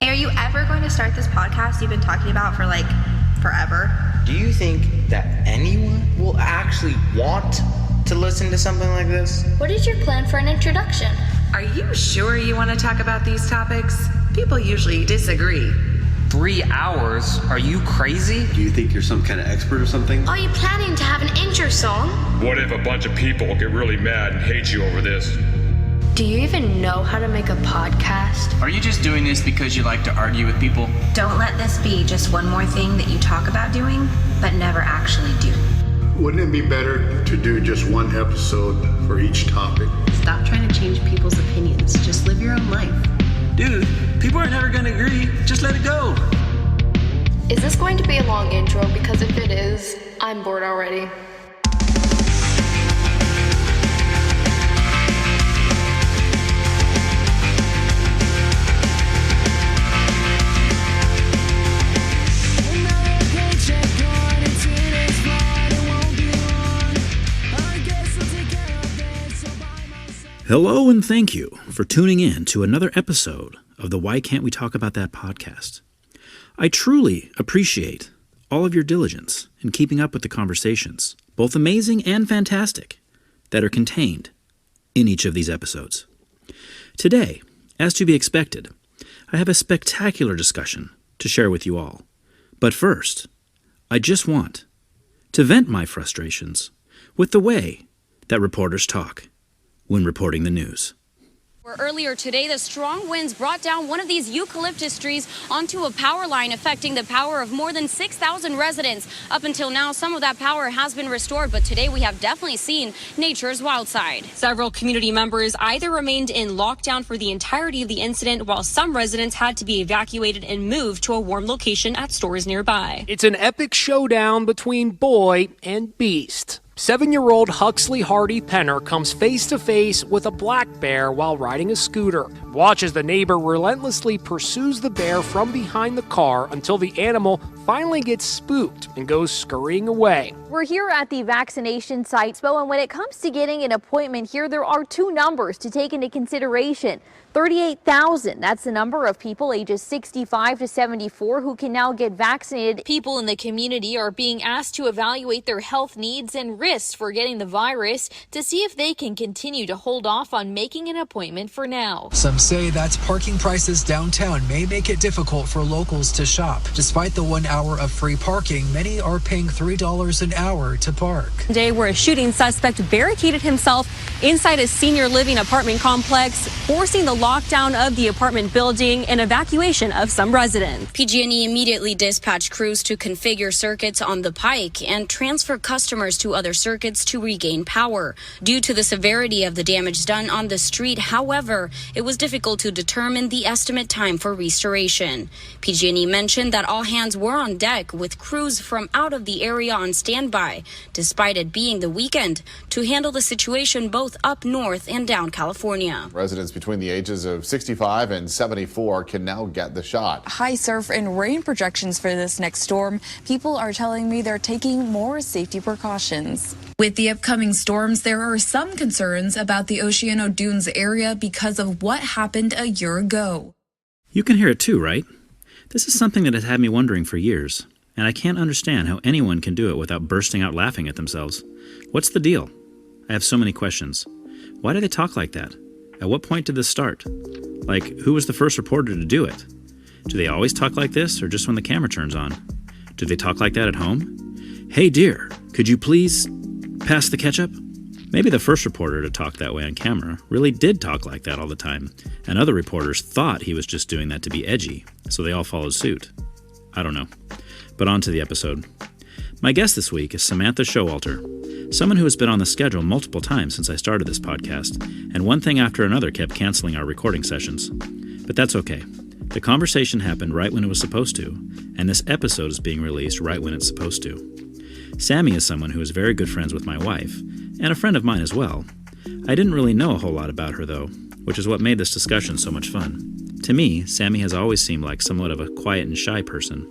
Hey, are you ever going to start this podcast you've been talking about for like forever? Do you think that anyone will actually want to listen to something like this? What is your plan for an introduction? Are you sure you want to talk about these topics? People usually disagree. 3 hours? Are you crazy? Do you think you're some kind of expert or something? Are you planning to have an intro song? What if a bunch of people get really mad and hate you over this? Do you even know how to make a podcast? Are you just doing this because you like to argue with people? Don't let this be just one more thing that you talk about doing, but never actually do. Wouldn't it be better to do just one episode for each topic? Stop trying to change people's opinions. Just live your own life. Dude, people are never going to agree. Just let it go. Is this going to be a long intro? Because if it is, I'm bored already. Hello and thank you for tuning in to another episode of the Why Can't We Talk About That podcast. I truly appreciate all of your diligence in keeping up with the conversations, both amazing and fantastic, that are contained in each of these episodes. Today, as to be expected, I have a spectacular discussion to share with you all. But first, I just want to vent my frustrations with the way that reporters talk when reporting the news. Earlier today, the strong winds brought down one of these eucalyptus trees onto a power line, affecting the power of more than 6,000 residents. Up until now, some of that power has been restored, but today we have definitely seen nature's wild side. Several community members either remained in lockdown for the entirety of the incident, while some residents had to be evacuated and moved to a warm location at stores nearby. It's an epic showdown between boy and beast. 7-year-old Huxley Hardy Penner comes face to face with a black bear while riding a scooter. Watch as the neighbor relentlessly pursues the bear from behind the car until the animal finally gets spooked and goes scurrying away. We're here at the vaccination site, and when it comes to getting an appointment here, there are two numbers to take into consideration. 38,000, that's the number of people ages 65 to 74 who can now get vaccinated. People in the community are being asked to evaluate their health needs and risks for getting the virus to see if they can continue to hold off on making an appointment for now. Some say that parking prices downtown may make it difficult for locals to shop. Despite the 1 hour of free parking, many are paying $3 an hour to park. Today, where a shooting suspect barricaded himself inside a senior living apartment complex, forcing the lockdown of the apartment building and evacuation of some residents. PG&E immediately dispatched crews to configure circuits on the Pike and transfer customers to other circuits to regain power. Due to the severity of the damage done on the street, however, it was difficult to determine the estimate time for restoration. PG&E mentioned that all hands were on deck with crews from out of the area on standby, despite it being the weekend, to handle the situation both up north and down California. Residents between the ages of 65 and 74 can now get the shot. High surf and rain projections for this next storm. People are telling me they're taking more safety precautions. With the upcoming storms, there are some concerns about the Oceano Dunes area because of what happened a year ago. You can hear it too, right? This is something that has had me wondering for years, and I can't understand how anyone can do it without bursting out laughing at themselves. What's the deal? I have so many questions. Why do they talk like that? At what point did this start? Like, who was the first reporter to do it? Do they always talk like this, or just when the camera turns on? Do they talk like that at home? Hey dear, could you please pass the ketchup? Maybe the first reporter to talk that way on camera really did talk like that all the time, and other reporters thought he was just doing that to be edgy, so they all followed suit. I don't know. But on to the episode. My guest this week is Samantha Showalter, someone who has been on the schedule multiple times since I started this podcast, and one thing after another kept canceling our recording sessions. But that's okay. The conversation happened right when it was supposed to, and this episode is being released right when it's supposed to. Sammy is someone who is very good friends with my wife, and a friend of mine as well. I didn't really know a whole lot about her, though, which is what made this discussion so much fun. To me, Sammy has always seemed like somewhat of a quiet and shy person.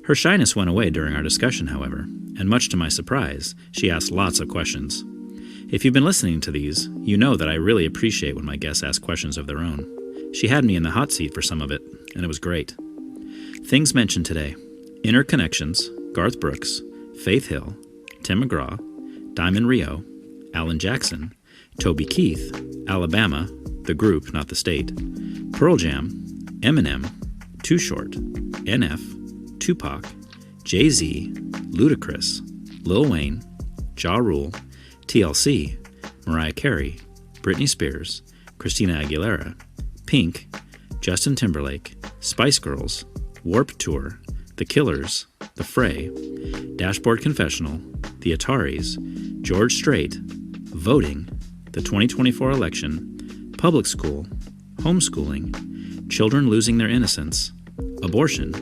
Her shyness went away during our discussion, however, and much to my surprise, she asked lots of questions. If you've been listening to these, you know that I really appreciate when my guests ask questions of their own. She had me in the hot seat for some of it, and it was great. Things mentioned today: Interconnections, Garth Brooks, Faith Hill, Tim McGraw, Diamond Rio, Alan Jackson, Toby Keith, Alabama, the group, not the state, Pearl Jam, Eminem, Too Short, NF, Tupac, Jay-Z, Ludacris, Lil Wayne, Ja Rule, TLC, Mariah Carey, Britney Spears, Christina Aguilera, Pink, Justin Timberlake, Spice Girls, Warped Tour, The Killers, The Fray, Dashboard Confessional, The Ataris, George Strait, voting, the 2024 election, public school, homeschooling, children losing their innocence, abortion,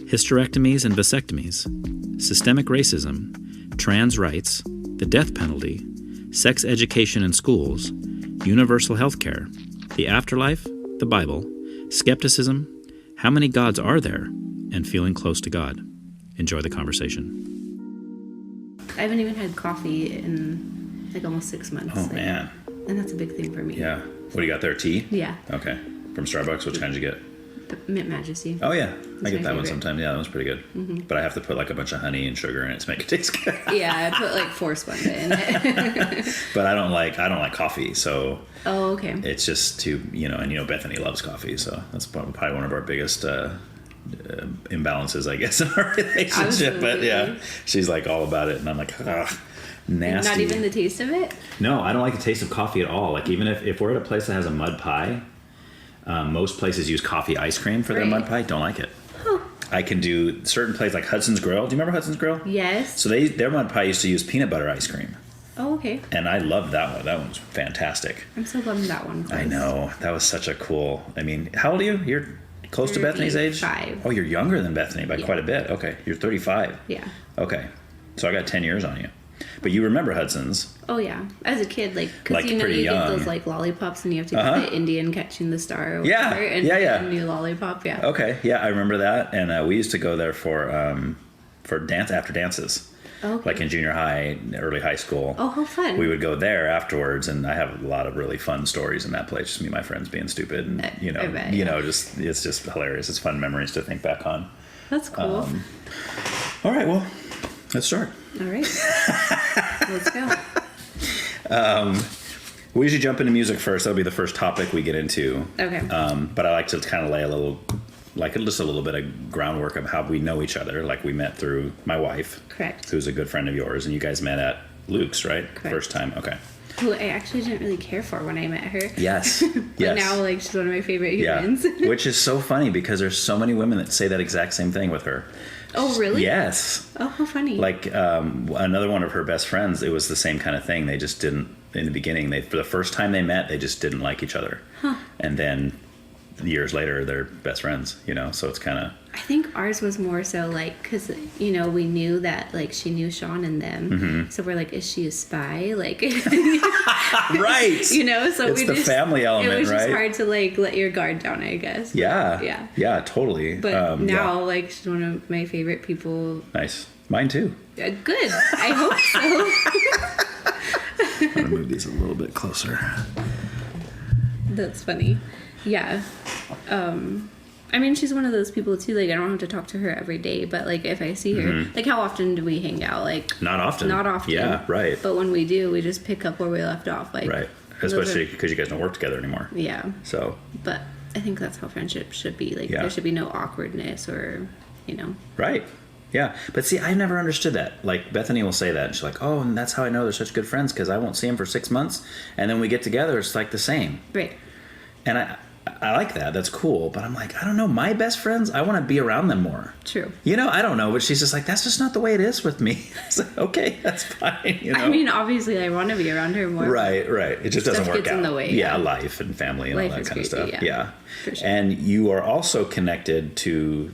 hysterectomies and vasectomies, systemic racism, trans rights, the death penalty, sex education in schools, universal health care, the afterlife, the Bible, skepticism, how many gods are there, and feeling close to God. Enjoy the conversation. I haven't even had coffee in like almost 6 months. Oh, man. And that's a big thing for me. Yeah. What do you got there? Tea? Yeah. Okay. From Starbucks? Which kind did you get? The Mint Majesty. Oh, yeah. That's I get that favorite one sometimes. Yeah, that one's pretty good. Mm-hmm. But I have to put like a bunch of honey and sugar in it to make it taste good. Yeah, I put like 4 Splenda in it. But I don't like coffee, so oh, okay. It's just too, and Bethany loves coffee, so that's probably one of our biggest imbalances, I guess, in our relationship. Absolutely. But yeah, she's like all about it, and I'm like, ugh, nasty. Not even the taste of it? No, I don't like the taste of coffee at all. Like even if we're at a place that has a mud pie, most places use coffee ice cream for their mud pie. Don't like it. Huh. I can do certain places like Hudson's Grill. Do you remember Hudson's Grill? Yes. So their mud pie used to use peanut butter ice cream. Oh, okay. And I loved that one. That one was fantastic. I'm so glad that one closed. I know. That was such a cool... I mean, how old are you? You're close to Bethany's age? 35. Oh, you're younger than Bethany by quite a bit. Okay. You're 35. Yeah. Okay. So I got 10 years on you. But you remember Hudson's. Oh, yeah. As a kid, because you pretty get young. those lollipops and you have to get the Indian catching the star or Yeah. whatever, and Yeah. a new lollipop, yeah. Okay. Yeah, I remember that. And we used to go there for after dances. Okay. Like in junior high, early high school. Oh, how fun. We would go there afterwards, and I have a lot of really fun stories in that place. Just me and my friends being stupid, and I bet, it's just hilarious. It's fun memories to think back on. That's cool. All right, well, let's start. All right. Let's go. We usually jump into music first. That'll be the first topic we get into. Okay. But I like to kind of lay just a little bit of groundwork of how we know each other. Like we met through my wife. Correct. Who's a good friend of yours, and you guys met at Luke's, right? Correct. First time. Okay. Who I actually didn't really care for when I met her. Yes. But now, she's one of my favorite humans. Yeah. Which is so funny because there's so many women that say that exact same thing with her. Oh, really? Yes. Oh, how funny. Like another one of her best friends, it was the same kind of thing. They just didn't, in the beginning, for the first time they met, they just didn't like each other. Huh. And then years later, they're best friends, so it's kind of... I think ours was more so because, we knew that she knew Sean and them. Mm-hmm. So we're like, is she a spy? Right. So it's the family element, right? It was just hard to let your guard down, I guess. Yeah. Yeah. Yeah, totally. But now, she's one of my favorite people. Nice. Mine too. Good. I hope so. I'm going to move these a little bit closer. That's funny. Yeah. She's one of those people too, I don't have to talk to her every day, but if I see her, how often do we hang out? Not often. Not often. Yeah, right. But when we do, we just pick up where we left off. Right. Especially because you guys don't work together anymore. Yeah. So. But I think that's how friendship should be. There should be no awkwardness or, Right. Yeah. But see, I never understood that. Bethany will say that, and she's like, oh, and that's how I know they're such good friends, because I won't see them for 6 months, and then we get together, it's the same. Right. And I like that. That's cool. But I'm like, I don't know. My best friends, I want to be around them more. True. I don't know. But she's just like, that's just not the way it is with me. It's like, okay, that's fine. Obviously, I want to be around her more. Right. It just doesn't work out. Gets in the way. Yeah, life and family and life all that kind of stuff. Yeah. For sure. And you are also connected to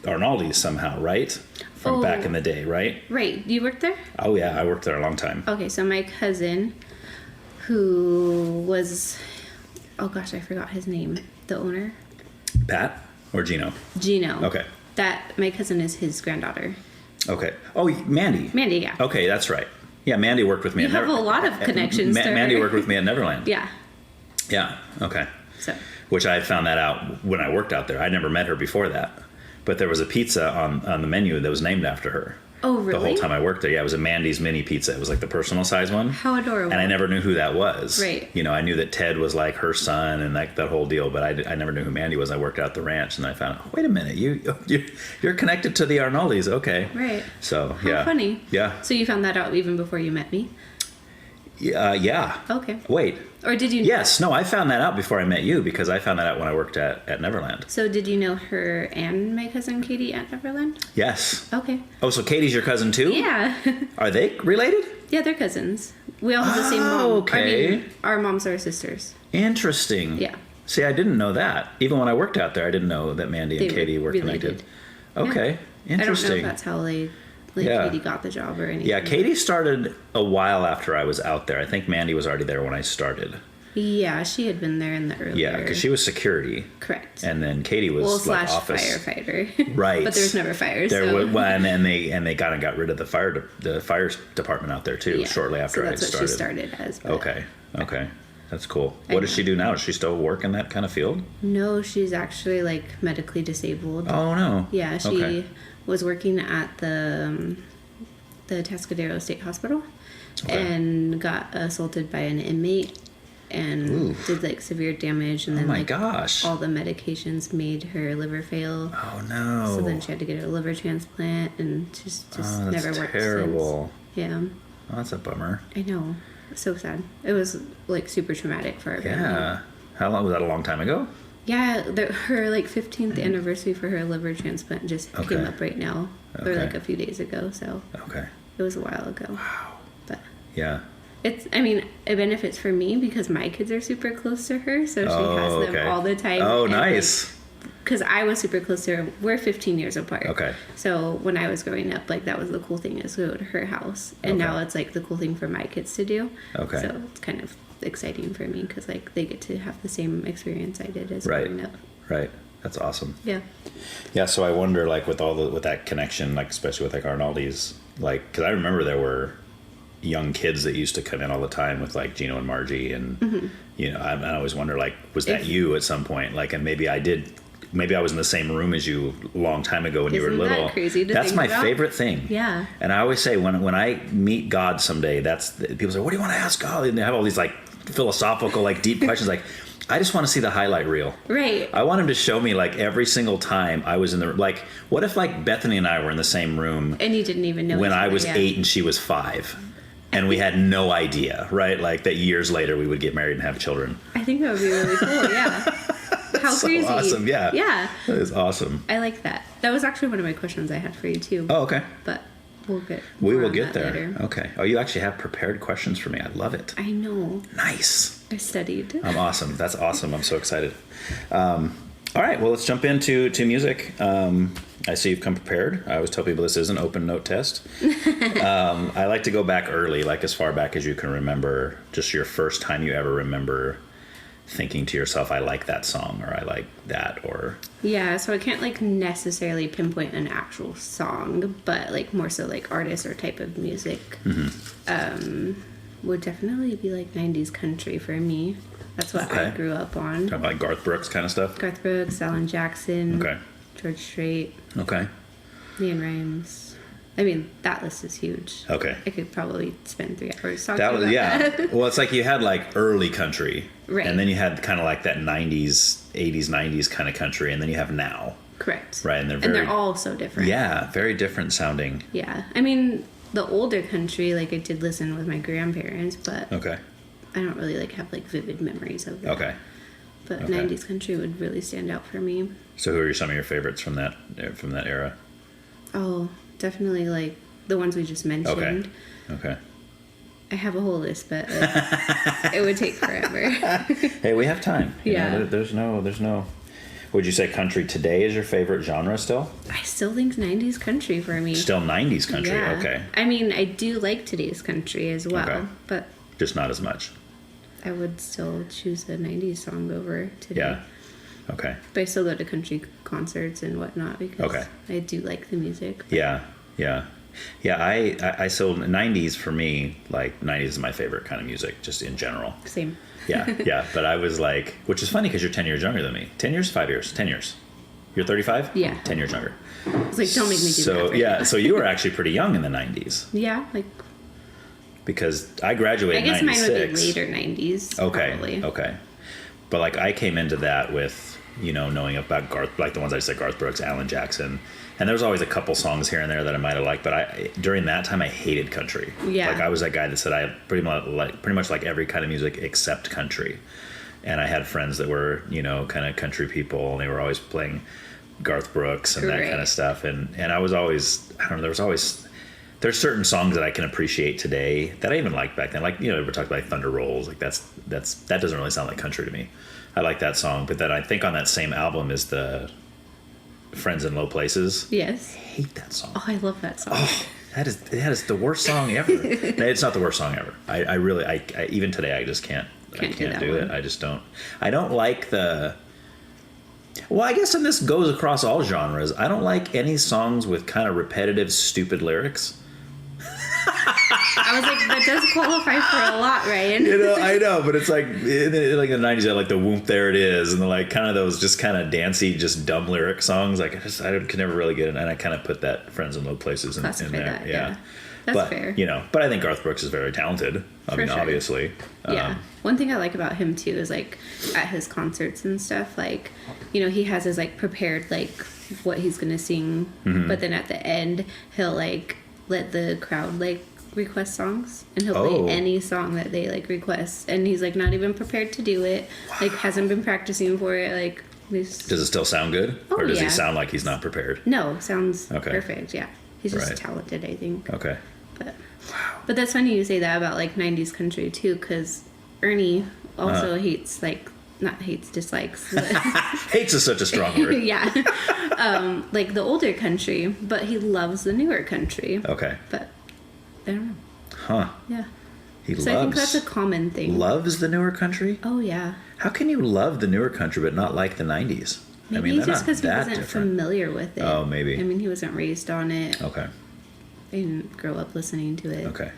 Arnaldi's somehow, right? From back in the day, right? Right. You worked there? Oh, yeah. I worked there a long time. Okay, so my cousin, who was... Oh gosh, I forgot his name. The owner? Pat or Gino? Gino. Okay. My cousin is his granddaughter. Okay. Oh, Mandy. Mandy, yeah. Okay, that's right. Yeah, Mandy worked with me. You have a lot of connections to her. Mandy worked with me at Neverland. Yeah. Yeah. Okay. So. which I found that out when I worked out there. I never met her before that. But there was a pizza on the menu that was named after her. Oh, really? The whole time I worked there. Yeah, it was a Mandy's mini pizza. It was like the personal size one. How adorable. And I never knew who that was. Right. You know, I knew that Ted was like her son and like that whole deal, but I never knew who Mandy was. I worked out at the ranch and I found, oh, wait a minute, you're connected to the Arnoldis. Okay. Right. So, How yeah. funny. Yeah. So you found that out even before you met me? Yeah. Okay. Wait. Or did you? Yes. No, I found that out before I met you because I found that out when I worked at Neverland. So did you know her and my cousin Katie at Neverland? Yes. Okay. Oh, so Katie's your cousin too? Yeah. Are they related? Yeah, they're cousins. We all have the same mom. Okay. I mean, our moms are sisters. Interesting. Yeah. See, I didn't know that. Even when I worked out there, I didn't know that Mandy and Katie were connected. Okay. Yeah. Interesting. I don't know if that's how Katie got the job or anything. Yeah, Katie started a while after I was out there. I think Mandy was already there when I started. Yeah, she had been there in the earlier. Yeah, because she was security. Correct. And then Katie was like office firefighter. Right. But there's never fires. There so. was, and they got rid of the fire department out there too shortly after I started. That's what she started as. But... Okay. That's cool. What does she do now? Does she still work in that kind of field? No, she's actually like medically disabled. Oh no. Yeah, she was working at the Tascadero State Hospital and got assaulted by an inmate and did like severe damage, and then all the medications made her liver fail. Oh no. So then she had to get a liver transplant, and just that's never worked terrible. since. Yeah. Oh, that's a bummer. I know. So sad. It was like super traumatic for her family. Yeah. How long was that? A long time ago? Yeah, her like 15th anniversary for her liver transplant just came up right now, or like a few days ago. So it was a while ago. Wow. But yeah, it benefits for me because my kids are super close to her, so she has them all the time. Oh, and nice. Because I was super close to her. We're 15 years apart. Okay. So when I was growing up, like that was the cool thing, is go to her house, and now it's like the cool thing for my kids to do. Okay. So it's kind of exciting for me because like they get to have the same experience I did as growing up. Right. That's awesome. Yeah. Yeah. So I wonder, like, with that connection, like especially with like Arnoldi's, like, because I remember there were young kids that used to come in all the time with like Gino and Margie, and you know, I always wonder, like, was that you at some point? Like, and maybe I was in the same room as you a long time ago when you were little. That crazy to That's think my about? favorite thing. Yeah. And I always say when I meet God someday, people say, what do you want to ask God? And they have all these like philosophical, like deep questions. Like, I just want to see the highlight reel. Right. I want him to show me like every single time I was in the, like, what if like Bethany and I were in the same room And you didn't even know when each I other, was 8 and she was 5, and we had no idea, right? Like that years later we would get married and have children. I think that would be really cool. Yeah. How so crazy. Awesome. Yeah. Yeah. That is awesome. I like that. That was actually one of my questions I had for you too. Oh, okay. But we will get there. Later. Okay. Oh, you actually have prepared questions for me. I love it. I know. Nice. I studied. I'm awesome. That's awesome. I'm so excited. All right. Well, let's jump into music. I see you've come prepared. I always tell people this is an open note test. I like to go back early, like as far back as you can remember, just your first time you ever remember thinking to yourself, I like that song, or I like that, or... Yeah, so I can't like necessarily pinpoint an actual song, but like more so like artist or type of music. Would definitely be like 90s country for me. That's what I grew up on. Talking about like Garth Brooks kind of stuff? Garth Brooks, Alan Jackson, Okay. George Strait, Okay. Leanne Rimes. I mean, that list is huge. Okay. I could probably spend 3 hours talking That was, about yeah. that. Well, it's like you had like early country. Right. And then you had kind of like that 90s, 80s, 90s kind of country, and then you have now. Correct. Right, and they're all so different. Yeah, very different sounding. Yeah. I mean, the older country, like I did listen with my grandparents, but Okay. I don't really like have like vivid memories of that. Okay. But Okay. 90s country would really stand out for me. So who are some of your favorites from that era? Oh, definitely like the ones we just mentioned. Okay. I have a whole list, but like, it would take forever. Hey, we have time. You Yeah. know, there's no. Would you say country today is your favorite genre still? I still think 90s country for me. Still 90s country. Yeah. Okay. I mean, I do like today's country as well, Okay. but Just not as much. I would still choose a 90s song over today. Yeah. Okay. But I still go to country concerts and whatnot because I do like the music. Yeah. Yeah. Yeah, I so 90s for me, like 90s is my favorite kind of music, just in general. Same. Yeah. But I was like, which is funny because you're 10 years younger than me. 10 years, 5 years, 10 years. You're 35? Yeah. 10 years younger. It's like, don't make me do that. Yeah, so you were actually pretty young in the 90s. Yeah, like. Because I graduated in 96. I guess mine would be later 90s. Okay. Probably. Okay. But like I came into that with, knowing about Garth, like the ones I said, Garth Brooks, Alan Jackson. And there was always a couple songs here and there that I might have liked, but during that time I hated country. Yeah. Like I was that guy that said I pretty much like every kind of music except country. And I had friends that were, kind of country people, and they were always playing Garth Brooks and that kind of stuff. And I was always, I don't know, there's certain songs that I can appreciate today that I even liked back then. Like, we talked about like Thunder Rolls. Like that doesn't really sound like country to me. I like that song. But then I think on that same album is the Friends in Low Places. Yes. I hate that song. Oh, I love that song. Oh, that is the worst song ever. No, it's not the worst song ever. I really, even today, I just can't do it. I just don't. I don't like the. Well, I guess, and this goes across all genres, I don't like any songs with kind of repetitive, stupid lyrics. I was like, that does qualify for a lot, Ryan. I know, but it's like in the 90s, I had like the Whoop There It Is, and the like kind of those just kind of dancey, just dumb lyric songs. Like I could never really get it, and I kind of put that Friends in Low Places in there. That, yeah. That's but, fair. But I think Garth Brooks is very talented. I mean, sure. Obviously. Yeah. One thing I like about him too is like at his concerts and stuff, like, he has his like prepared like what he's gonna sing, but then at the end he'll like let the crowd like request songs, and he'll play any song that they like request, and he's like not even prepared to do it. Wow. Like hasn't been practicing for it. Like does it still sound good, or does he sound like he's not prepared? No, sounds perfect. Yeah, he's just talented, I think. Okay. But that's funny you say that about like 90s country too, because Ernie also dislikes. Hates is such a strong word. Yeah. Like the older country, but he loves the newer country. Okay. But I don't know. Huh. Yeah. I think that's a common thing. Loves the newer country? Oh, yeah. How can you love the newer country but not like the 90s? Maybe just because he wasn't familiar with it. Oh, maybe. I mean, he wasn't raised on it. Okay. I didn't grow up listening to it. Okay.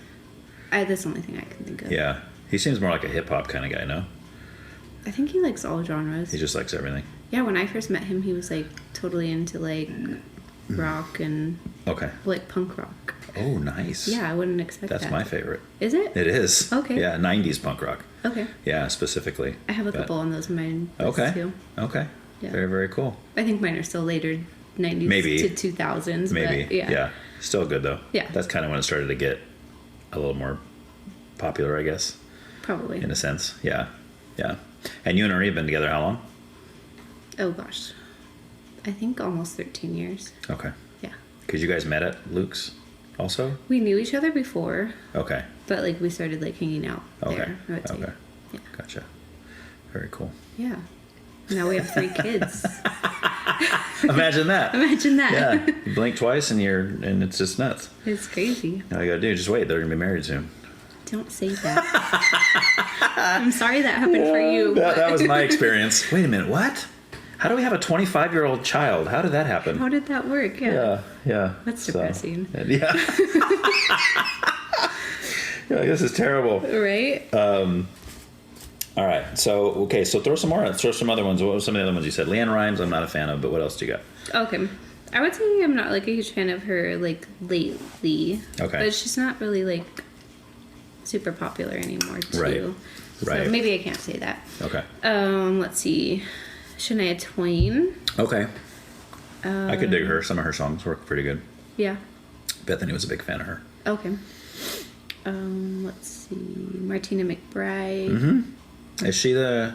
That's the only thing I can think of. Yeah. He seems more like a hip-hop kind of guy, no? I think he likes all genres. He just likes everything. Yeah, when I first met him, he was like totally into like rock and like punk rock. Oh, nice. Yeah, I wouldn't expect that. That's my favorite. Is it? It is. Okay. Yeah, 90s punk rock. Okay. Yeah, specifically. I have a couple on those in my list too. Okay. Yeah. Very, very cool. I think mine are still later 90s to 2000s. Maybe. But yeah. Still good though. Yeah. That's kind of when it started to get a little more popular, I guess. Probably. In a sense. Yeah. Yeah. And you and Ernie have been together how long? Oh gosh. I think almost 13 years. Okay. Yeah. Because you guys met at Luke's also? We knew each other before. Okay. But like we started like hanging out there. Okay. Yeah. Gotcha. Very cool. Yeah. Now we have 3 kids. Imagine that. Imagine that. Yeah. You blink twice and it's just nuts. It's crazy. All you gotta do is just wait. They're gonna be married soon. Don't say that. I'm sorry that happened for you. That was my experience. Wait a minute. What? How do we have a 25-year-old child? How did that happen? How did that work? Yeah. Yeah. That's depressing. Yeah. Yeah, this is terrible. Right? All right. So throw some more. Throw some other ones. What were some of the other ones you said? Leanne Rimes, I'm not a fan of, but what else do you got? Okay. I would say I'm not like a huge fan of her like lately. Okay. But she's not really like super popular anymore too. Right. So maybe I can't say that. Okay. Let's see. Shania Twain. Okay. I could dig her. Some of her songs work pretty good. Yeah. Bethany was a big fan of her. Okay. Let's see. Martina McBride. Mm-hmm. Is she the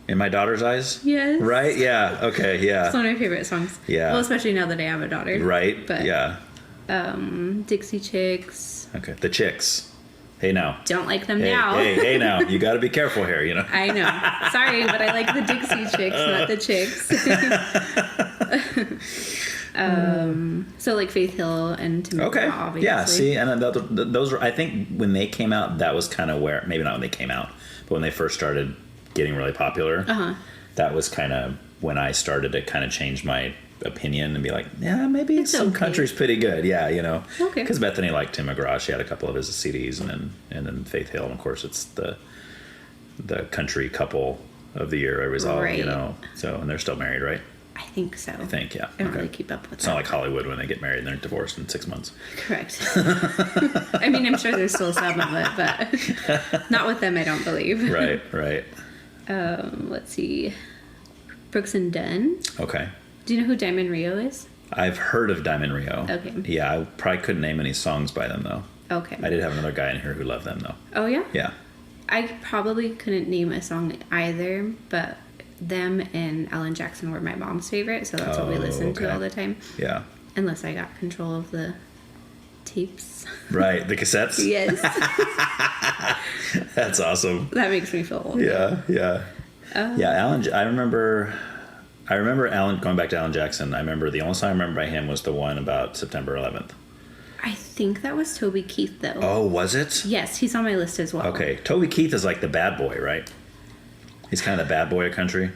In My Daughter's Eyes? Yes. Right? Yeah. Okay. Yeah. It's one of my favorite songs. Yeah. Well, especially now that I have a daughter. Right. But, yeah. Dixie Chicks. Okay. The Chicks. Hey now. Don't like them now. Hey now. You got to be careful here, you know. I know. Sorry, but I like the Dixie Chicks, not the Chicks. So like Faith Hill and Timberlake, obviously. Yeah, see, and those were, I think when they came out, that was kind of where, maybe not when they came out, but when they first started getting really popular, that was kind of when I started to kind of change my opinion and be like, yeah, maybe some country's pretty good. Yeah, you know. Okay. Because Bethany liked Tim McGraw. She had a couple of his CDs, and then Faith Hill, and of course it's the country couple of the year every all, you know. So, and they're still married, right? I think so. I think, yeah. I don't really keep up with It's that. not like Hollywood when they get married and they're divorced in 6 months. Correct. I mean, I'm sure there's still some of it, but not with them, I don't believe. Right. Let's see. Brooks and Dunn. Okay. Do you know who Diamond Rio is? I've heard of Diamond Rio. Okay. Yeah, I probably couldn't name any songs by them, though. Okay. I did have another guy in here who loved them, though. Oh, yeah? Yeah. I probably couldn't name a song either, but them and Alan Jackson were my mom's favorite, so that's what we listened to all the time. Yeah. Unless I got control of the tapes. Right, the cassettes? Yes. That's awesome. That makes me feel old. Yeah. Alan, I remember Alan, going back to Alan Jackson, I remember the only song I remember by him was the one about September 11th. I think that was Toby Keith, though. Oh, was it? Yes, he's on my list as well. Okay, Toby Keith is like the bad boy, right? He's kind of the bad boy of country.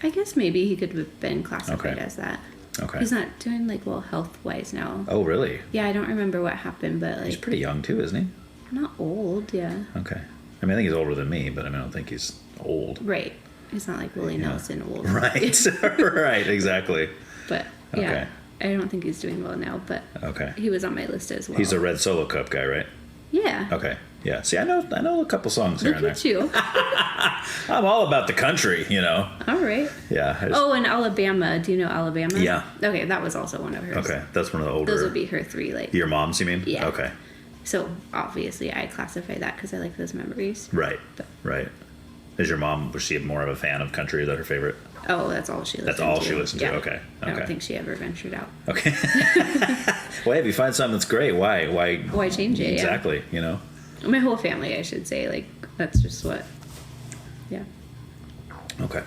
I guess maybe he could have been classified as that. Okay. He's not doing like well health-wise now. Oh, really? Yeah, I don't remember what happened, but like... He's pretty young too, isn't he? Not old, yeah. Okay. I mean, I think he's older than me, but I mean, I don't think he's old. Right. He's not like Willie Nelson old. Right. Right, exactly. But, yeah. Okay. I don't think he's doing well now, but okay. He was on my list as well. He's a Red Solo Cup guy, right? Yeah. Okay. Yeah. See, I know a couple songs here and there. Look at you. I'm all about the country, you know. All right. Yeah. Oh, and Alabama. Do you know Alabama? Yeah. Okay, that was also one of hers. Okay, that's one of the older. Those would be her three, like. Your mom's, you mean? Yeah. Okay. So obviously, I classify that because I like those memories. Right. Right. Is your mom, was she more of a fan of country? Is that her favorite? Oh, that's all she listened to. That's all she listened to. Yeah. Okay. I don't think she ever ventured out. Okay. Well, if you find something that's great, why change it? Exactly. Yeah. You know. My whole family, I should say, like that's just what. Yeah. Okay.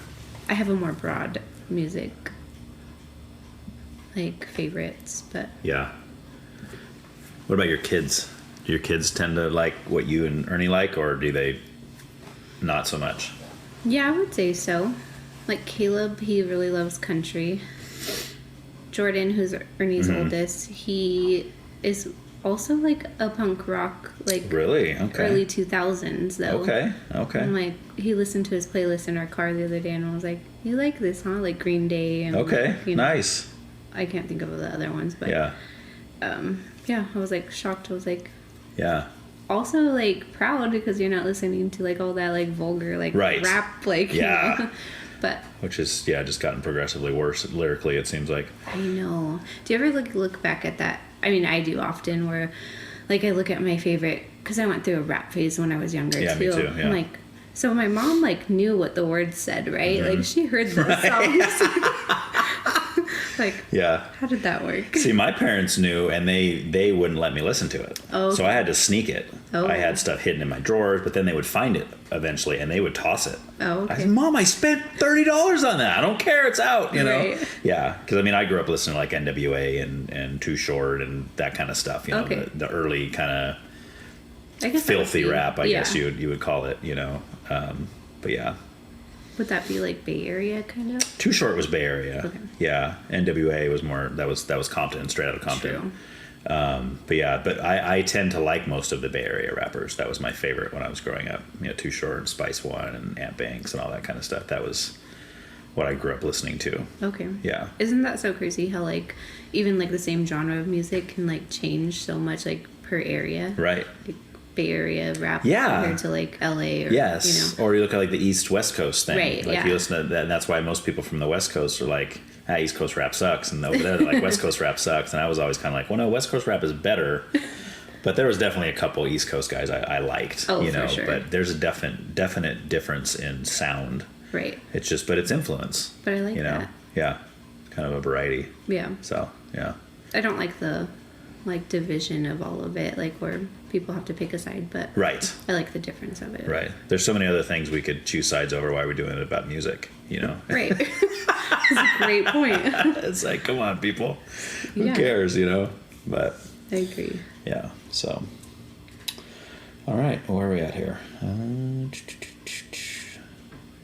I have a more broad music, like favorites, but. Yeah. What about your kids? Do your kids tend to like what you and Ernie like, or do they not so much? Yeah, I would say so. Like Caleb, he really loves country. Jordan, who's Ernie's oldest, he is also like a punk rock, like really early 2000s though. Okay. And like he listened to his playlist in our car the other day and was like, "You like this, huh?" Like Green Day and like, you know, nice. I can't think of the other ones, but yeah. Yeah, I was like shocked. I was like, yeah. Also like proud because you're not listening to like all that like vulgar like rap like yeah. You know? But which is just gotten progressively worse lyrically, it seems like. I know. Do you ever look back at that? I mean, I do often where like I look at my favorite because I went through a rap phase when I was younger yeah, too. Me too. Yeah. I'm like, so my mom like knew what the words said, right? Like she heard those songs. Like, yeah. How did that work? See, my parents knew, and they wouldn't let me listen to it. Oh, okay. So I had to sneak it. Oh. I had stuff hidden in my drawers, but then they would find it eventually, and they would toss it. Oh, okay. I said, Mom, I spent $30 on that. I don't care. It's out, you know? Right. Yeah, because, I mean, I grew up listening to, like, NWA and Too Short and that kind of stuff, you know, the early kind of filthy rap, I guess you would call it, you know? But, yeah. Would that be like Bay Area kind of? Too Short was Bay Area. Okay. Yeah. NWA was more, that was Compton, straight out of Compton. True. But yeah, I tend to like most of the Bay Area rappers. That was my favorite when I was growing up. You know, Too Short and Spice One and Ant Banks and all that kind of stuff. That was what I grew up listening to. Okay. Yeah. Isn't that so crazy how like even like the same genre of music can like change so much like per area? Right. Like, Bay Area rap compared to like LA or yes, you know. Or you look at like the East West Coast thing. Right. Like you listen to that, and that's why most people from the West Coast are like, East Coast rap sucks, and over there they're like West Coast rap sucks. And I was always kind of like, well, no, West Coast rap is better. But there was definitely a couple East Coast guys I liked, you know. For sure. But there's a definite difference in sound. Right. It's just, but it's influence. But I like that. Yeah, kind of a variety. Yeah. So yeah. I don't like the division of all of it, like where people have to pick a side, but right. I like the difference of it. Right. There's so many other things we could choose sides over. Why we're doing it about music, you know? Right. That's a great point. It's like, come on, people. Who cares, you know? But I agree. Yeah. So. All right. Where are we at here?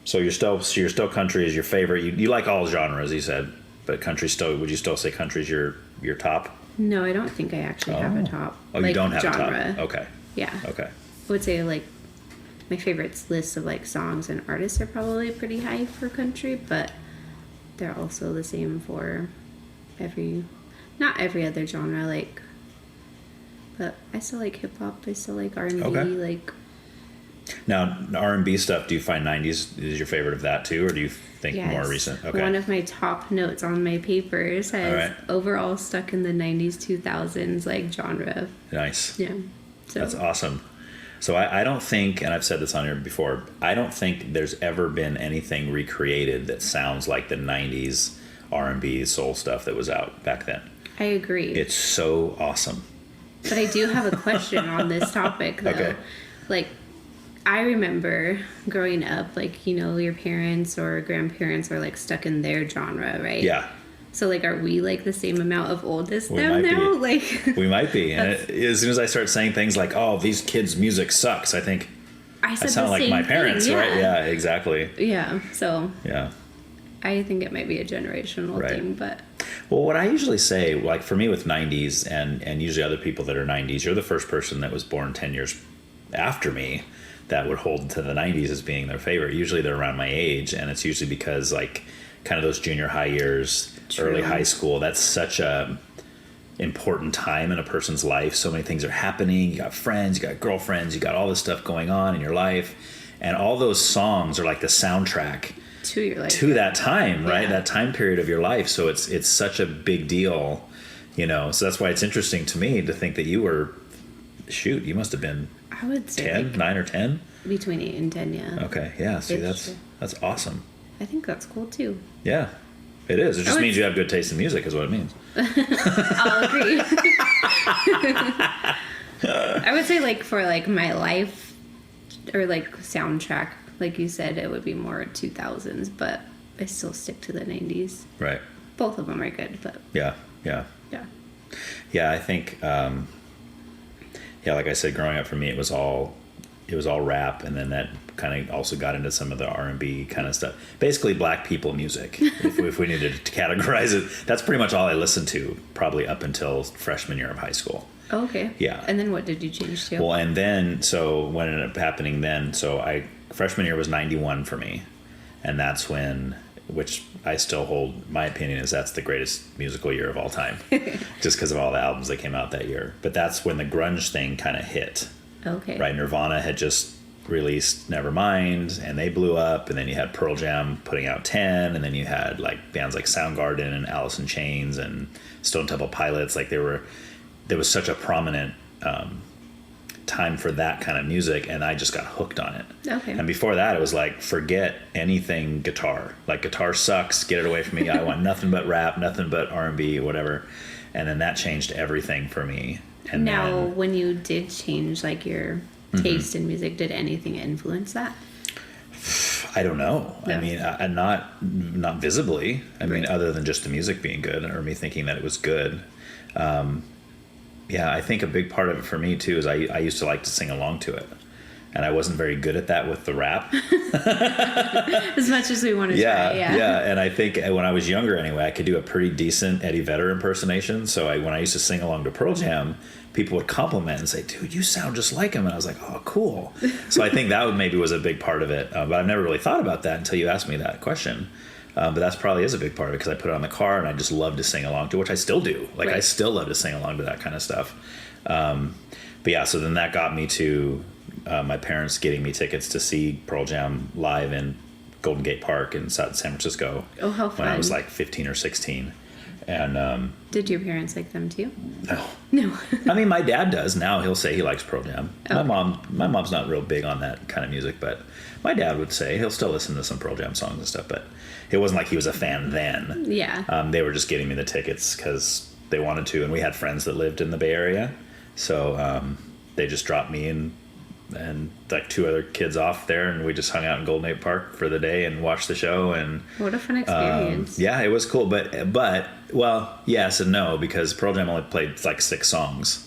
So you're still country is your favorite. You like all genres, you said. But country still, would you still say country's your top? No, I don't think I actually have a top. Oh, you don't have genre. a top. Okay. Yeah. Okay. I would say like my favorites list of like songs and artists are probably pretty high for country, but they're also the same for not every other genre, like, but I still like hip hop, I still like R&B, like. Now, R&B stuff, do you find 90s is your favorite of that too, or do you think more recent? Okay. One of my top notes on my paper says overall stuck in the 90s, 2000s, like, genre. Nice. Yeah. So. That's awesome. So I don't think, and I've said this on here before, I don't think there's ever been anything recreated that sounds like the 90s R&B soul stuff that was out back then. I agree. It's so awesome. But I do have a question on this topic, though. Okay. Like, I remember growing up, like, you know, your parents or grandparents are, like, stuck in their genre, right? Yeah. So, like, are we, like, the same amount of old as We them might now? be. Like, we might be. And as soon as I start saying things like, oh, these kids' music sucks, I think I sound like my parents, thing, yeah. right? Yeah, exactly. Yeah, so. Yeah. I think it might be a generational thing, but. Well, what I usually say, like for me with 90s and usually other people that are 90s, you're the first person that was born 10 years after me that would hold to the 90s as being their favorite. Usually they're around my age, and it's usually because like kind of those junior high years, early high school, that's such a important time in a person's life. So many things are happening. You got friends, you got girlfriends, you got all this stuff going on in your life. And all those songs are like the soundtrack to your life, to that time, right? Yeah. That time period of your life. So it's such a big deal, you know. So that's why it's interesting to me to think that you were, you must have been, I would say 10, like 9 or 10? Between 8 and 10, yeah. Okay, yeah. See, that's awesome. I think that's cool too. Yeah, it is. It just means you have good taste in music, is what it means. I'll agree. I would say like for like my life or like soundtrack, like you said, it would be more 2000s, but I still stick to the 90s. Right. Both of them are good, but. Yeah. I think, like I said, growing up for me, it was all rap, and then that kind of also got into some of the R&B kind of stuff. Basically, black people music, if we needed to categorize it. That's pretty much all I listened to, probably up until freshman year of high school. Oh, okay. Yeah. And then what did you change to? Well, and then, so what ended up happening then, freshman year was 91 for me, and that's when, which I still hold, my opinion is that's the greatest musical year of all time, just because of all the albums that came out that year. But that's when the grunge thing kind of hit. Okay. Right, Nirvana had just released Nevermind, and they blew up, and then you had Pearl Jam putting out 10, and then you had like bands like Soundgarden and Alice in Chains and Stone Temple Pilots. Like there was such a prominent time for that kind of music, and I just got hooked on it. Okay. And before that, it was like, forget anything guitar. Like, guitar sucks, get it away from me. I want nothing but rap, nothing but R&B, whatever. And then that changed everything for me. And now, then, when you did change like your taste in music, did anything influence that? I don't know. No. I mean, not visibly. I mean, other than just the music being good or me thinking that it was good. I think a big part of it for me too is I used to like to sing along to it, and I wasn't very good at that with the rap. As much as we want to try, yeah. And I think when I was younger, anyway, I could do a pretty decent Eddie Vedder impersonation. So when I used to sing along to Pearl Jam, people would compliment and say, "Dude, you sound just like him." And I was like, "Oh, cool." So I think that maybe was a big part of it. But I've never really thought about that until you asked me that question. But that's probably is a big part of it, because I put it on the car and I just love to sing along to, which I still do. Like, I still love to sing along to that kind of stuff. But yeah, so then that got me to my parents getting me tickets to see Pearl Jam live in Golden Gate Park in San Francisco. Oh, how fun. When I was like 15 or 16. And did your parents like them too? No. I mean, my dad does now. He'll say he likes Pearl Jam. Oh. My mom's not real big on that kind of music, but my dad would say he'll still listen to some Pearl Jam songs and stuff. But it wasn't like he was a fan then. Yeah. They were just getting me the tickets because they wanted to, and we had friends that lived in the Bay Area, so they just dropped me and like 2 other kids off there, and we just hung out in Golden Gate Park for the day and watched the show. And what a fun experience. Yeah, it was cool, but well, yes and no, because Pearl Jam only played like 6 songs,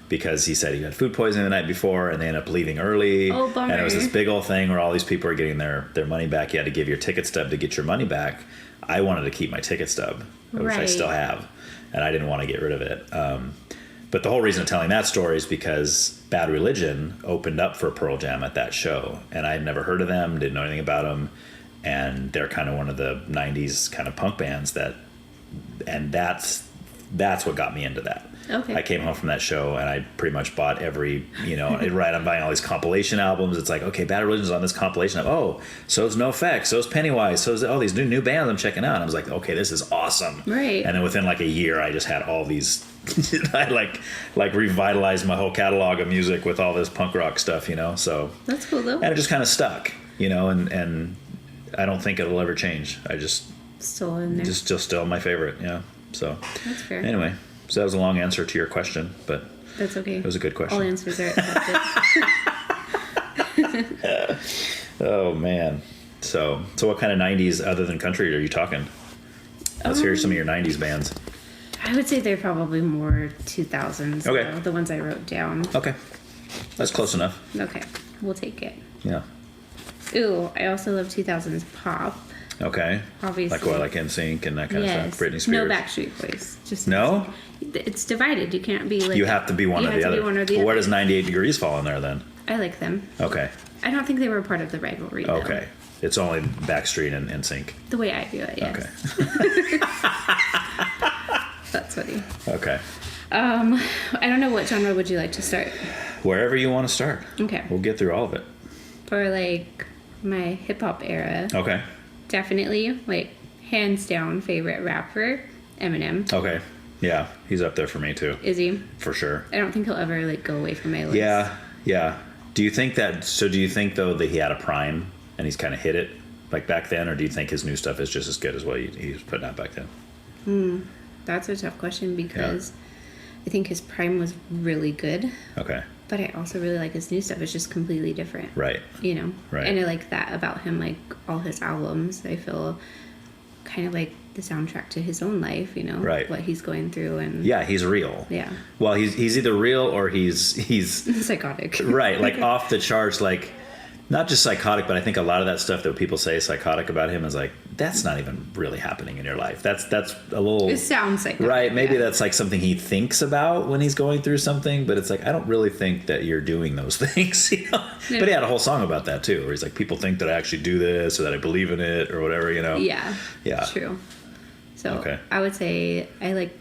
because he said he had food poisoning the night before, and they ended up leaving early. Oh, bummer. And it was this big old thing where all these people were getting their money back. You had to give your ticket stub to get your money back. I wanted to keep my ticket stub, which I still have, and I didn't want to get rid of it. But the whole reason of telling that story is because Bad Religion opened up for Pearl Jam at that show, and I had never heard of them, didn't know anything about them, and they're kind of one of the 90s kind of punk bands that's what got me into that. Okay. I came home from that show and I pretty much bought every, I'm buying all these compilation albums. It's like, okay, Bad Religion's on this compilation. So's NoFX, so's Pennywise, so's all these new bands I'm checking out. And I was like, okay, this is awesome. Right. And then within like a year, I just had all these, I like revitalized my whole catalog of music with all this punk rock stuff, so. That's cool though. And it just kind of stuck, and I don't think it'll ever change. I just. Still in there. Just still my favorite, yeah. So. That's fair. Anyway. So that was a long answer to your question, but that's okay. It was a good question. All answers are accepted. Oh man. So what kind of 90s other than country are you talking? Let's hear some of your 90s bands. I would say they're probably more 2000s. Okay. Though, the ones I wrote down. Okay. That's close enough. Okay. We'll take it. Yeah. Ooh, I also love 2000s pop. Okay. Obviously. Like what, like NSYNC and that kind of stuff? Britney Spears? No Backstreet Boys. Just no? It's divided. You can't be like... You have to be one or the other. Well, where does 98 Degrees fall in there then? I like them. Okay. I don't think they were part of the rivalry, though. Okay. It's only Backstreet and NSYNC. The way I view it, yes. Okay. That's funny. Okay. I don't know, what genre would you like to start? Wherever you want to start. Okay. We'll get through all of it. For like my hip-hop era. Okay. Definitely, like, hands down favorite rapper, Eminem. Okay. Yeah, he's up there for me too. Is he? For sure. I don't think he'll ever like go away from my list. Yeah. Do you think though that he had a prime and he's kind of hit it like back then, or do you think his new stuff is just as good as what he was putting out back then? That's a tough question because I think his prime was really good. Okay. But I also really like his new stuff. It's just completely different. Right. Right. And I like that about him, like all his albums. I feel kind of like the soundtrack to his own life, right. What he's going through. And yeah, he's real. Yeah. Well, he's either real or he's psychotic. Right. Like off the charts, like not just psychotic, but I think a lot of that stuff that people say is psychotic about him is like, that's not even really happening in your life. That's a little... It sounds psychotic. Right. Maybe that's like something he thinks about when he's going through something, but it's like, I don't really think that you're doing those things, But he had a whole song about that too, where he's like, people think that I actually do this or that I believe in it or whatever, Yeah. Yeah. True. So I would say I like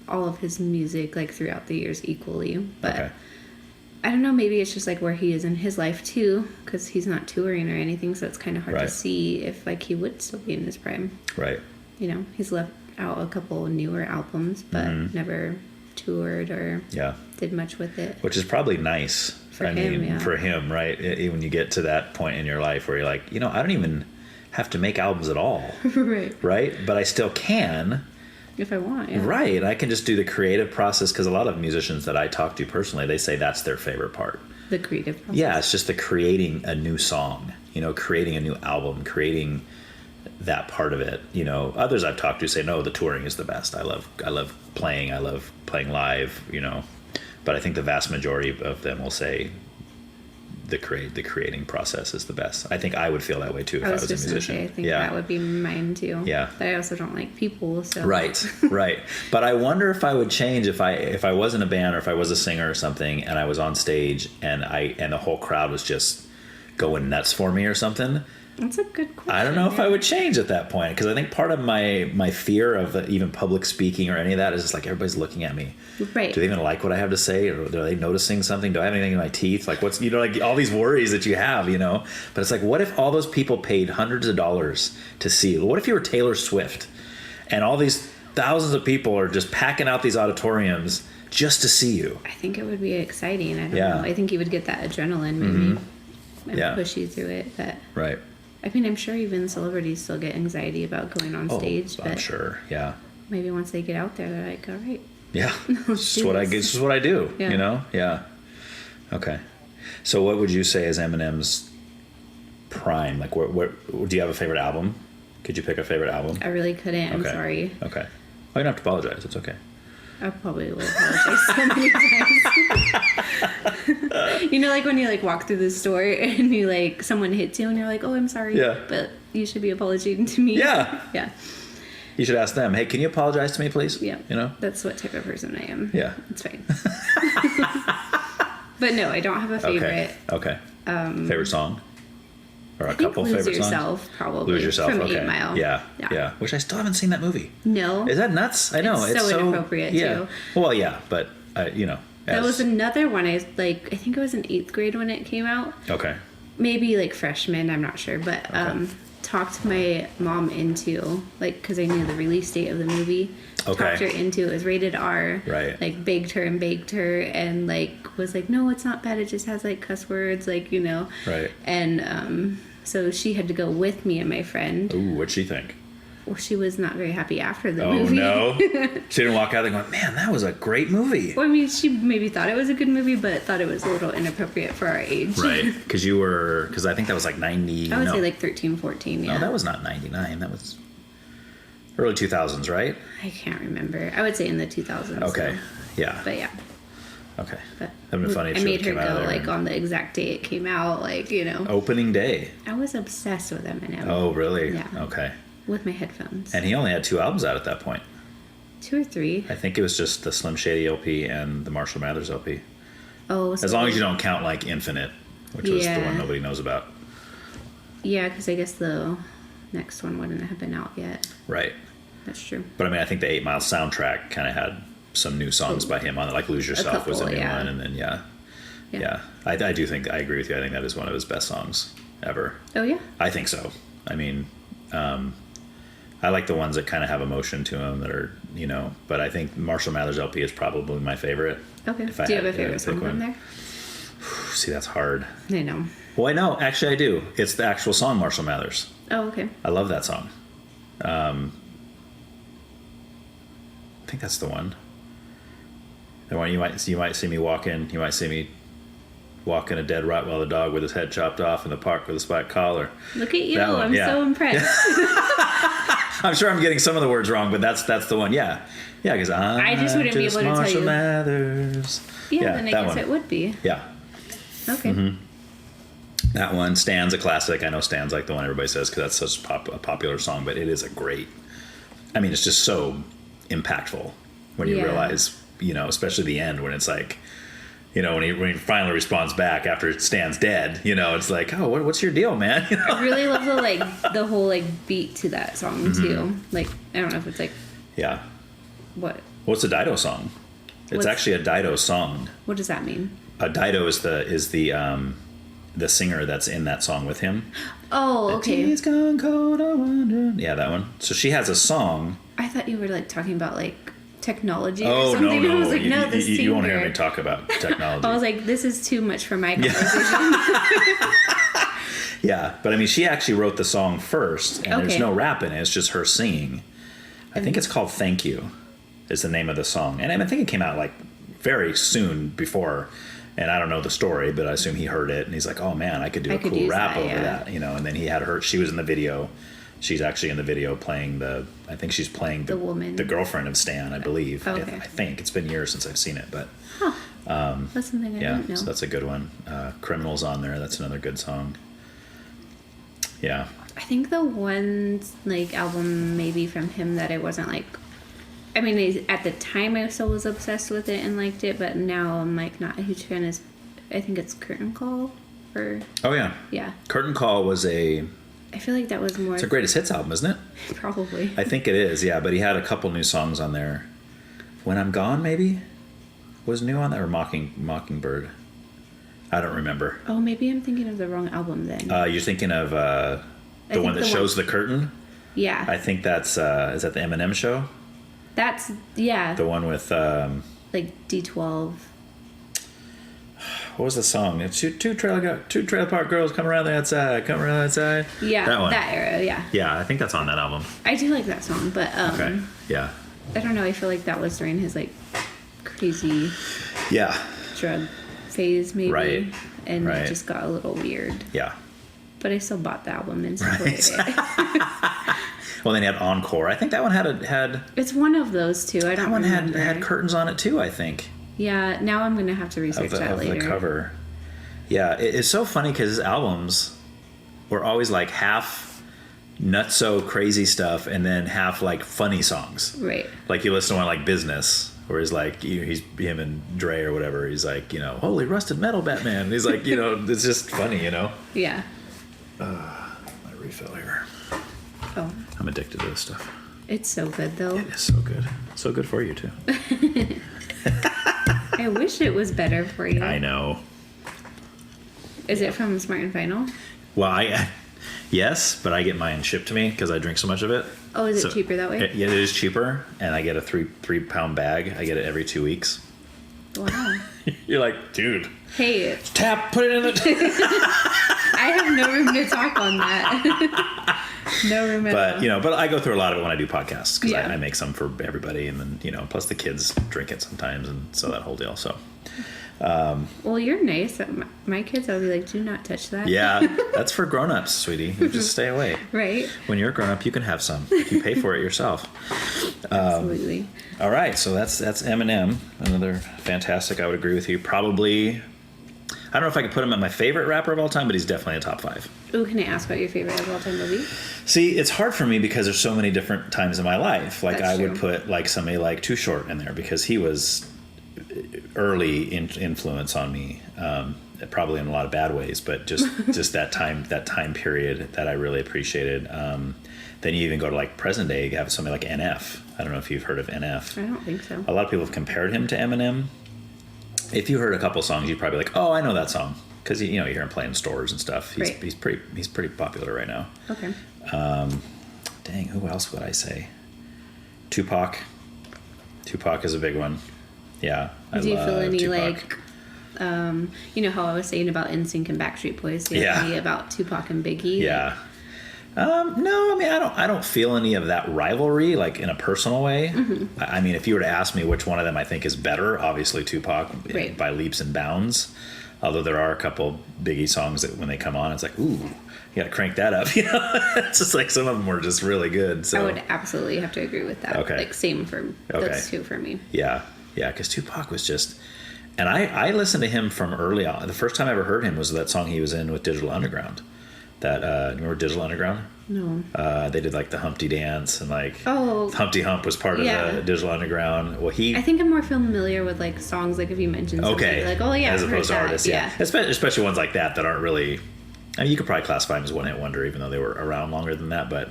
all of his music like throughout the years equally, but I don't know, maybe it's just like where he is in his life too, because he's not touring or anything, so it's kind of hard to see if like he would still be in his prime. Right. He's left out a couple newer albums, but never toured or did much with it. Which is probably nice. For him, right? When you get to that point in your life where you're like, I don't even have to make albums at all. Right? But I still can. If I want, Right. I can just do the creative process, because a lot of musicians that I talk to personally, they say that's their favorite part. The creative process. Yeah, it's just the creating a new song, creating a new album, creating that part of it. Others I've talked to say, no, the touring is the best. I love playing live, But I think the vast majority of them will say the creating process is the best. I think I would feel that way too if I was a musician. I think that would be mine too. Yeah. But I also don't like people, so Right. But I wonder if I would change if I was in a band or if I was a singer or something and I was on stage and the whole crowd was just going nuts for me or something. That's a good question. I don't know if I would change at that point, because I think part of my fear of even public speaking or any of that is just like everybody's looking at me. Right. Do they even like what I have to say, or are they noticing something? Do I have anything in my teeth? Like what's like all these worries that you have, But it's like, what if all those people paid hundreds of dollars to see you? What if you were Taylor Swift, and all these thousands of people are just packing out these auditoriums just to see you? I think it would be exciting. I don't know. I think you would get that adrenaline maybe and push you through it. But right. I mean, I'm sure even celebrities still get anxiety about going on stage. But I'm sure, yeah. Maybe once they get out there, they're like, all right. Yeah, this is what I do, Yeah. Okay. So what would you say is Eminem's prime? Like, what do you have a favorite album? Could you pick a favorite album? I really couldn't. I'm sorry. Okay. Oh, you don't have to apologize. It's okay. I probably will apologize so many times. Like when you like walk through the store and you like someone hits you and you're like, oh, I'm sorry. Yeah. But you should be apologizing to me. Yeah. Yeah. You should ask them, hey, can you apologize to me, please? Yeah. You know? That's what type of person I am. Yeah. It's fine. But no, I don't have a favorite. Okay. Favorite song? Or a I think couple Lose favorite Yourself, songs? probably. Lose Yourself, From okay. 8 Mile. Yeah. Which I still haven't seen that movie. No. Is that nuts? I know. It's so inappropriate, too. Well, yeah, but, you know. That was another one I think it was in 8th grade when it came out. Okay. Maybe like freshman, I'm not sure. But talked my mom into, like, because I knew the release date of the movie. Okay. Talked her into it. Was rated R. Right. Like, baked her, and, like, was like, no, it's not bad. It just has, like, cuss words, like, you know. Right. And so she had to go with me and my friend. Ooh, what'd she think? Well, she was not very happy after the movie. Oh, no? She didn't walk out there going, man, that was a great movie. Well, I mean, she maybe thought it was a good movie, but thought it was a little inappropriate for our age. Right. Because I think that was like 90. I would say like 13, 14, yeah. No, that was not 99. That was early 2000s, right? I can't remember. I would say in the 2000s. Okay. So. Yeah. But yeah. Okay. But that'd been funny. I made her go like on the exact day it came out, like, you know. Opening day. I was obsessed with Eminem. Oh, really? Yeah. Okay. With my headphones. And he only had 2 albums out at that point. 2 or 3. I think it was just the Slim Shady LP and the Marshall Mathers LP. Oh. As long as you don't count like Infinite, which was the one nobody knows about. Yeah, because I guess the next one wouldn't have been out yet. Right. That's true. But I mean, I think the 8 Mile soundtrack kind of had some new songs by him on it, like Lose Yourself was a new one, and then yeah. I do think, I agree with you. I think that is one of his best songs ever. Oh yeah. I think so. I mean, I like the ones that kind of have emotion to them that are, you know, but I think Marshall Mathers LP is probably my favorite. Okay. Do you have a favorite song on there? See, that's hard. I know. Well, I know. Actually, I do. It's the actual song, Marshall Mathers. Oh, okay. I love that song. I think that's the one. The one you might see me walk in. You might see me walking a dead Rottweiler dog with his head chopped off in the park with a spiked collar. Look at you! I'm so impressed. I'm sure I'm getting some of the words wrong, but that's the one. Yeah, because I just wouldn't be able to tell you. Marshall Mathers. Yeah, then I guess it would be. Yeah. Okay. Mm-hmm. That one, Stan's a classic. I know Stan's like the one everybody says because that's such a popular song, but it is a great. I mean, it's just so impactful when you realize, you know, especially the end when it's like, you know, when he finally responds back after Stan's dead, you know, it's like, oh, what's your deal, man? You know? I really love the whole beat to that song too. Like, I don't know if it's like. Yeah. What? What's a Dido song? It's actually a Dido song. What does that mean? A Dido is the singer that's in that song with him. Oh, okay. The tea's gone cold, I wonder. Yeah, that one. So she has a song. I thought you were talking about technology or oh, something. No. I was like, no, the singer. You won't hear me talk about technology. I was like, this is too much for my conversation. Yeah, but I mean, she actually wrote the song first, and there's no rap in it. It's just her singing. I think it's called "Thank You," is the name of the song, and I think it came out very soon before. And I don't know the story, but I assume he heard it, and he's like, "Oh man, I could do a cool rap over that," you know. And then he had her. She was in the video. She's actually in the video playing I think she's playing the woman, the girlfriend of Stan, I believe. Okay. I think it's been years since I've seen it, but that's something I didn't know. So that's a good one. Criminal's on there. That's another good song. Yeah. I think the one album maybe from him that I wasn't I mean, at the time I still was obsessed with it and liked it, but now I'm not a huge fan. I think it's Curtain Call or. Oh yeah. Yeah. Curtain Call was I feel like that was more. It's a greatest hits album, isn't it? Probably. I think it is, yeah. But he had a couple new songs on there. When I'm Gone, maybe, was new on there, or Mockingbird. I don't remember. Oh, maybe I'm thinking of the wrong album then. You're thinking of the one that shows the curtain. Yeah. I think that's is that the Eminem show? That's the one with D12. What was the song? It's two trailer park girls come around the outside. Yeah, that one. That era. Yeah. Yeah, I think that's on that album. I do like that song, but okay. Yeah. I don't know. I feel like that was during his crazy. Yeah. Drug phase, maybe. Right. And it just got a little weird. Yeah. But I still bought the album and supported it. Well, then he had Encore. I think that one had. It's one of those two. I don't remember. That one had curtains on it too, I think. Yeah, now I'm going to have to research that later. The cover. Yeah, it's so funny because his albums were always half nutso crazy stuff and then half like funny songs. Right. Like you listen to one like Business, where he's like, he's him and Dre or whatever. He's like, holy rusted metal Batman. And he's like, it's just funny, Yeah. My refill here. Oh. I'm addicted to this stuff. It's so good though. It is so good. So good for you too. I wish it was better for you. I know. Is it from Smart and Final? Well, yes, but I get mine shipped to me because I drink so much of it. Oh, is it cheaper that way? It is cheaper, and I get a 3-pound bag. I get it every 2 weeks. Wow. You're like, dude. Hey. Tap, put it in the... I have no room to talk on that. No room at all. But I go through a lot of it when I do podcasts because Yeah. I make some for everybody, and then, plus the kids drink it sometimes, and so that whole deal, so... Well, you're nice. My kids, I'll be like, do not touch that. Yeah, that's for grown-ups, sweetie. You just stay away. Right. When you're a grown-up, you can have some. You pay for it yourself. Absolutely. All right, so that's Eminem. Another fantastic. I would agree with you. Probably, I don't know if I could put him at my favorite rapper of all time, but he's definitely a top 5. Ooh, can I ask what your favorite of all time movie? See, it's hard for me because there's so many different times in my life. Like That's I would true. put like somebody like Too Short in there because he was early influence on me, probably in a lot of bad ways, but just that time period that I really appreciated. Then you even go to like present day, you have something like NF. I don't know if you've heard of NF. I don't think so. A lot of people have compared him to Eminem. If you heard a couple songs, you'd probably be like, oh, I know that song, because you hear him play in stores and stuff. He's pretty popular right now. Okay. Dang, who else would I say? Tupac. Tupac is a big one. Yeah, Do you feel any Tupac. how I was saying about NSYNC and Backstreet Boys? Do you Yeah. have any about Tupac and Biggie? Yeah. No, I mean, I don't feel any of that rivalry, like in a personal way. Mm-hmm. I mean, if you were to ask me which one of them I think is better, obviously Tupac by leaps and bounds. Although there are a couple Biggie songs that when they come on, it's like, ooh, you gotta crank that up. It's just like some of them were just really good. So I would absolutely have to agree with that. Okay. Like same for those two for me. Yeah, because Tupac was just, and I listened to him from early on. The first time I ever heard him was that song he was in with Digital Underground. That remember Digital Underground? No. They did like the Humpty Dance and like Oh. Humpty Hump was part of the Digital Underground. Well, I think I'm more familiar with like songs like if you mentioned something like, oh yeah, as I've opposed heard to that. artists, yeah. Especially ones like that aren't really. I mean, you could probably classify them as one-hit wonder, even though they were around longer than that. But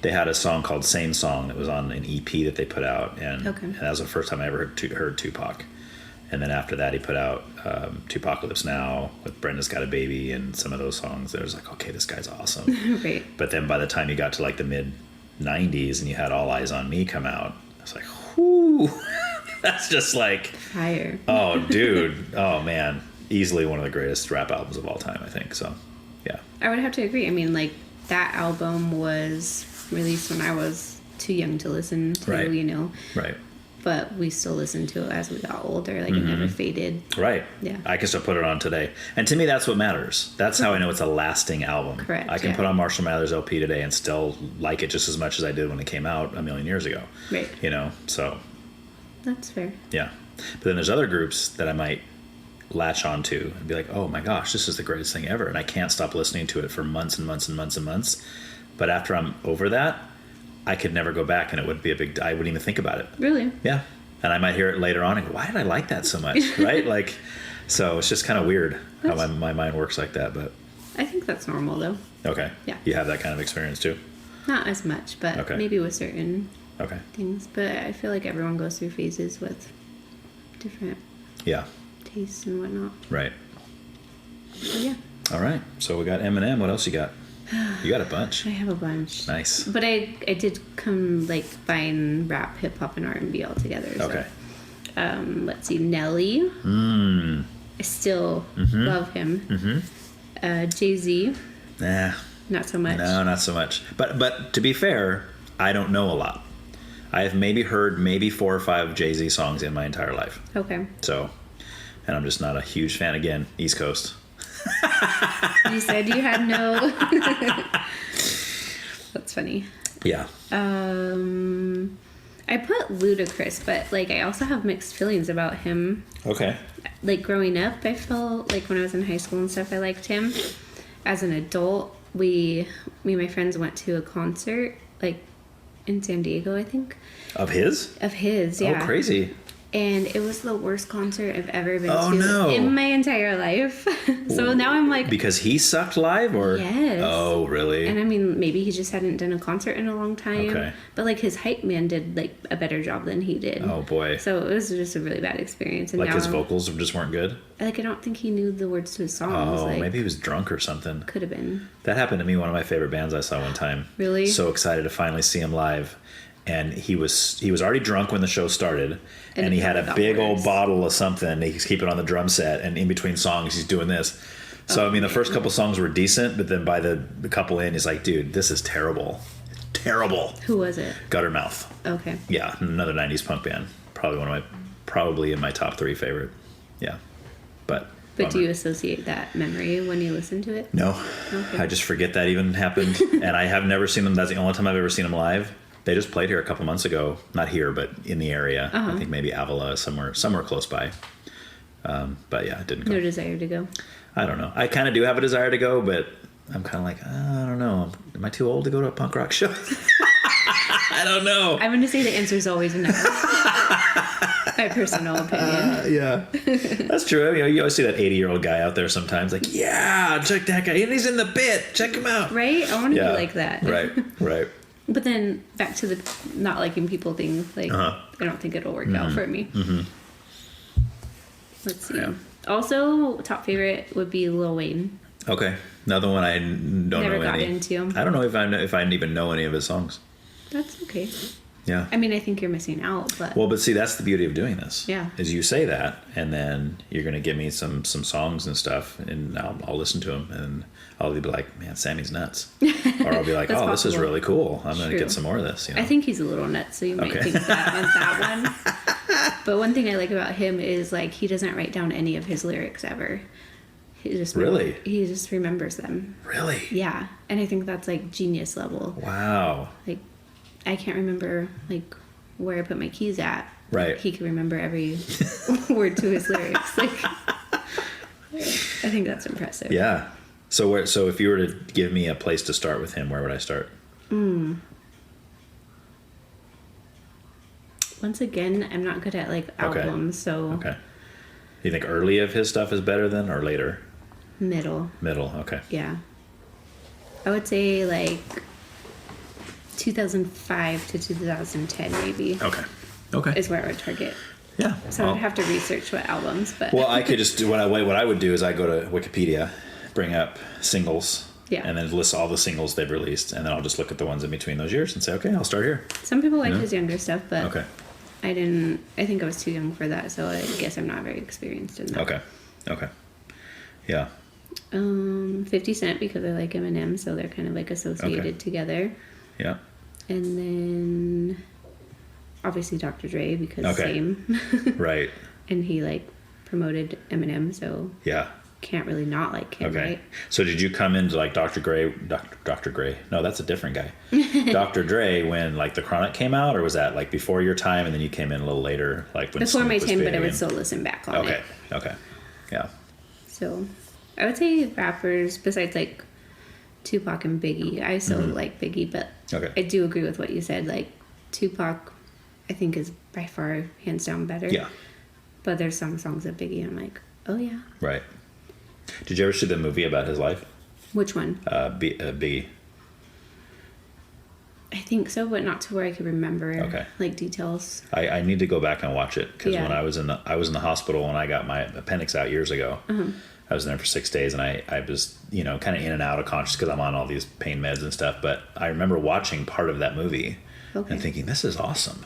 they had a song called "Same Song" that was on an EP that they put out, and that was the first time I ever heard Tupac. And then after that, he put out Tupacalypse Now with Brenda's Got a Baby and some of those songs. It was like, okay, this guy's awesome. Right. But then by the time you got to like the mid '90s and you had All Eyes on Me come out, I was like, whoo, that's just like fire. Oh, dude. Oh, man. Easily one of the greatest rap albums of all time, I think. So, yeah. I would have to agree. I mean, like that album was released when I was too young to listen to, Right. But we still listened to it as we got older. Like it never faded. Right. Yeah. I can still put it on today. And to me, that's what matters. That's how I know it's a lasting album. Correct. I can put on Marshall Mathers LP today and still like it just as much as I did when it came out a million years ago. Right. So. That's fair. Yeah. But then there's other groups that I might latch onto and be like, oh my gosh, this is the greatest thing ever. And I can't stop listening to it for months and months and months and months. But after I'm over that, I could never go back and it would be I wouldn't even think about it. Really? Yeah. And I might hear it later on and go, why did I like that so much? Right? Like, so it's just kind of weird how my mind works like that. But I think that's normal though. Okay. Yeah. You have that kind of experience too? Not as much, but maybe with certain things. But I feel like everyone goes through phases with different tastes and whatnot. Right. But yeah. All right. So we got Eminem. What else you got? You got a bunch. I have a bunch. Nice. But I did come find rap, hip hop, and R&B all together. So. Okay. Let's see, Nelly. I still love him. Jay-Z. Nah. Not so much. No, not so much. But to be fair, I don't know a lot. I have maybe heard 4 or 5 Jay-Z songs in my entire life. Okay. So, and I'm just not a huge fan. Again, East Coast. You said you had no. That's funny. Yeah. I put Ludacris, but I also have mixed feelings about him. Okay. Growing up, I felt like when I was in high school and stuff, I liked him. As an adult, me and my friends went to a concert, like, in San Diego, I think. Of his? Of his, yeah. Oh, crazy. And it was the worst concert I've ever been Oh, to no. in my entire life. So now I'm like... Because he sucked live, or? Yes. Oh, really? And I mean, maybe he just hadn't done a concert in a long time. Okay. But, like, his hype man did, like, a better job than he did. Oh, boy. So it was just a really bad experience. And Like now, his vocals just weren't good? Like, I don't think he knew the words to his songs. Oh, like, maybe he was drunk or something. Could have been. That happened to me, one of my favorite bands I saw one time. Really? So excited to finally see him live. And he was already drunk when the show started, and he had a big old bottle of something. He's keeping it on the drum set, and in between songs, he's doing this. So, I mean, the first couple songs were decent, but then by the couple in, he's like, dude, this is terrible. Terrible. Who was it? Guttermouth. Okay. Yeah, another 90s punk band. Probably in my top 3 favorite. Yeah. But do you associate that memory when you listen to it? No. Okay. I just forget that even happened. And I have never seen them. That's the only time I've ever seen them live. They just played here a couple months ago. Not here, but in the area. Uh-huh. I think maybe Avila, somewhere close by. But yeah, it didn't go. No desire to go? I don't know. I kind of do have a desire to go, but I'm kind of like, I don't know. Am I too old to go to a punk rock show? I don't know. I'm going to say the answer is always no. My personal opinion. Yeah. That's true. You always see that 80-year-old guy out there sometimes, like, yeah, check that guy. And he's in the pit. Check him out. Right? I want to be like that. Right. But then back to the not liking people thing, like, I don't think it'll work out for me. Mm-hmm. Let's see. Yeah. Also, top favorite would be Lil Wayne. Okay. Another one I don't know any. Never got into him. I don't know if I even know any of his songs. That's okay. Yeah. I mean, I think you're missing out, but... Well, but see, that's the beauty of doing this. Yeah. Is you say that, and then you're going to give me some songs and stuff, and I'll listen to them, and I'll be like, man, Sammy's nuts. Or I'll be like, oh, this is really cool. I'm going to get some more of this. You know? I think he's a little nuts, so you might think that on that one. But one thing I like about him is, like, he doesn't write down any of his lyrics ever. He just he just remembers them. Really? Yeah. And I think that's, like, genius level. Wow. Like, I can't remember, like, where I put my keys at. Right. He can remember every word to his lyrics. Like, I think that's impressive. Yeah. So if you were to give me a place to start with him, where would I start? Once again, I'm not good at, like, albums, so... Okay. You think early of his stuff is better than, or later? Middle. Okay. Yeah. I would say, like, 2005 to 2010, maybe. Okay. Is where I would target. Yeah. So I'd have to research what albums, but... Well, I could just do what I would do is I go to Wikipedia, bring up singles, and then list all the singles they've released, and then I'll just look at the ones in between those years and say, okay, I'll start here. Some people like his younger stuff, but... Okay. I think I was too young for that, so I guess I'm not very experienced in that. Okay. Yeah. 50 Cent, because I like Eminem, so they're kind of, like, associated together. Yeah. And then obviously Dr. Dre, because same. Right. And he, like, promoted Eminem, so can't really not like him, right? So did you come into, like, Dr. Gray? No, that's a different guy. Dr. Dre when, like, The Chronic came out, or was that, like, before your time and then you came in a little later, like when before Snoop my was time, big but I would and... still listen back on it. Okay. Yeah. So I would say rappers besides, like, Tupac and Biggie. I still like Biggie, but I do agree with what you said. Like, Tupac, I think, is by far hands down better. Yeah. But there's some songs of Biggie I'm like, oh yeah. Right. Did you ever see the movie about his life? Which one? Biggie. I think so, but not to where I could remember like details. I need to go back and watch it because when I was in the hospital when I got my appendix out years ago. I was in there for 6 days, and I was, kind of in and out of conscious because I'm on all these pain meds and stuff. But I remember watching part of that movie and thinking, this is awesome.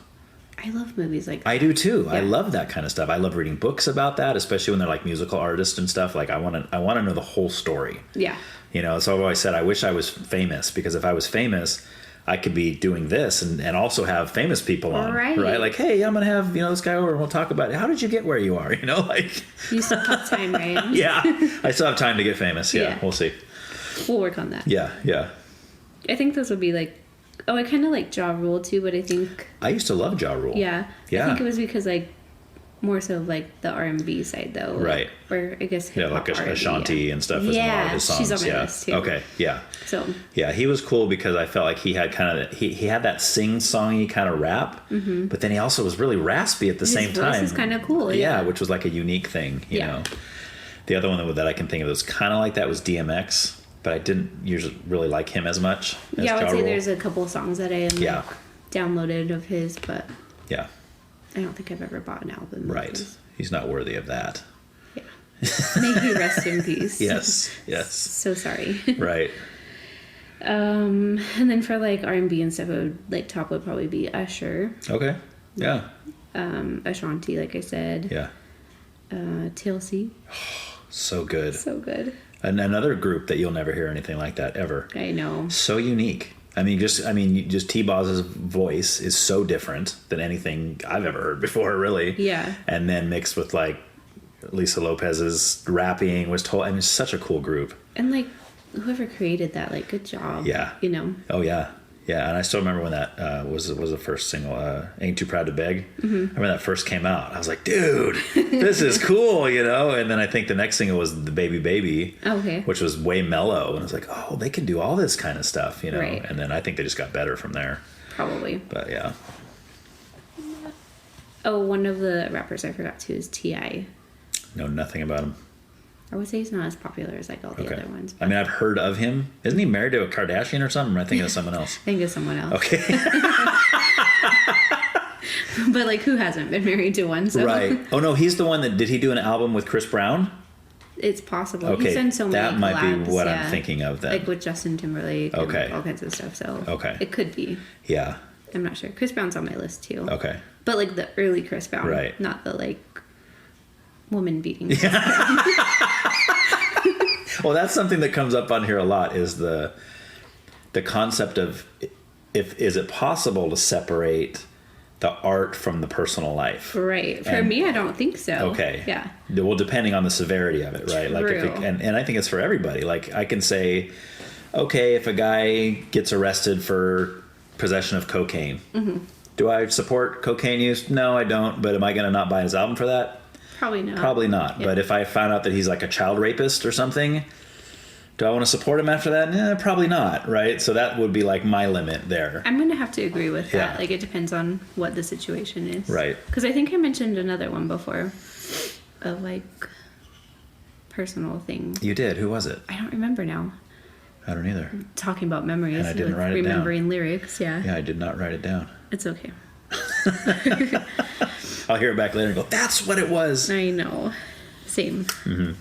I love movies like that. I do too. Yeah. I love that kind of stuff. I love reading books about that, especially when they're like musical artists and stuff. Like I want to know the whole story. Yeah. So I've always said I wish I was famous, because if I was famous, I could be doing this and also have famous people on, right? Like, hey, I'm going to have, this guy over and we'll talk about it. How did you get where you are? Like you still have time, right? Yeah. I still have time to get famous. Yeah. We'll see. We'll work on that. Yeah. I think this would be like, I kind of like Ja Rule too, but I think... I used to love Ja Rule. Yeah. I think it was because, like, more so like the R&B side though. Right. Or I guess hip-hop like R&B, Ashanti and stuff is in a lot of his songs. She's on my list too. Okay, yeah. So yeah, he was cool because I felt like he had kind of he had that sing-songy kind of rap, but then he also was really raspy at the same time. His voice is kind of cool. Yeah, which was like a unique thing, you know. The other one that I can think of that was kind of like that was DMX, but I didn't usually really like him as much. As I would Ja say Rule. there's a couple songs that I am downloaded of his, but yeah, I don't think I've ever bought an album. Right. He's not worthy of that. Yeah. May he rest in peace. Yes. So sorry. Right. And then for like R&B and stuff, it would, like top would probably be Usher. Okay. Yeah. Ashanti, like I said. Yeah. TLC. So good. So good. And another group that you'll never hear anything like that ever. I know. So unique. Just T-Boz's voice is so different than anything I've ever heard before, really. Yeah. And then mixed with like Lisa Lopez's rapping was it's such a cool group. And like whoever created that, like good job. Yeah. You know. Oh yeah. Yeah, and I still remember when that was the first single, Ain't Too Proud to Beg. I remember that first came out. I was like, dude, this is cool, you know? And then I think the next single was The Baby Baby, which was way mellow. And I was like, oh, they can do all this kind of stuff, you know? Right. And then I think they just got better from there. Probably. But yeah. Oh, one of the rappers I forgot too is T.I. Know nothing about him. I would say he's not as popular as like all the other ones. I mean, I've heard of him. Isn't he married to a Kardashian or something? Or am I thinking of someone else? I think it's someone else. Okay. But like, who hasn't been married to one? So. Right. Oh no, he's the one that did he do an album with Chris Brown? It's possible. Okay, He's done so many that might collabs, be what I'm thinking of then. Like with Justin Timberlake. And Okay. all kinds of stuff. So Okay. it could be. Yeah. I'm not sure. Chris Brown's on my list too. Okay. But like the early Chris Brown, Right. Not the like woman beating. Well, that's something that comes up on here a lot is the concept of is it possible to separate the art from the personal life? Right. For me, I don't think so. Okay. Yeah. Well, depending on the severity of it, right? True. Like and I think it's for everybody. Like I can say, okay, if a guy gets arrested for possession of cocaine, do I support cocaine use? No, I don't. But am I going to not buy his album for that? Probably not. Probably not. Yeah. But if I found out that he's like a child rapist or something, do I want to support him after that? Probably not, right? So that would be like my limit there. I'm going to have to agree with that. Yeah. Like, it depends on what the situation is. Right. Because I think I mentioned another one before of, like, personal things. You did. Who was it? I don't remember now. I don't either. Talking about memories. And I didn't with write it down. remembering lyrics, yeah. Yeah, I did not write it down. It's okay. I'll hear it back later and go, that's what it was. I know. Same. Mm-hmm.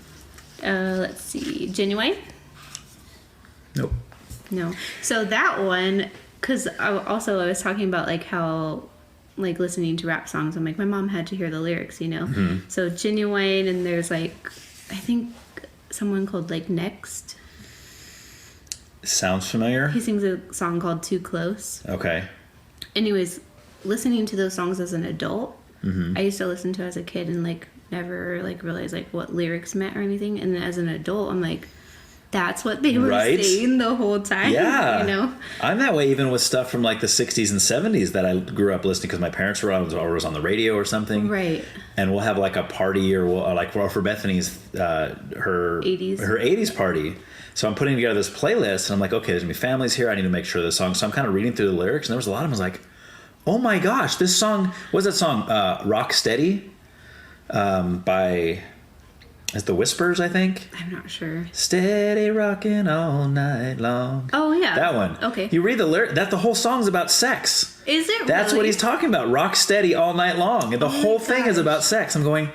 Let's see. Genuine? Nope. No. So that one, because I was talking about like how, like listening to rap songs, I'm like, my mom had to hear the lyrics, you know? Mm-hmm. So Genuine, and there's like, I think someone called like Next. Sounds familiar. He sings a song called Too Close. Okay. Anyways, listening to those songs as an adult, Mm-hmm. I used to listen to as a kid and like never like realize like what lyrics meant or anything. And as an adult, I'm like, that's what they were saying the whole time. Yeah. You know? I'm that way even with stuff from like the 60s and 70s that I grew up listening because my parents were on, or was on the radio or something. Right. And we'll have like a party or like for Bethany's, her 80s party. So I'm putting together this playlist and I'm like, okay, there's gonna be families here. I need to make sure this song. So I'm kind of reading through the lyrics and there was a lot of them. I was like, oh my gosh, this song, what's that song? Rock Steady by, is the Whispers, I think? I'm not sure. Steady rocking all night long. Oh, yeah. That one. Okay. You read the lyric, the whole song's about sex. Is it That's really? what he's talking about. Rock steady all night long. And the whole thing is about sex. I'm going,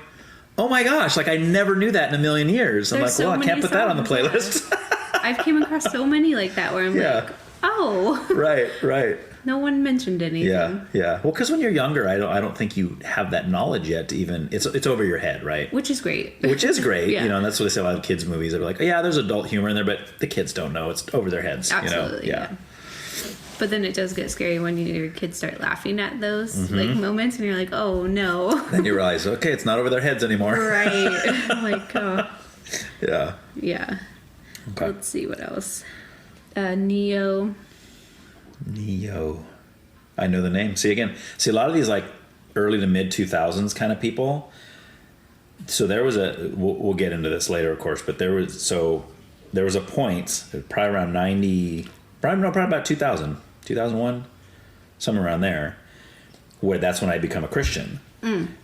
oh my gosh, like I never knew that in a million years. I'm There's like, well, so I can't many put that on the songs, playlist. I've came across so many like that where I'm like, oh. Right. No one mentioned anything. Yeah. Well, because when you're younger, I don't think you have that knowledge yet to even, it's over your head, right? Which is great. Yeah. You know, and that's what they say about kids' movies. They're like, oh, yeah, there's adult humor in there, but the kids don't know. It's over their heads. Absolutely. You know? Yeah. But then it does get scary when your kids start laughing at those like moments and you're like, oh no. Then you realize, okay, it's not over their heads anymore. Right. Like, oh. Yeah. Yeah. Okay. Let's see what else. Neo. I know the name. See, a lot of these like early to mid 2000s kind of people. So there was we'll get into this later, of course, but there was a point, probably around 90, probably about 2000, 2001, somewhere around there, where that's when I become a Christian.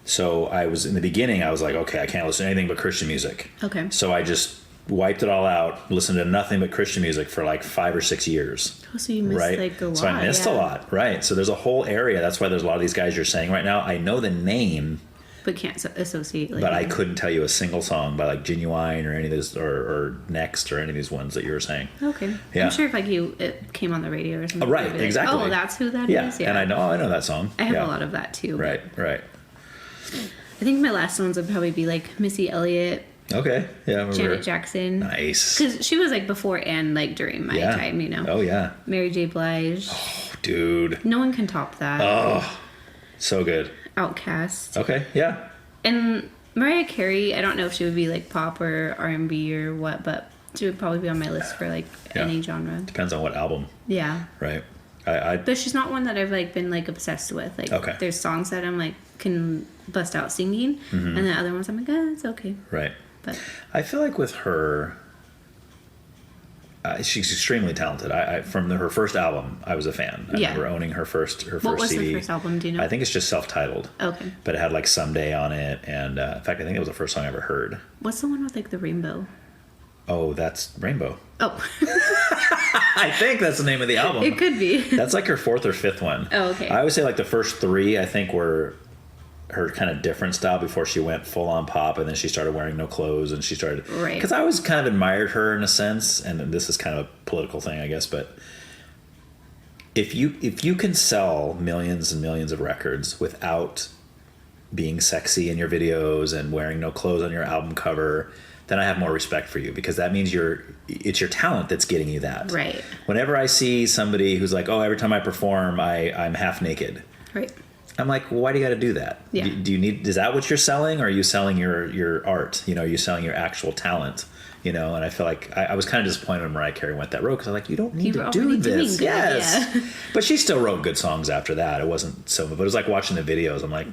So I was, in the beginning, I was like, okay, I can't listen to anything but Christian music. Okay. So I just wiped it all out, listened to nothing but Christian music for like 5 or 6 years. Oh, so you missed like a lot. So I missed a lot, right? So there's a whole area. That's why there's a lot of these guys you're saying right now. I know the name, but can't associate. Like, but I couldn't tell you a single song by like Genuine or any of those, or Next or any of these ones that you were saying. Okay. Yeah. I'm sure if like it came on the radio or something. Right. Like, Exactly. oh, that's who that is. Yeah. And I know that song. I have a lot of that too. Right. Right. I think my last ones would probably be like Missy Elliott. Okay. Yeah. I remember. Janet Jackson. Nice. Because she was like before and like during my time, you know. Oh yeah. Mary J. Blige. Oh, dude. No one can top that. Oh, so good. Outkast. Okay. Yeah. And Mariah Carey, I don't know if she would be like pop or R&B or what, but she would probably be on my list for like any genre. Depends on what album. Yeah. Right. But she's not one that I've like been like obsessed with. Like there's songs that I'm like can bust out singing, and the other ones I'm like, it's okay. Right. But I feel like with her, she's extremely talented. From her first album, I was a fan. I remember owning her first what was CD. the first album? Do you know? I think it's just self-titled. Okay. But it had like Someday on it, and in fact, I think it was the first song I ever heard. What's the one with like the rainbow? Oh, that's Rainbow. Oh. I think that's the name of the album. It could be. That's like her fourth or fifth one. Oh, okay. I always say like the first three, I think, were her kind of different style before she went full on pop, and then she started wearing no clothes, and she started... Right. Because I always kind of admired her in a sense, and this is kind of a political thing, I guess, but if you can sell millions and millions of records without being sexy in your videos and wearing no clothes on your album cover, then I have more respect for you, because that means it's your talent that's getting you that. Right. Whenever I see somebody who's like, oh, every time I perform, I'm half naked. Right. I'm like, well, why do you got to do that? Yeah. Do you need? Is that what you're selling, or are you selling your art? You know, are you selling your actual talent? You know, and I feel like I was kind of disappointed when Mariah Carey went that road, because I'm like, you don't need to do this. Yes. Yeah. But she still wrote good songs after that. It wasn't so, but it was like watching the videos. I'm like,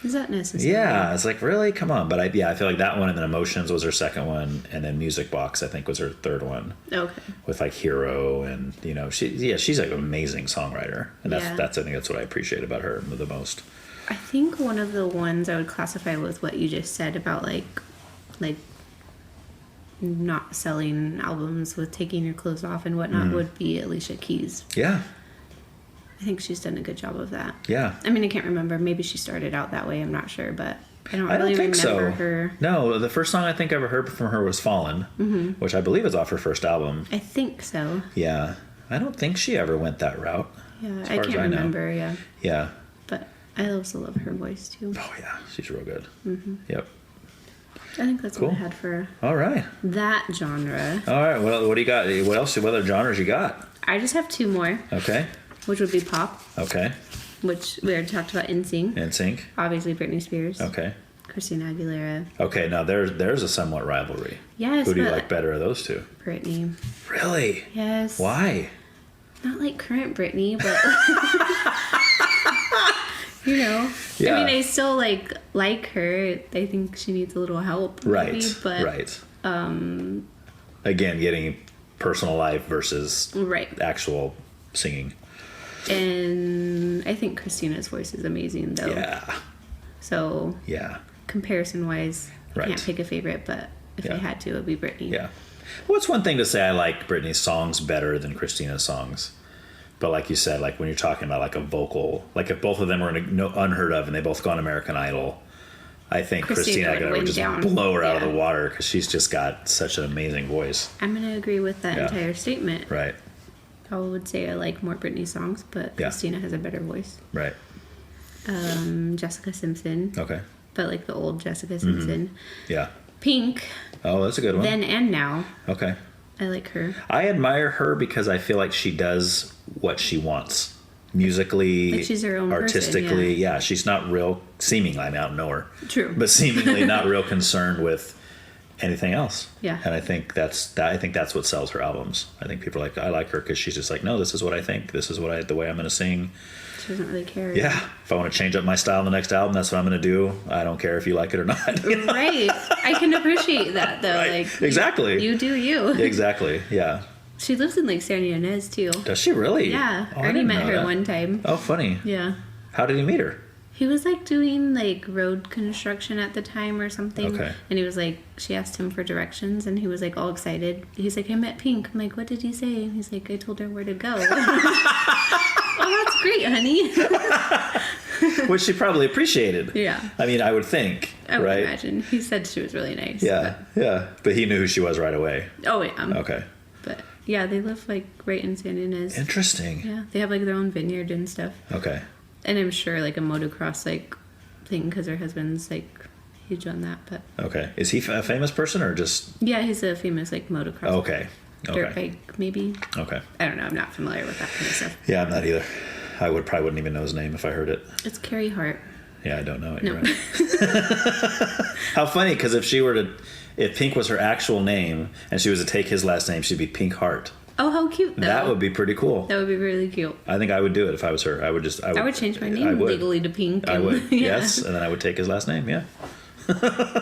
is that necessary? Yeah, it's like, really? Come on. But I feel like that one, and then Emotions was her second one, and then Music Box, I think, was her third one. Okay. With like Hero, and you know, she's like an amazing songwriter, and that's I think that's what I appreciate about her the most. I think one of the ones I would classify with what you just said about like not selling albums with taking your clothes off and whatnot would be Alicia Keys. Yeah. I think she's done a good job of that. Yeah. I mean, I can't remember. Maybe she started out that way. I'm not sure, but I don't really think remember so. her. No, the first song I think I ever heard from her was Fallen, which I believe is off her first album. I think so. Yeah. I don't think she ever went that route. Yeah, I can't remember. Yeah. Yeah. But I also love her voice too. Oh yeah, she's real good. Yep. I think that's what I had for all right that genre. All right. Well, what do you got? What else? What other genres you got? I just have two more. Okay. Which would be pop. Okay. Which we already talked about. NSYNC. NSYNC. Obviously, Britney Spears. Okay. Christina Aguilera. Okay. Now there's a somewhat rivalry. Yes. Who do you like better of those two? Britney. Really? Yes. Why? Not like current Britney, but you know. Yeah. I mean, I still like her. I think she needs a little help. Maybe, right. But, right. Again, getting personal life versus actual singing. And I think Christina's voice is amazing, though. Yeah. So. Yeah. Comparison-wise, I can't pick a favorite, but if I had to, it would be Britney. Yeah. Well, it's one thing to say I like Britney's songs better than Christina's songs. But like you said, like when you're talking about like a vocal, like if both of them were unheard of and they both go on American Idol, I think Christina would just blow her out of the water, because she's just got such an amazing voice. I'm going to agree with that entire statement. Right. I would say I like more Britney songs, but Christina has a better voice. Right. Jessica Simpson. Okay. But like the old Jessica Simpson. Yeah. Pink. Oh, that's a good one. Then and now. Okay. I like her. I admire her because I feel like she does what she wants. Musically, like she's her own artistically. Person, yeah, she's not real, seemingly, I mean, I don't know her. True. But seemingly not real concerned with anything else. Yeah. And I think that's what sells her albums. I think people are like, I like her because she's just like, no, this is what I think. This is the way I'm going to sing. She doesn't really care. Yeah. If I want to change up my style in the next album, that's what I'm going to do. I don't care if you like it or not. You know? Right. I can appreciate that, though. Right. Like, exactly. You do you. Exactly. Yeah. She lives in like San Ynez, too. Does she really? Yeah. Oh, I already met her one time. Oh, funny. Yeah. How did you meet her? He was like doing like road construction at the time or something. Okay. And he was like, she asked him for directions and he was like all excited. He's like, I met Pink. I'm like, what did he say? And he's like, I told her where to go. Oh, that's great, honey. Which she probably appreciated. Yeah. I mean, I would think. I would right? imagine. He said she was really nice. Yeah. But... yeah. But he knew who she was right away. Oh, yeah. Okay. But yeah, they live like right in San Ynez. Interesting. Yeah. They have like their own vineyard and stuff. Okay. And I'm sure like a motocross like thing because her husband's like huge on that. But okay, is he a famous person or just? Yeah, he's a famous like motocross. Okay. Dirt bike maybe. Okay. I don't know. I'm not familiar with that kind of stuff. Yeah, I'm not either. I probably wouldn't even know his name if I heard it. It's Carey Hart. Yeah, I don't know it. No. You're right. How funny, because if Pink was her actual name and she was to take his last name, she'd be Pink Hart. Oh, how cute, though. That would be pretty cool. That would be really cute. I think I would do it if I was her. I would change my name legally to Pink. I would, yeah. yes. And then I would take his last name, yeah.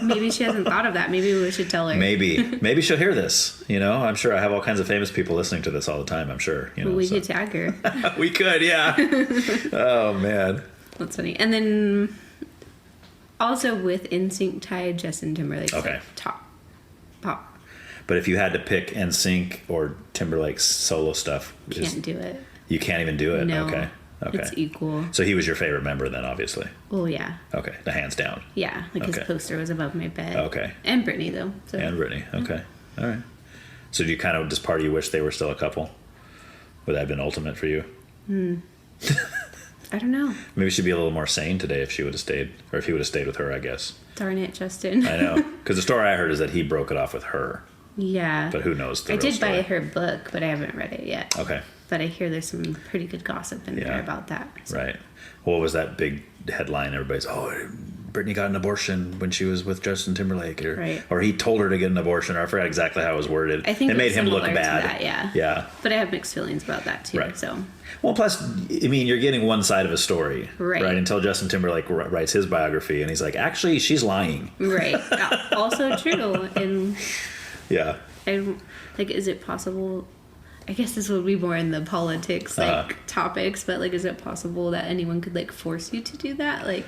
Maybe she hasn't thought of that. Maybe we should tell her. Maybe she'll hear this. You know, I'm sure I have all kinds of famous people listening to this all the time, I'm sure. You know, we could tag her. We could, yeah. Oh, man. That's funny. And then also with NSYNC tied, Justin Timberlake's top pop. But if you had to pick NSYNC or Timberlake's solo stuff, can't do it. You can't even do it. No, okay. It's equal. So he was your favorite member then, obviously. Oh yeah. Okay, the hands down. Yeah, like his poster was above my bed. Okay. And Britney though. So. And Britney. Okay. All right. So do you kind of just part of you wish they were still a couple? Would that have been ultimate for you? I don't know. Maybe she'd be a little more sane today if she would have stayed, or if he would have stayed with her, I guess. Darn it, Justin. I know, because the story I heard is that he broke it off with her. Yeah. But who knows the I real did story. buy her book, but I haven't read it yet. Okay. But I hear there's some pretty good gossip in there about that. So. Right. What was that big headline? Everybody's, Britney got an abortion when she was with Justin Timberlake. Or he told her to get an abortion, or I forgot exactly how it was worded. I think it made him look bad. That, yeah. Yeah. But I have mixed feelings about that too. Right. So. Well, plus, I mean, you're getting one side of a story. Right. Until Justin Timberlake writes his biography, and he's like, actually, she's lying. Right. Also true. And yeah. Is it possible? I guess this would be more in the politics topics, but is it possible that anyone could force you to do that?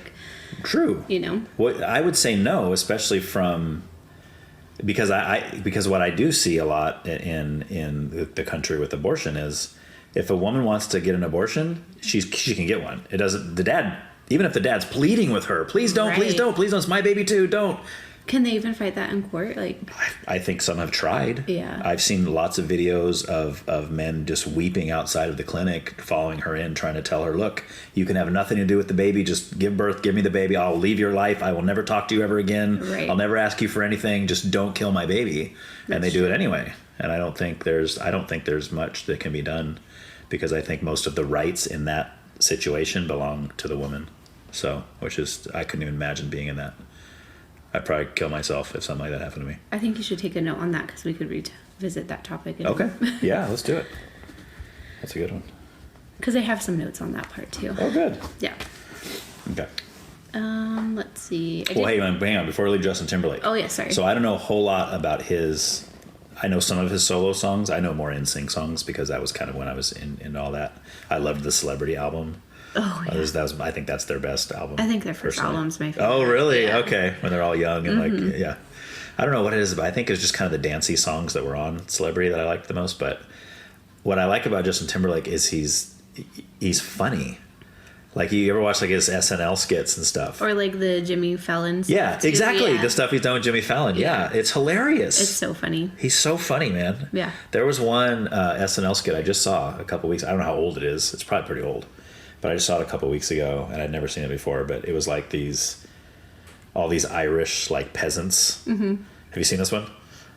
True. You know. Well, I would say no, especially because what I do see a lot in the country with abortion is if a woman wants to get an abortion, she can get one. It doesn't. The dad, even if the dad's pleading with her, please don't, please don't, please don't. It's my baby too. Don't. Can they even fight that in court? I think some have tried. Yeah. I've seen lots of videos of men just weeping outside of the clinic, following her in, trying to tell her, look, you can have nothing to do with the baby. Just give birth, give me the baby. I'll leave your life. I will never talk to you ever again. Right. I'll never ask you for anything. Just don't kill my baby. And they do it anyway. And I don't think there's much that can be done because I think most of the rights in that situation belong to the woman. So, I couldn't even imagine being in that. I'd probably kill myself if something like that happened to me. I think you should take a note on that because we could revisit that topic. Okay. Yeah, let's do it. That's a good one. Because I have some notes on that part too. Oh, good. Yeah. Okay. Let's see. Hang on. Before we leave Justin Timberlake. Oh, yeah, sorry. So I don't know a whole lot about his... I know some of his solo songs. I know more NSYNC songs because that was kind of when I was in all that. I loved the Celebrity album. Oh, yeah. I think that's their best album. I think their first album's my favorite. Oh, really? Yeah. Okay. When they're all young and yeah. I don't know what it is, but I think it was just kind of the dancey songs that were on Celebrity that I liked the most. But what I like about Justin Timberlake is he's funny. You ever watch his SNL skits and stuff? Or the Jimmy Fallon stuff. Yeah, exactly. Yeah. The stuff he's done with Jimmy Fallon. Yeah. It's hilarious. It's so funny. He's so funny, man. Yeah. There was one SNL skit I just saw a couple weeks. I don't know how old it is. It's probably pretty old. But I just saw it a couple weeks ago, and I'd never seen it before. But it was all these Irish peasants. Mm-hmm. Have you seen this one?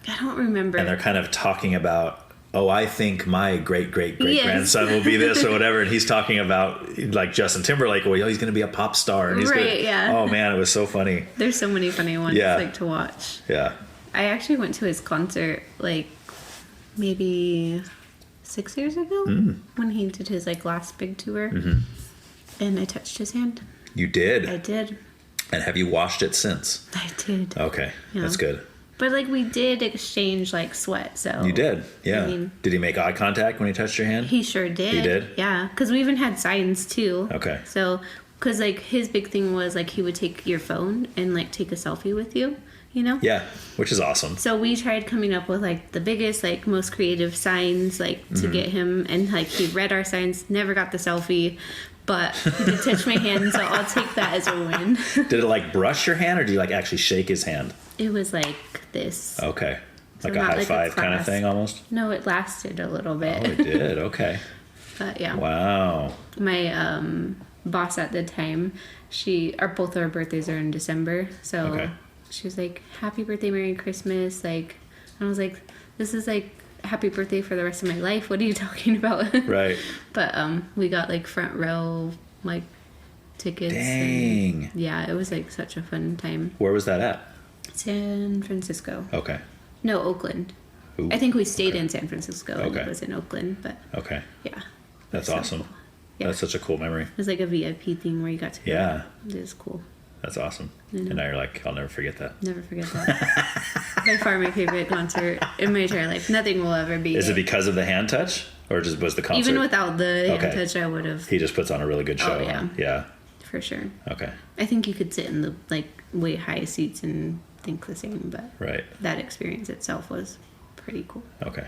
I don't remember. And they're kind of talking about, I think my great grandson will be this or whatever. And he's talking about Justin Timberlake. Well, he's going to be a pop star, and he's yeah. Oh man, it was so funny. There's so many funny ones to watch. Yeah. I actually went to his concert like maybe 6 years ago when he did his like last big tour, and I touched his hand. You did? I did. And have you washed it since? I did. Okay, Yeah. that's good. But like we did exchange like sweat, so You did, yeah. I mean, did he make eye contact when he touched your hand? he sure did. He did? Yeah, because we even had signs too. Okay. So, because like his big thing was like he would take your phone and like take a selfie with you, you know? Yeah, which is awesome. So we tried coming up with like the biggest, like most creative signs, like to get him, and like he read our signs, never got the selfie, but he did touch my hand, so I'll take that as a win. Did it like brush your hand, or did you like actually shake his hand? It was like this. Okay. So Like a not high like a five kind of clasp. thing almost? No, it lasted a little bit. Oh, it did? Okay. But yeah. Wow. My boss at the time, both our birthdays are in December, so Okay. she was like, "Happy birthday, Merry Christmas!" Like, I was like, "This is like happy birthday for the rest of my life. What are you talking about?" Right. But we got like front row like tickets. Dang. And, yeah, it was like such a fun time. Where was that at? San Francisco. Okay. No, Oakland. Ooh. I think we stayed in San Francisco and Okay. it was in Oakland, but Okay. yeah. That's So awesome. cool. Yeah. That's such a cool memory. It was like a VIP thing where you got to go. Yeah. It was cool. That's awesome. Mhm. And now you're like, I'll never forget that. Never forget that. By far my favorite concert in my entire life. Nothing will ever be. Is it because of the hand touch? Or just was the concert? Even without the hand Okay. touch, I would have. He just puts on a really good show. Oh, yeah. Yeah. For sure. Okay. I think you could sit in the like way high seats and think the same, but Right. that experience itself was pretty cool. Okay.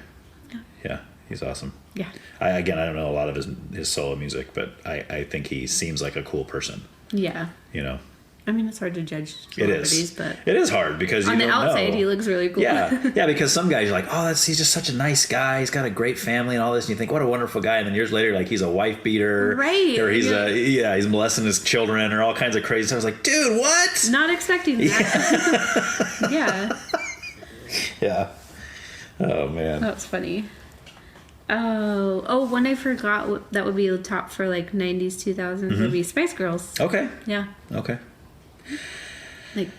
Yeah. He's awesome. Yeah. I don't know a lot of his solo music, but I think he seems like a cool person. Yeah. You know? I mean, it's hard to judge It celebrities, is. but It is hard because you on the don't outside, know. he looks really cool. Yeah, yeah. Because some guys, you're like, oh, he's just such a nice guy. He's got a great family and all this, and you think, what a wonderful guy. And then years later, like he's a wife beater, Right. Or he's Yeah. he's molesting his children or all kinds of crazy stuff. I was like, dude, what? Not expecting that. Yeah. Yeah. Oh man. That's funny. Oh, one I forgot that would be the top for like 90s, 2000s would be Spice Girls. Okay. Yeah. Okay. Like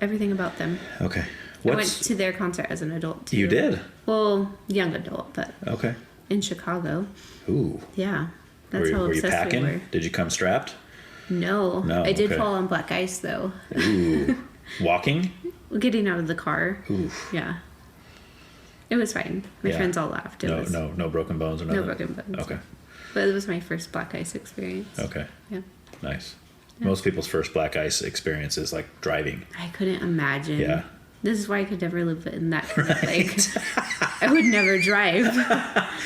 everything about them. Okay. I went to their concert as an adult too. You did? Well, young adult, but Okay. in Chicago. Ooh. Yeah. That's how were you obsessed packing? we were. Did you come strapped? No. No, I did okay. fall on black ice though. Ooh. Walking? Getting out of the car. Oof. Yeah. It was fine. My Yeah. friends all laughed. It was No broken bones or nothing? no broken bones. Okay. But it was my first black ice experience. Okay. Yeah. Nice. Yeah. Most people's first black ice experience is like driving. I couldn't imagine. Yeah. This is why I could never live in that kind of like I would never drive.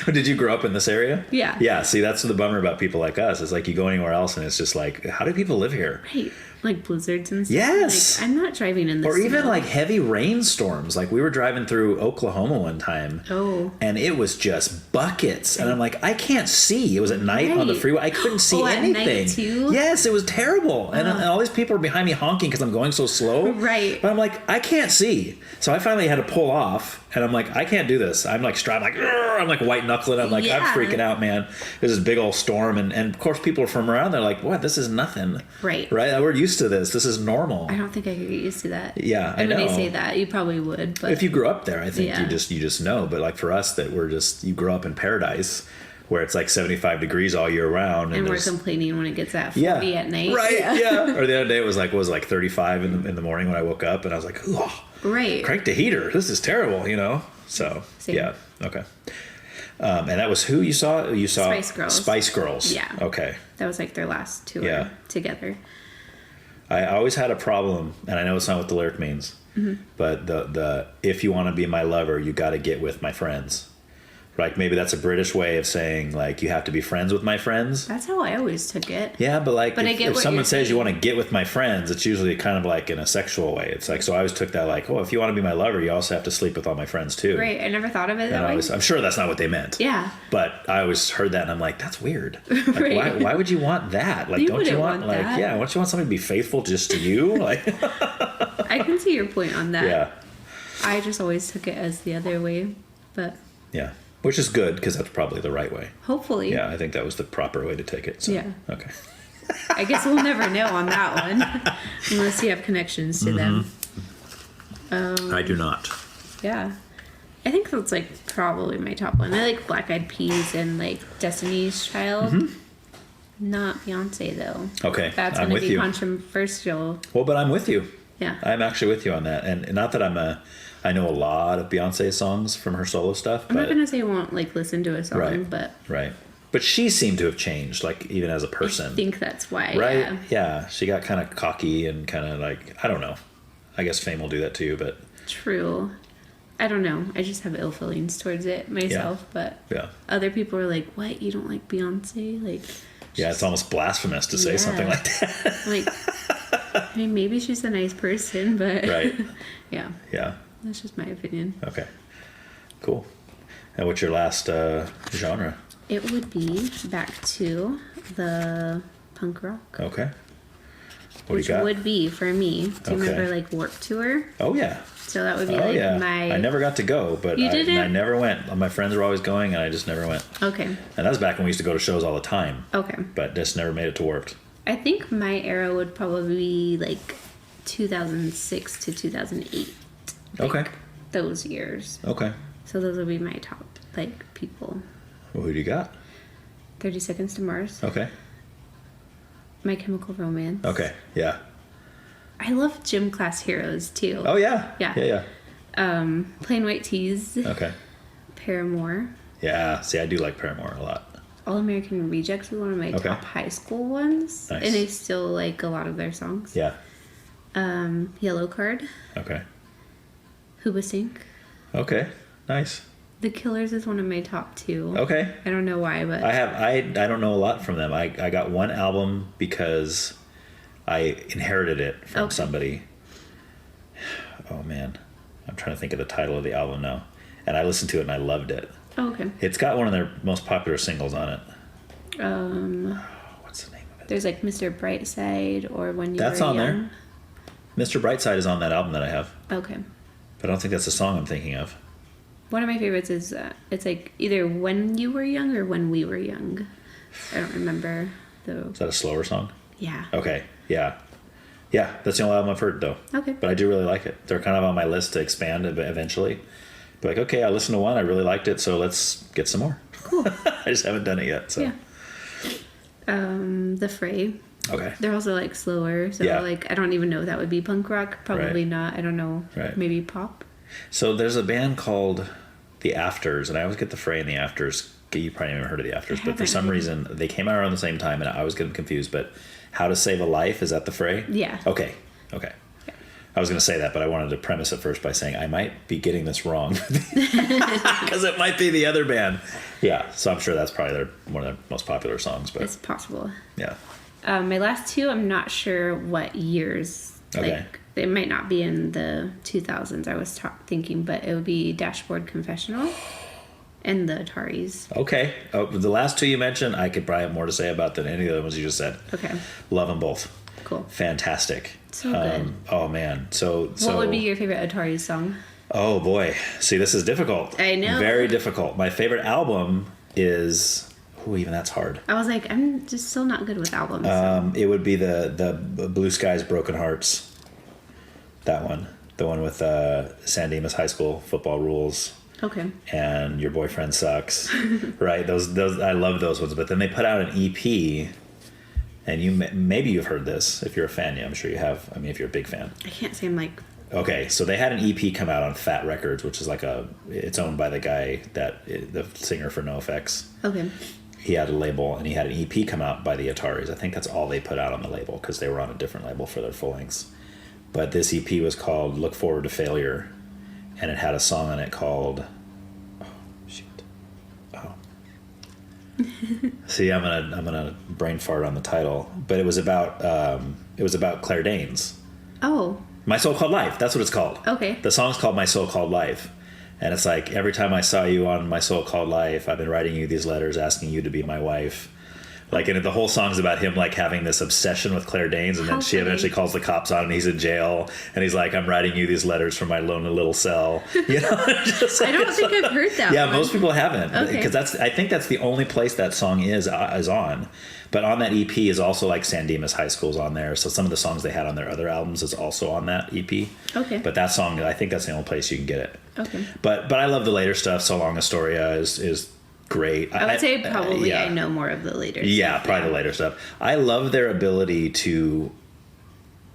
Did you grow up in this area? Yeah. Yeah. See, that's the bummer about people like us. It's like you go anywhere else and it's just like, how do people live here? Right. Like blizzards and stuff. Yes. Like, I'm not driving in this. Or even snow. like heavy rainstorms. Like we were driving through Oklahoma one time. Oh. And it was just buckets. And I'm like, I can't see. It was at night on the Right. freeway. I couldn't see At anything. night too? Yes, it was terrible. And all these people were behind me honking because I'm going so slow. Right. But I'm like, I can't see. So I finally had to pull off. And I'm like, I can't do this. I'm like strapped, like, "Grr!" I'm like white knuckling. I'm like, I'm Yeah. freaking out, man. There's this big old storm. And of course, people are from around. They're like, what? This is nothing. Right. Right? We're used to this. This is normal. I don't think I could get used to that. Yeah, I And when know. they say that, you probably would. But If you grew up there, I think Yeah. you just know. But like for us, that you grew up in paradise, where it's like 75 degrees all year round, and we're there's- complaining when it gets at 40 at night. right? Yeah. Or the other day it was like 35 in the morning when I woke up, and I was like, ooh, Right. crank the heater. This is terrible, you know. So Same. yeah, okay. And that was who you saw? You saw Spice Girls. Spice Girls. Yeah. Okay. That was like their last tour Yeah. together. I always had a problem, and I know it's not what the lyric means, but the if you want to be my lover, you got to get with my friends. Like maybe that's a British way of saying like you have to be friends with my friends. That's how I always took it. Yeah, but like But I if, get if what someone you're says you saying. want to get with my friends, it's usually kind of like in a sexual way. It's like so I always took that like, oh, if you want to be my lover, you also have to sleep with all my friends too. Right. I never thought of it And that way. I'm sure that's not what they meant. Yeah. But I always heard that and I'm like, that's weird. Like, Right. why would you want that? Like, You don't you wouldn't want want like, that. yeah, don't you want somebody to be faithful just to you? Like, I can see your point on that. yeah, I just always took it as the other way. But yeah, which is good because that's probably the right way. hopefully. Yeah, I think that was the proper way to take it. So, Yeah. Okay. I guess we'll never know on that one. Unless you have connections to them. I do not. Yeah. I think that's like probably my top one. I like Black Eyed Peas and like Destiny's Child. Mm-hmm. Not Beyonce though. Okay, That's I'm going to with be you. controversial. Well, but I'm with you. Yeah. I'm actually with you on that. And not that I know a lot of Beyonce songs from her solo stuff. I'm not going to say I won't like listen to a song, Right. but Right. But she seemed to have changed, like even as a person. I think that's why. Right? Yeah. She got kind of cocky and kind of like, I don't know. I guess fame will do that to you, but. True. I don't know. I just have ill feelings towards it myself, but other people are like, "What? You don't like Beyonce?" Like, yeah, it's almost blasphemous to say something like that. Like, I mean, maybe she's a nice person, but right. Yeah. Yeah. That's just my opinion. Okay. Cool. And what's your last genre? It would be back to the punk rock. Okay. What which do you got? would be for me. Do you remember like Warped Tour? Oh yeah. So that would be I never got to go, but I never went. My friends were always going, and I just never went. Okay. And that was back when we used to go to shows all the time. Okay. But just never made it to Warped. I think my era would probably be like 2006 to 2008. Okay. Those years. Okay. So those would be my top like people. Well, who do you got? 30 Seconds to Mars. Okay. My Chemical Romance. Okay. Yeah. I love Gym Class Heroes too. Oh yeah. Yeah. Yeah. Plain White Tees. Okay. Paramore. Yeah. See, I do like Paramore a lot. All American Rejects was one of my top high school ones. Nice. And I still like a lot of their songs. Yeah. Yellow Card. Okay. Hubasink. Okay. Nice. The Killers is one of my top two. Okay. I don't know why, but I don't know a lot from them. I got one album because I inherited it from somebody. Oh man, I'm trying to think of the title of the album now, and I listened to it and I loved it. Oh, okay. It's got one of their most popular singles on it. What's the name of it? There's like Mr. Brightside or When You That's Were on Young. there. Mr. Brightside is on that album that I have. Okay. But I don't think that's the song I'm thinking of. One of my favorites is it's like either When You Were Young or When We Were Young. I don't remember though. Is that a slower song? Yeah. Okay. Yeah. Yeah, that's the only album I've heard though. Okay. But I do really like it. They're kind of on my list to expand eventually. Be like, okay, I listened to one, I really liked it, so let's get some more. Cool. I just haven't done it yet. So. Yeah. The Fray. Okay. They're also like slower, so like I don't even know if that would be punk rock. Probably not. I don't know. Right. Maybe pop. So there's a band called The Afters, and I always get the Fray and The Afters. You probably haven't heard of The Afters, but for some reason they came out around the same time, and I was getting confused. But How to Save a Life, is that the Fray? Yeah. Okay. Yeah. I was going to say that, but I wanted to premise it first by saying I might be getting this wrong because it might be the other band. Yeah, so I'm sure that's probably one of their most popular songs. But it's possible. Yeah. My last two, I'm not sure what years. Okay. Like, it might not be in the 2000s. I was thinking, but it would be Dashboard Confessional and the Ataris. Okay. The last two you mentioned, I could probably have more to say about than any of the other ones you just said. Okay. Love them both. Cool. Fantastic. So good. Oh man. So what would be your favorite Ataris song? Oh boy. See, this is difficult. I know. Very difficult. My favorite album is. Oh, even that's hard. I was like, I'm just still not good with albums. It would be the Blue Skies, Broken Hearts. That one. The one with San Dimas High School football rules. Okay. And Your Boyfriend Sucks. Right. Those I love those ones. But then they put out an EP. And maybe you've heard this if you're a fan. Yeah, I'm sure you have. I mean, if you're a big fan. I can't say I'm like. Okay, so they had an EP come out on Fat Records, which is like it's owned by the guy the singer for NoFX. Okay. He had a label, and he had an EP come out by the Ataris. I think that's all they put out on the label because they were on a different label for their full lengths. But this EP was called "Look Forward to Failure," and it had a song on it called. See, I'm gonna brain fart on the title, but it was about Claire Danes. Oh. My So-Called Life. That's what it's called. Okay. The song's called My So-Called Life, and it's like every time I saw you on My So-Called Life, I've been writing you these letters asking you to be my wife. Like, and the whole song's about him like having this obsession with Claire Danes, and then she eventually calls the cops on him. And he's in jail, and he's like, "I'm writing you these letters from my lonely little cell." You know, just, I don't think I've heard that. Yeah, one. most people haven't, because I think that's the only place that song is on. But on that EP is also like San Dimas High School's on there. So some of the songs they had on their other albums is also on that EP. Okay. But that song, I think that's the only place you can get it. Okay. But I love the later stuff. So Long Astoria is great. I would say probably I know more of the later stuff. Yeah, probably the later stuff. I love their ability to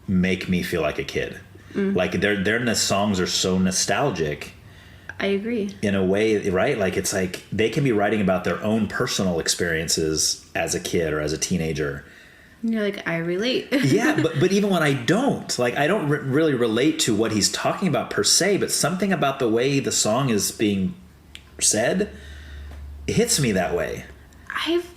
make me feel like a kid. Like their songs are so nostalgic. I agree. In a way, right? Like it's like they can be writing about their own personal experiences as a kid or as a teenager. And you're like, I relate. Yeah, but even when I don't, like I don't really relate to what he's talking about per se, but something about the way the song is being said hits me that way. I've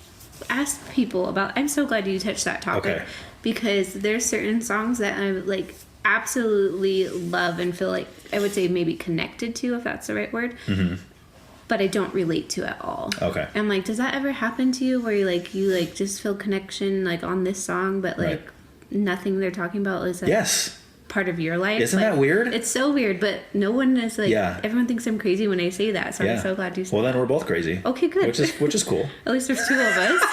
asked people about, I'm so glad you touched that topic, because there's certain songs that I like absolutely love and feel like I would say maybe connected to, if that's the right word, but I don't relate to at all. Okay. I'm like, does that ever happen to you where you just feel connection like on this song, but like nothing they're talking about is like part of your life? Isn't like, that weird? It's so weird, but no one is like, everyone thinks I'm crazy when I say that, so I'm so glad you said that. Well, then we're both crazy. Okay, good. Which is cool. At least there's two of us.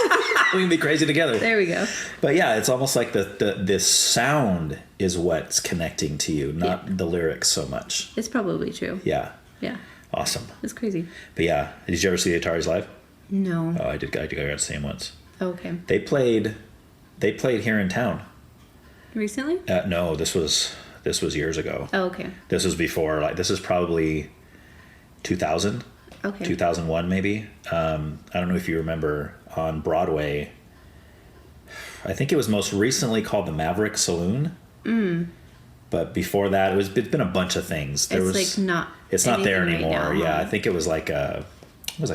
We can be crazy together. There we go. But yeah, it's almost like this sound is what's connecting to you, not the lyrics so much. It's probably true. Yeah. Yeah. Awesome. It's crazy. But yeah, did you ever see the Ataris live? No. Oh, I did. I got to see them once. Okay. They played here in town. Recently? No, this was years ago. Oh, okay. This was before, like, this is probably 2000. Okay. 2001 maybe. I don't know if you remember on Broadway. I think it was most recently called the Maverick Saloon. But before that, it's been a bunch of things. It's not there anymore. Right now, yeah, I think it was like a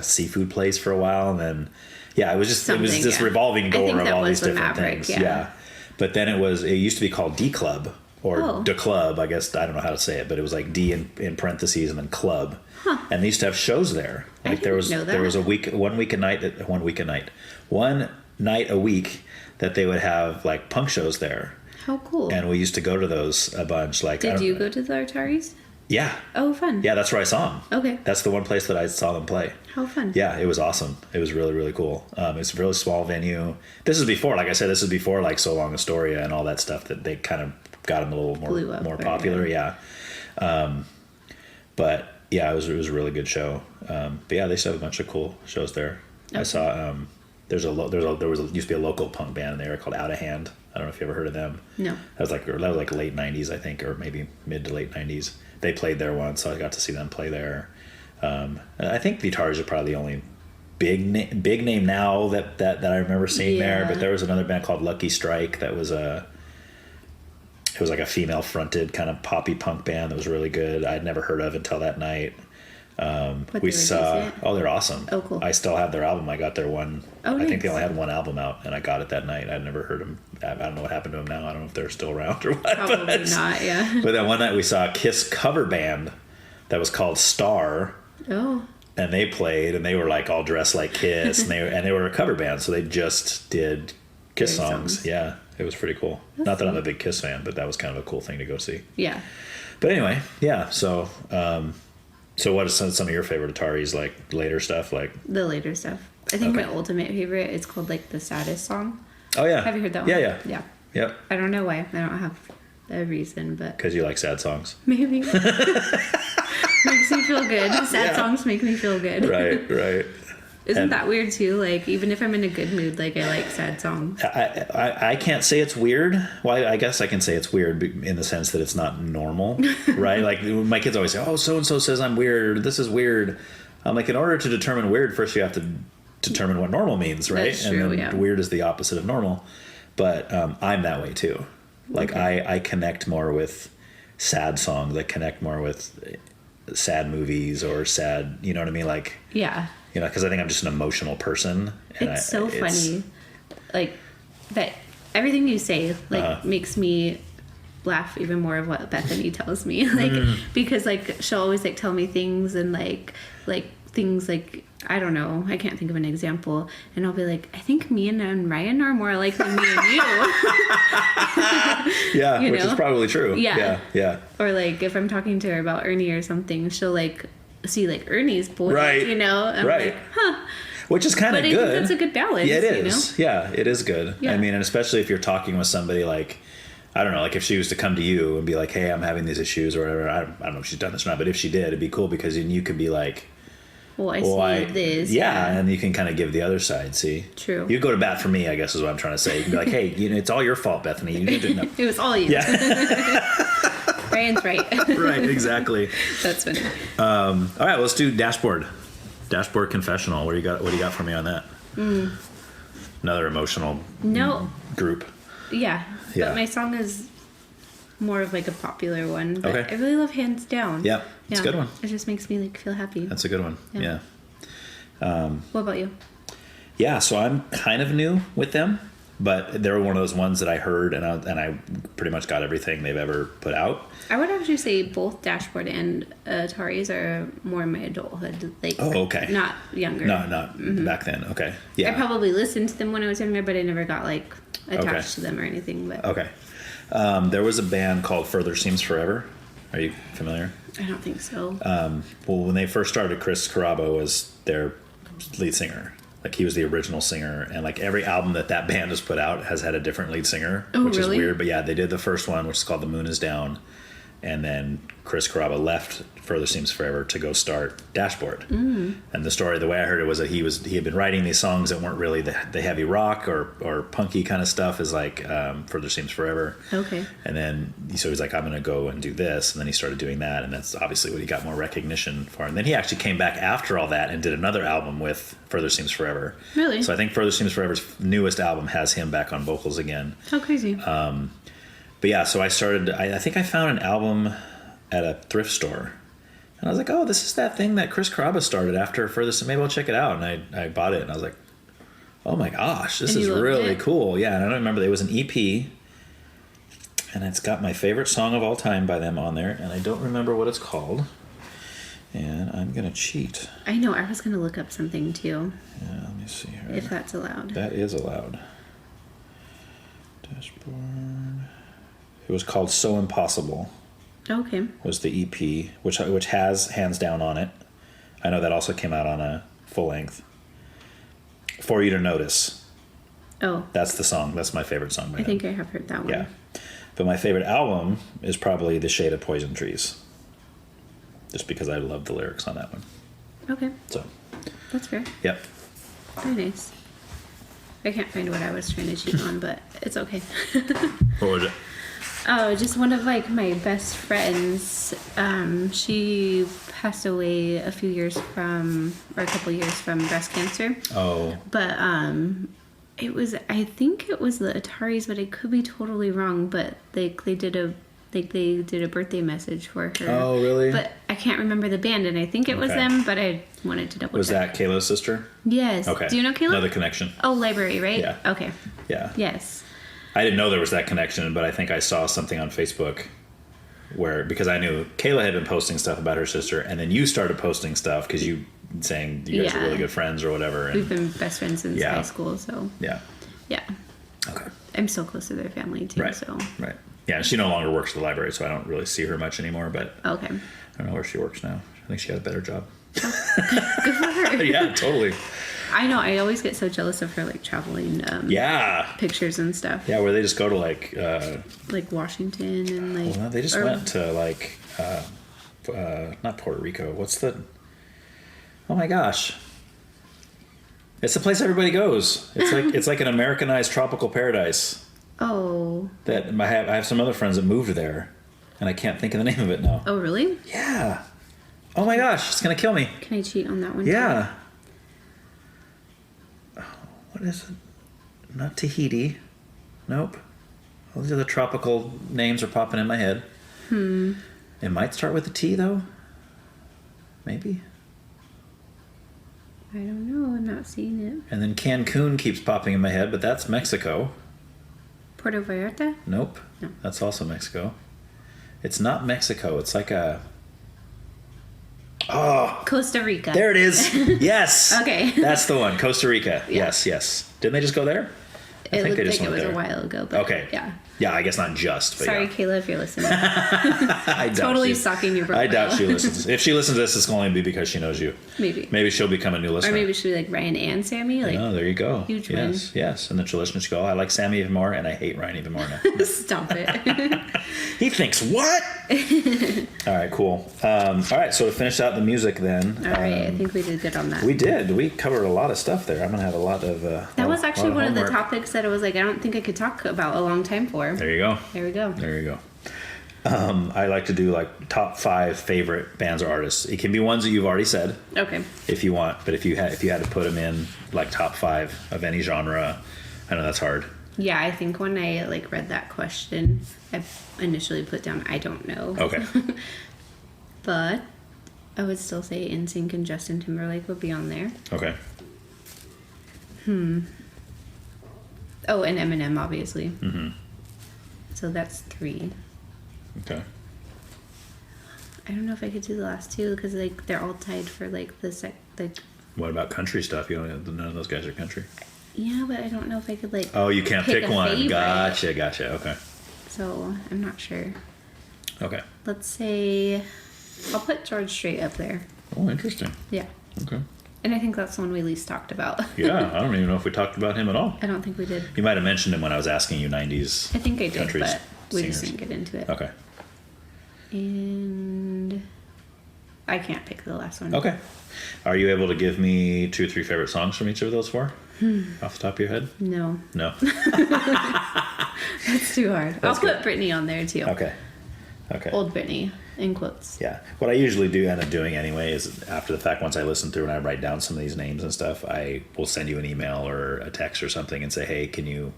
seafood place for a while, and then it was this revolving door of all these different things. Yeah. But then it used to be called D Club or De Club, I guess. I don't know how to say it, but it was like D in parentheses and then club. Huh. And they used to have shows there. Like there was one night a week that they would have like punk shows there. How cool. And we used to go to those a bunch. Like, did you go to the Ataris? Yeah. Oh, fun. Yeah, that's where I saw them. Okay. That's the one place that I saw them play. How fun. Yeah, it was awesome. It was really, really cool. It's a really small venue. This is before, like I said, like So Long Astoria and all that stuff that they kind of got them a little more popular. Yeah. But yeah, it was a really good show. But yeah, they still have a bunch of cool shows there. Okay. I saw there used to be a local punk band there called Out of Hand. I don't know if you ever heard of them. No. That was like late 90s, I think, or maybe mid to late 90s. They played there once, so I got to see them play there. I think the Ataris are probably the only big name now that I remember seeing there. But there was another band called Lucky Strike that was it was like a female fronted kind of poppy punk band that was really good. I'd never heard of until that night. We saw. Oh, they're awesome. Oh, cool. I still have their album. I got their one. Oh, nice. I think they only had one album out, and I got it that night. I'd never heard them. I don't know what happened to them now. I don't know if they're still around or what. Probably not. Yeah. But then one night we saw a Kiss cover band that was called Star. Oh. And they played, and they were like all dressed like Kiss, and they were a cover band, so they just did Kiss songs. Yeah, it was pretty cool. That's not that I'm a big Kiss fan, but that was kind of a cool thing to go see. Yeah. But anyway, yeah. So. So what is some of your favorite Ataris, like later stuff? Like the later stuff. I think my ultimate favorite is called like The Saddest Song. Oh yeah. Have you heard that one? Yeah. Yep. I don't know why. I don't have a reason, but because you like sad songs. Maybe. Makes me feel good. Sad songs make me feel good. Right. Isn't that weird too? Like even if I'm in a good mood, like I like sad songs. I can't say it's weird. Well, I guess I can say it's weird in the sense that it's not normal, right? Like my kids always say, "Oh, so and so says I'm weird. Or, this is weird." I'm like, in order to determine weird, first you have to determine what normal means, right? That's true, and then weird is the opposite of normal. But I'm that way too. Like I connect more with sad songs. I connect more with sad movies or sad. You know what I mean? Like You know, because I think I'm just an emotional person. And it's so funny. Like, that everything you say, like, makes me laugh even more of what Bethany tells me. Like, because, like, she'll always, like, tell me things and, like things, like, I don't know. I can't think of an example. And I'll be like, I think me and Ryan are more alike than me and you. Yeah, You which is know? probably true. Yeah. Yeah. Or like if I'm talking to her about Ernie or something, she'll like see like Ernie's boy, Right. you know? I'm Right. like, huh. Which is kind of But I good. think that's a good balance, Yeah, it you is. know? Yeah, it is good. Yeah. I mean, and especially if you're talking with somebody like, I don't know, like if she was to come to you and be like, hey, I'm having these issues or whatever. I don't know if she's done this or not, but if she did, it'd be cool because then you could be like, Well, I see this. Yeah, and you can kind of give the other side, see? True. You go to bat for me, I guess is what I'm trying to say. You can be like, hey, it's all your fault, Bethany. You need to know. It was all you. Yeah. Ryan's right. Right, exactly. That's funny. All right, let's do dashboard. Dashboard confessional. What do you got for me on that? Another emotional group. Yeah. Yeah. But my song is more of like a popular one. But Okay. I really love Hands Down. Yeah, it's a good one. It just makes me like feel happy. That's a good one. Yeah. Yeah. What about you? Yeah, so I'm kind of new with them, but they're one of those ones that I heard and I pretty much got everything they've ever put out. I would actually say both Dashboard and Ataris are more in my adulthood. Like, Oh, okay. Not younger. No, not back then. Okay. Yeah. I probably listened to them when I was younger, but I never got like attached to them or anything. But Okay. There was a band called Further Seems Forever. Are you familiar? I don't think so. Well, when they first started, Chris Carrabba was their lead singer. Like he was the original singer, and like every album that band has put out has had a different lead singer, which really? is weird. But yeah, they did the first one, which is called "The Moon Is Down," and then Chris Carrabba left Further Seems Forever to go start Dashboard. And the story, the way I heard it, was that he had been writing these songs that weren't really the heavy rock or punky kind of stuff, is like Further Seems Forever. Okay. And then so he's like, I'm going to go and do this. And then he started doing that. And that's obviously what he got more recognition for. And then he actually came back after all that and did another album with Further Seems Forever. Really? So I think Further Seems Forever's newest album has him back on vocals again. How crazy. But yeah, so I started, I think I found an album at a thrift store. And I was like, oh, this is that thing that Chris Carrabba started after Further, so maybe I'll check it out. And I bought it and I was like, oh my gosh, this is really cool. Yeah, and I don't remember, it was an EP. And it's got my favorite song of all time by them on there. And I don't remember what it's called. And I'm going to cheat. I know, I was going to look up something too. Yeah, let me see here. If that's allowed. That is allowed. Dashboard. It was called So Impossible. Okay. Was the EP, which has Hands Down on it. I know that also came out on a full length. For You to Notice. Oh. That's the song. That's my favorite song by I them. think I have heard that one. Yeah. But my favorite album is probably The Shade of Poison Trees. Just because I love the lyrics on that one. Okay. So. That's fair. Yep. Very nice. I can't find what I was trying to cheat on, but it's okay. What was it? Oh, just one of like my best friends. She passed away a couple years from breast cancer. Oh. But I think it was the Ataris, but I could be totally wrong. But they did a birthday message for her. Oh, really? But I can't remember the band, and I think it was Okay. them. But I wanted to double check. Was that Kayla's sister? Yes. Okay. Do you know Kayla? Another connection. Oh, library, right? Yeah. Okay. Yeah. Yes. I didn't know there was that connection, but I think I saw something on Facebook because I knew Kayla had been posting stuff about her sister, and then you started posting stuff because you saying you guys are really good friends or whatever. And We've been best friends since high school, so yeah. Okay. I'm so close to their family too. Right. So right. Yeah, and she no longer works at the library, so I don't really see her much anymore. But okay. I don't know where she works now. I think she got a better job. Good for her. Yeah, totally. I know. I always get so jealous of her, like traveling. Pictures and stuff. Yeah, where they just go to like Washington and like. Well, they just went to like not Puerto Rico. What's the? Oh my gosh! It's the place everybody goes. It's like an Americanized tropical paradise. Oh. That I have some other friends that moved there, and I can't think of the name of it now. Oh really? Yeah. Oh my gosh! It's gonna kill me. Can I cheat on that one? Yeah. What is it? Not Tahiti. Nope. All these other tropical names are popping in my head. It might start with a T, though. Maybe. I don't know. I'm not seeing it. And then Cancun keeps popping in my head, but that's Mexico. Puerto Vallarta? Nope. No. That's also Mexico. It's not Mexico. It's like a... Oh, Costa Rica. there it is. Yes. Okay. That's the one. Costa Rica. Yeah. Yes. Didn't they just go there? I It think they looked just like it went was there. a while ago. But Okay. Yeah. Yeah, I guess not just. But Sorry, yeah. Kayla, if you're listening. I doubt Totally she- stalking your profile. I doubt she listens. If she listens to this, it's going to be because she knows you. Maybe. Maybe she'll become a new listener. Or maybe she'll be like Ryan and Sammy. Like, Oh, there you go. Huge yes, yes. And then she'll listen and she'll go, I like Sammy even more, and I hate Ryan even more now. Stop it. He thinks what? All right, cool. All right, so to finish out the music then. All right, I think we did good on that. We did. We covered a lot of stuff there. I'm going to have a lot of... That was actually one of the homework. topics that I was like, I don't think I could talk about a long time for. There you go. There we go. There you go. I like to do like top 5 favorite bands or artists. It can be ones that you've already said. Okay. If you want, but if you had to put them in like top 5 of any genre, I know that's hard. Yeah, I think when I like read that question, I initially put down I don't know. Okay. But I would still say NSYNC and Justin Timberlake would be on there. Okay. Oh, and Eminem, obviously. Mm-hmm. So that's 3. Okay. I don't know if I could do the last 2 because like they're all tied for like like. What about country stuff? You don't. None of those guys are country. Yeah, but I don't know if I could like. Oh, you can't pick a one. favorite. Gotcha. Okay. So I'm not sure. Okay. Let's say I'll put George Strait up there. Oh, interesting. Yeah. Okay. And I think that's the one we least talked about. Yeah, I don't even know if we talked about him at all. I don't think we did. You might have mentioned him when I was asking you 90s. I think I did, country but we singers. just didn't get into it. Okay. And I can't pick the last one. Okay. Are you able to give me 2 or 3 favorite songs from each of those 4? Off the top of your head? No. No. That's too hard. That's I'll put Britney on there too. Okay. Old Britney, in quotes. Yeah. What I usually do end up doing anyway is after the fact, once I listen through and I write down some of these names and stuff, I will send you an email or a text or something and say, hey, can you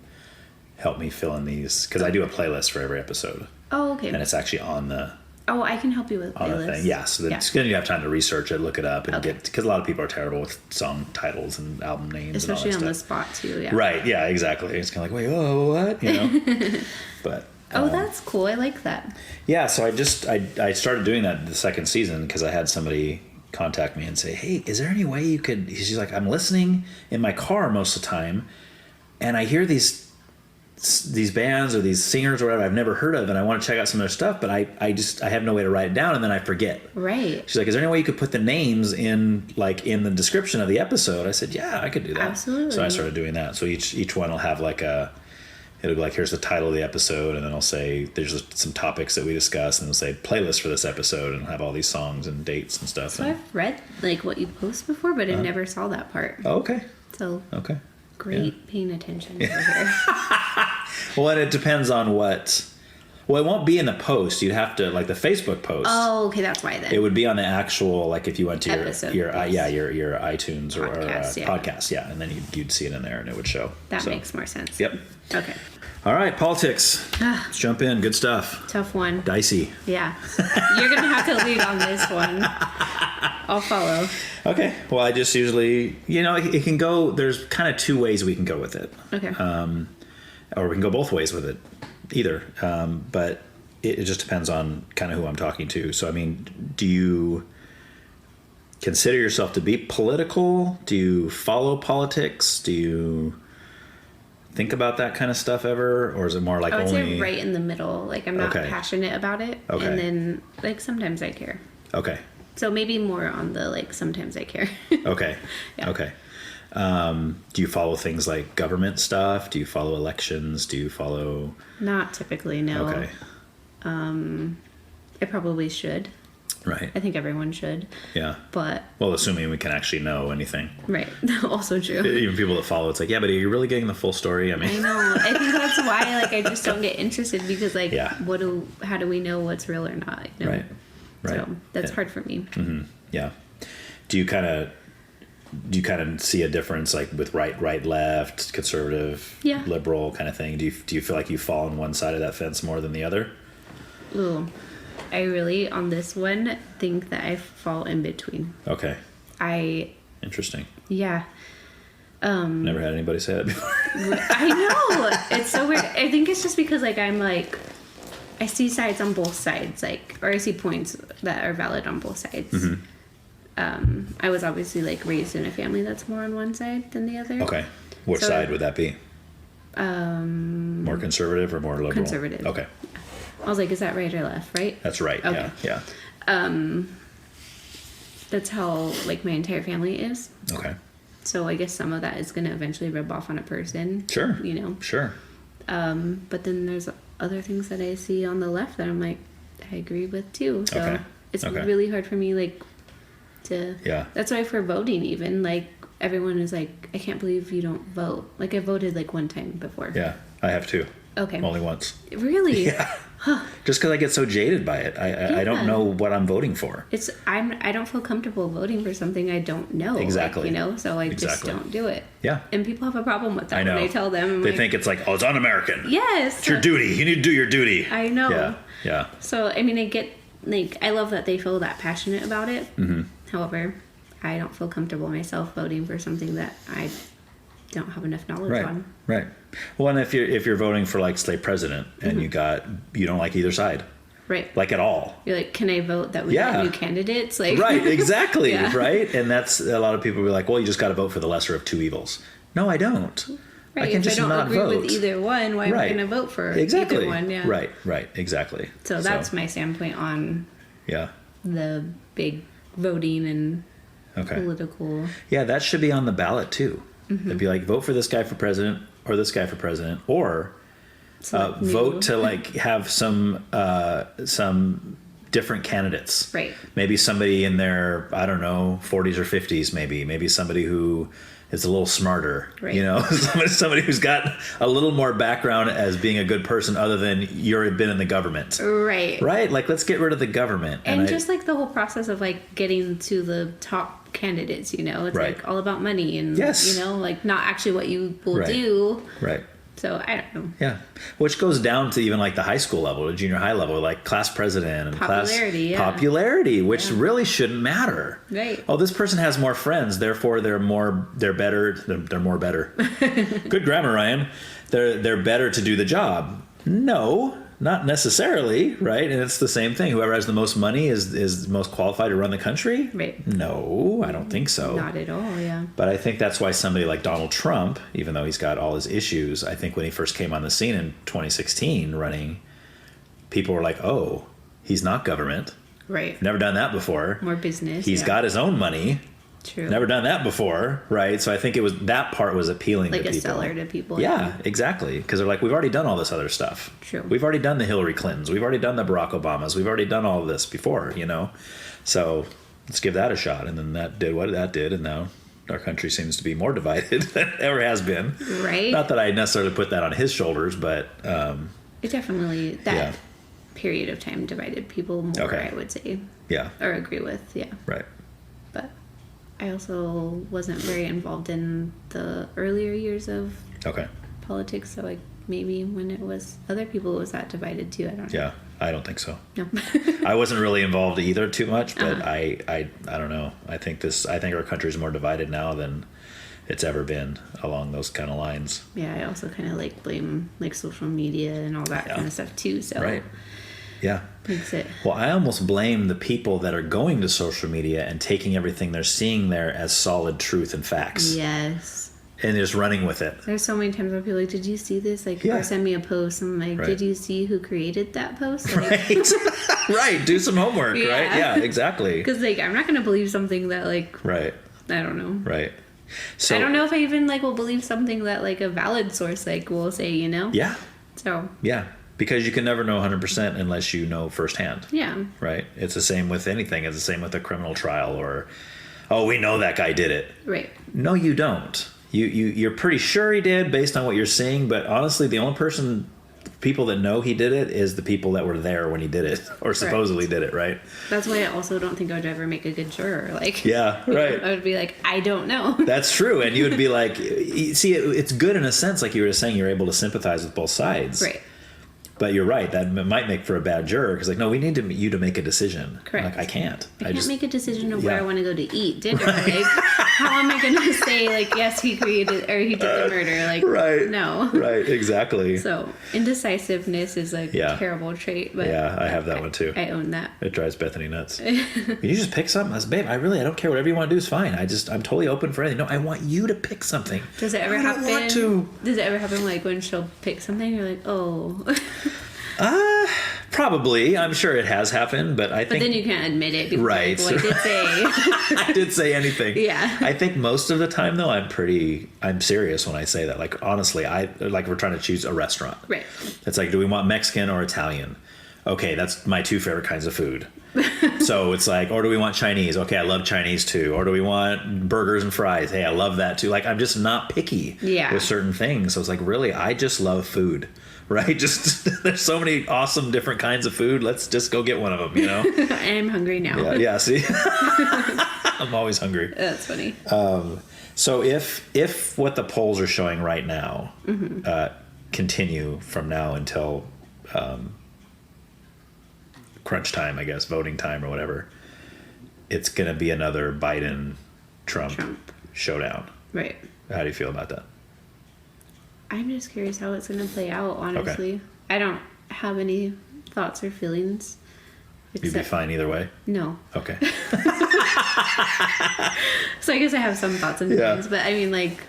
help me fill in these? Because I do a playlist for every episode. Oh, okay. And it's actually on the Oh, I can help you with on the playlists. thing. Yeah. So it's going to have time to research it, look it up, and get, because a lot of people are terrible with song titles and album names. Especially and all on that the stuff. spot too, yeah. Right. Yeah, exactly. It's kind of like, wait, oh, what? You know? But. Oh, that's cool. I like that. Yeah, so I started doing that the second season because I had somebody contact me and say, hey, is there any way you could... She's like, I'm listening in my car most of the time, and I hear these bands or these singers or whatever I've never heard of, and I want to check out some of their stuff, but I have no way to write it down, and then I forget. Right. She's like, is there any way you could put the names in the description of the episode? I said, yeah, I could do that. Absolutely. So I started doing that. So each one will have like it'll be like, here's the title of the episode, and then I'll say there's some topics that we discuss, and it'll say playlist for this episode, and I'll have all these songs and dates and stuff. So I've read like what you post before, but I never saw that part. Oh, okay. So okay. Great paying attention over here. Well, and it depends on what. Well, it won't be in the post. You'd have to, like the Facebook post. Oh, okay, that's why then. It would be on the actual, like if you went to your iTunes or Podcast, yeah, and then you'd see it in there and it would show. That makes more sense. Yep. Okay. All right, politics. Let's jump in. Good stuff. Tough one. Dicey. Yeah. You're going to have to lead on this one. I'll follow. Okay. Well, I just usually, it can go, there's kind of 2 ways we can go with it. Okay. Or we can go both ways with it. Either. But it just depends on kind of who I'm talking to. So, I mean, do you consider yourself to be political? Do you follow politics? Do you think about that kind of stuff ever? Or is it more like I would only... say right in the middle. Like, I'm not passionate about it. Okay. And then, like, sometimes I care. Okay. So maybe more on the, like, sometimes I care. Okay. Yeah. Okay. Do you follow things like government stuff? Do you follow elections? Do you follow... Not typically, no. Okay. I probably should. Right. I think everyone should. Yeah. But... Well, assuming we can actually know anything. Right. Also true. Even people that follow, it's like, yeah, but are you really getting the full story? I mean... I know. I think that's why, like, I just don't get interested because, like, yeah. how do we know what's real or not? You know? Right. So that's hard for me. Mm-hmm. Yeah. Do you kind of see a difference like with right, left, conservative, liberal kind of thing? Do you feel like you fall on one side of that fence more than the other? Ooh, I really on this one think that I fall in between. Okay. Interesting. Yeah. Never had anybody say that before. I know. It's so weird. I think it's just because like I'm like I see sides on both sides, like, or I see points that are valid on both sides. Mm-hmm. I was obviously like raised in a family that's more on one side than the other. Okay. Which side would that be? More conservative or more liberal? Conservative. Okay. I was like, is that right or left, right? That's right. Okay. Yeah. That's how like my entire family is. Okay. So I guess some of that is going to eventually rub off on a person. Sure. You know? Sure. But then there's other things that I see on the left that I'm like, I agree with too. So it's really hard for me like to... Yeah. That's why for voting even, like everyone is like, I can't believe you don't vote. Like I voted like one time before. Yeah. I have too. Okay. Only once. Really? Yeah. Just because I get so jaded by it. I don't know what I'm voting for. I don't feel comfortable voting for something I don't know. Exactly. Like, you know, so I just don't do it. Yeah. And people have a problem with that I know. when I tell them. They think it's like, oh, it's un-American. Yes. It's your duty. You need to do your duty. I know. Yeah. Yeah. So, I mean, I get, like, I love that they feel that passionate about it. Mm-hmm. However, I don't feel comfortable myself voting for something that I don't have enough knowledge on. Right. Well, and if you're voting for like state president and you don't like either side. Right. Like at all. You're like, can I vote that we get new candidates? Like right, exactly. Yeah. Right. And that's a lot of people be like, well, you just got to vote for the lesser of two evils. No, I don't. Right. I can if just I don't not agree vote with either one, why am I going to vote for either one? Yeah. Right. Exactly. So that's my standpoint on the big voting and political. Yeah, that should be on the ballot too. Mm-hmm. It'd be like, vote for this guy for president or this guy for president, or vote to like have some different candidates. Right. Maybe somebody in their, I don't know, 40s or 50s, maybe somebody who is a little smarter, right. You know, somebody who's got a little more background as being a good person other than you've been in the government. Right. Right. Like, let's get rid of the government. And just like the whole process of like getting to the top candidates, you know, it's like all about money and, you know, like not actually what you will do. Right. So I don't know. Yeah. Which goes down to even like the high school level, the junior high level, like class president and popularity, which really shouldn't matter. Right. Oh, this person has more friends, therefore they're better. Good grammar, Ryan. They're better to do the job. No, not necessarily, right? And it's the same thing. Whoever has the most money is most qualified to run the country? Right. No, I don't think so. Not at all, yeah. But I think that's why somebody like Donald Trump, even though he's got all his issues, I think when he first came on the scene in 2016 running, people were like, oh, he's not government. Right. Never done that before. More business. He's got his own money. True. Never done that before, right? So I think that part was appealing to people. Like a seller to people. Yeah, exactly. Because they're like, we've already done all this other stuff. True. We've already done the Hillary Clintons. We've already done the Barack Obamas. We've already done all of this before, you know? So let's give that a shot. And then that did what that did. And now our country seems to be more divided than it ever has been. Right. Not that I necessarily put that on his shoulders, but... it definitely, that period of time divided people more, I would say. Yeah. Or agree with, yeah. Right. But I also wasn't very involved in the earlier years of politics, so like maybe when it was other people, it was that divided too. I don't know. Yeah, I don't think so. No. I wasn't really involved either too much, but I don't know. I think our country's more divided now than it's ever been along those kind of lines. Yeah, I also kind of like blame like social media and all that kind of stuff too. So right. Yeah. Makes it. Well, I almost blame the people that are going to social media and taking everything they're seeing there as solid truth and facts. Yes. And just running with it. There's so many times where people are like, did you see this? Like, or send me a post. And I'm like, did you see who created that post? Like, right. Right. Do some homework, right? Yeah, exactly. Because, like, I'm not going to believe something that, like, I don't know. Right. So I don't know if I even, like, will believe something that, like, a valid source, like, will say, you know? Yeah. So. Yeah. Because you can never know 100% unless you know firsthand. Yeah. Right? It's the same with anything. It's the same with a criminal trial or, oh, we know that guy did it. Right. No, you don't. You're pretty sure he did based on what you're seeing, but honestly, the only people that know he did it is the people that were there when he did it or supposedly did it, right? That's why I also don't think I would ever make a good juror. Like, yeah, right. I would be like, I don't know. That's true. And you would be like, see, it's good in a sense, like you were saying, you're able to sympathize with both sides. Right. But you're right. That might make for a bad juror because, like, no, we need you to make a decision. Correct. Like, I can't. I can't make a decision of where I want to go to eat dinner. Like, how am I going to say, like, yes, he created or he did the murder? Like, no. Right. Exactly. So indecisiveness is a terrible trait. But I have that one too. I own that. It drives Bethany nuts. Can you just pick something? I said, babe, I don't care. Whatever you want to do is fine. I'm totally open for anything. No, I want you to pick something. Does it ever happen? Does it ever happen like when she'll pick something, you're like, oh. Probably. I'm sure it has happened, but I think. But then you can't admit it. Right. Like, well, I did say. I did say anything. Yeah. I think most of the time, though, I'm serious when I say that. Like, honestly, we're trying to choose a restaurant. Right. It's like, do we want Mexican or Italian? Okay, that's my two favorite kinds of food. So it's like, or do we want Chinese? Okay, I love Chinese too. Or do we want burgers and fries? Hey, I love that too. Like, I'm just not picky with certain things. So it's like, really, I just love food. Right? Just there's so many awesome different kinds of food. Let's just go get one of them, you know? I'm hungry now. Yeah, see? I'm always hungry. That's funny. So if what the polls are showing right now continue from now until crunch time, I guess, voting time or whatever, it's going to be another Biden-Trump showdown. Right. How do you feel about that? I'm just curious how it's going to play out, honestly. Okay. I don't have any thoughts or feelings. You'd be fine either way? No. Okay. So I guess I have some thoughts and feelings, but I mean, like,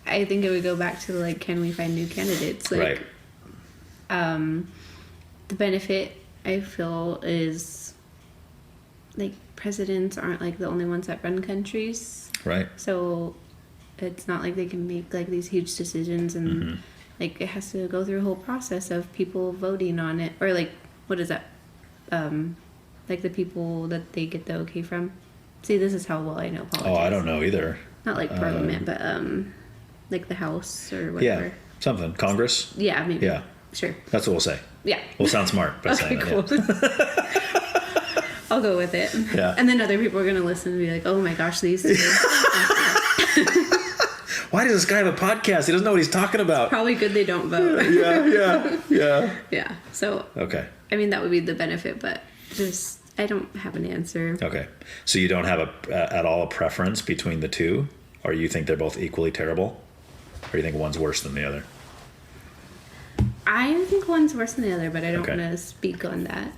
I think it would go back to, like, can we find new candidates? Like, the benefit, I feel, is, like, presidents aren't, like, the only ones that run countries. Right. So it's not like they can make, like, these huge decisions and, like, it has to go through a whole process of people voting on it. Or, like, what is that? Like, the people that they get the okay from. See, this is how well I know politics. Oh, I don't know either. Not, like, parliament, but, like, the House or whatever. Yeah, something. Congress? Yeah, maybe. Yeah. Sure. That's what we'll say. Yeah. We'll sound smart by saying cool. that. Yeah. I'll go with it. Yeah. And then other people are going to listen and be like, oh my gosh, these two. Why does this guy have a podcast? He doesn't know what he's talking about. Probably good they don't vote. Yeah. So, okay. I mean, that would be the benefit, but just, I don't have an answer. Okay. So you don't have at all a preference between the two? Or you think they're both equally terrible? Or you think one's worse than the other? I think one's worse than the other, but I don't want to speak on that.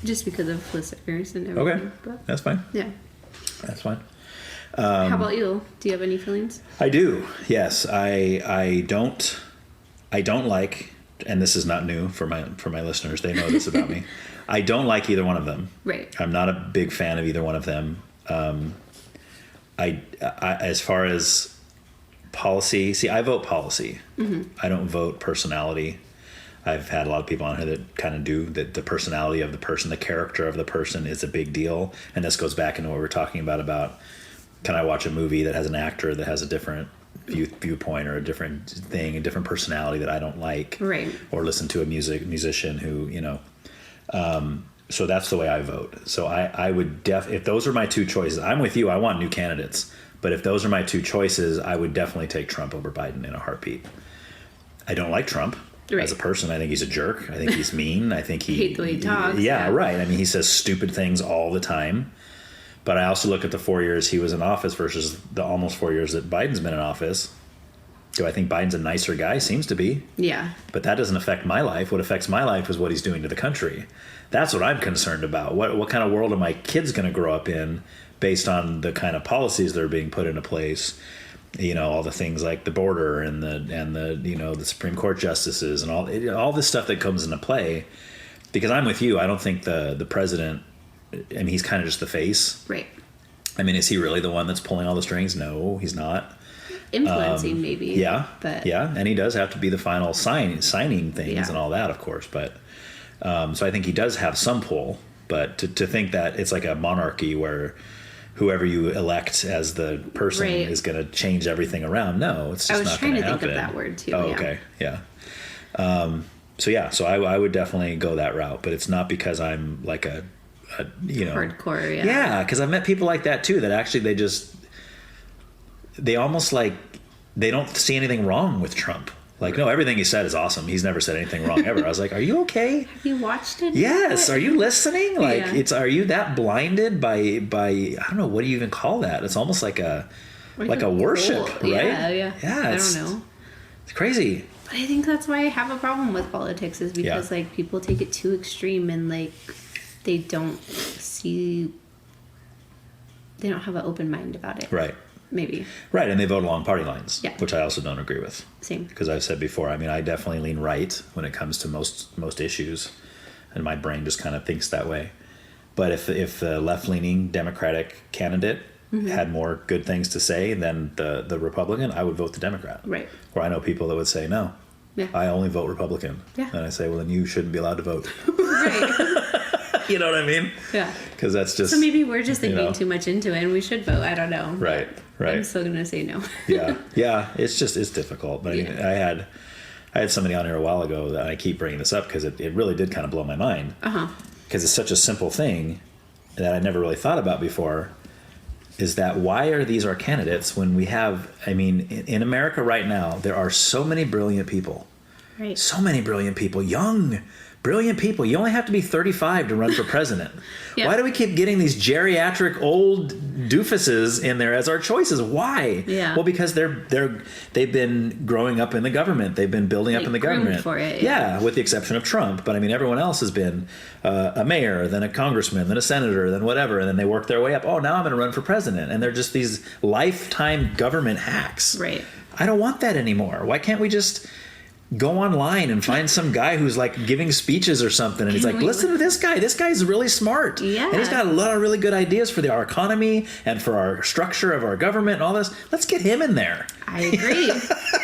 Just because of listeners and everything. Okay. But, that's fine. Yeah. That's fine. How about you? Do you have any feelings? I do. Yes. I don't like, and this is not new for my listeners. They know this about me. I don't like either one of them. Right. I'm not a big fan of either one of them. I as far as policy, see, I vote policy. I don't vote personality. I've had a lot of people on here that kind of do that. The personality of the person, the character of the person is a big deal. And this goes back into what we were talking about can I watch a movie that has an actor that has a different viewpoint or a different thing, a different personality that I don't like, right? Or listen to a musician who, you know, so that's the way I vote. So I would if those are my two choices, I'm with you. I want new candidates, but if those are my two choices, I would definitely take Trump over Biden in a heartbeat. I don't like Trump as a person. I think he's a jerk. I think he's mean. I think hate the way he talks. Yeah, right. I mean, he says stupid things all the time. But I also look at the 4 years he was in office versus the almost 4 years that Biden's been in office. Do I think Biden's a nicer guy? Seems to be. Yeah. But that doesn't affect my life. What affects my life is what he's doing to the country. That's what I'm concerned about. What kind of world are my kids going to grow up in based on the kind of policies that are being put into place? You know, all the things like the border and the you know, the Supreme Court justices and all this stuff that comes into play. Because I'm with you. I don't think the president, I mean, he's kind of just the face. Right. I mean, is he really the one that's pulling all the strings? No, he's not. Influencing, maybe. Yeah. But yeah, and he does have to be the final signing things and all that, of course. But so I think he does have some pull. But to think that it's like a monarchy where whoever you elect as the person is going to change everything around. No, it's just not going to happen. I was trying to think of that word too. Oh, okay. Yeah. So I would definitely go that route, but it's not because I'm like a you know, hardcore. Yeah, because I've met people like that too. That actually they almost like they don't see anything wrong with Trump. Like, no, everything he said is awesome. He's never said anything wrong ever. I was like, are you okay? Have you watched it? Yes. Are you listening? Like, Yeah. are you that blinded by, I don't know, what do you even call that? It's almost like a worship, right? Yeah. I don't know. It's crazy. But I think that's why I have a problem with politics is because like people take it too extreme and like they don't have an open mind about it. Right. Maybe. Right, and they vote along party lines, Yeah. which I also don't agree with. Same. Because I've said before, I mean, I definitely lean right when it comes to most issues, and my brain just kind of thinks that way. But if the left-leaning Democratic candidate had more good things to say than the Republican, I would vote the Democrat. Right. Or I know people that would say, no, I only vote Republican. Yeah. And I say, well, then you shouldn't be allowed to vote. Right. You know what I mean? Yeah. Because that's just... So maybe we're just thinking too much into it and we should vote. I don't know. Right. I'm still going to say no. Yeah. It's difficult. But I mean, I had somebody on here a while ago that I keep bringing this up because it really did kind of blow my mind. Because it's such a simple thing that I never really thought about before, is that why are these our candidates when we have, I mean, in America right now, there are so many brilliant people. Right. So many brilliant people, young, brilliant people. You only have to be 35 to run for president. Why do we keep getting these geriatric old doofuses in there as our choices? Why? Yeah. Well, because they've been growing up in the government. They've been building up in the government. For it, yeah, with the exception of Trump. But I mean, everyone else has been a mayor, then a congressman, then a senator, then whatever, and then they work their way up. Oh, now I'm going to run for president, and they're just these lifetime government hacks. Right. I don't want that anymore. Why can't we just go online and find some guy who's like giving speeches or something, and he's like, listen to this guy. This guy's really smart. Yeah. And he's got a lot of really good ideas for our economy and for our structure of our government and all this. Let's get him in there. I agree.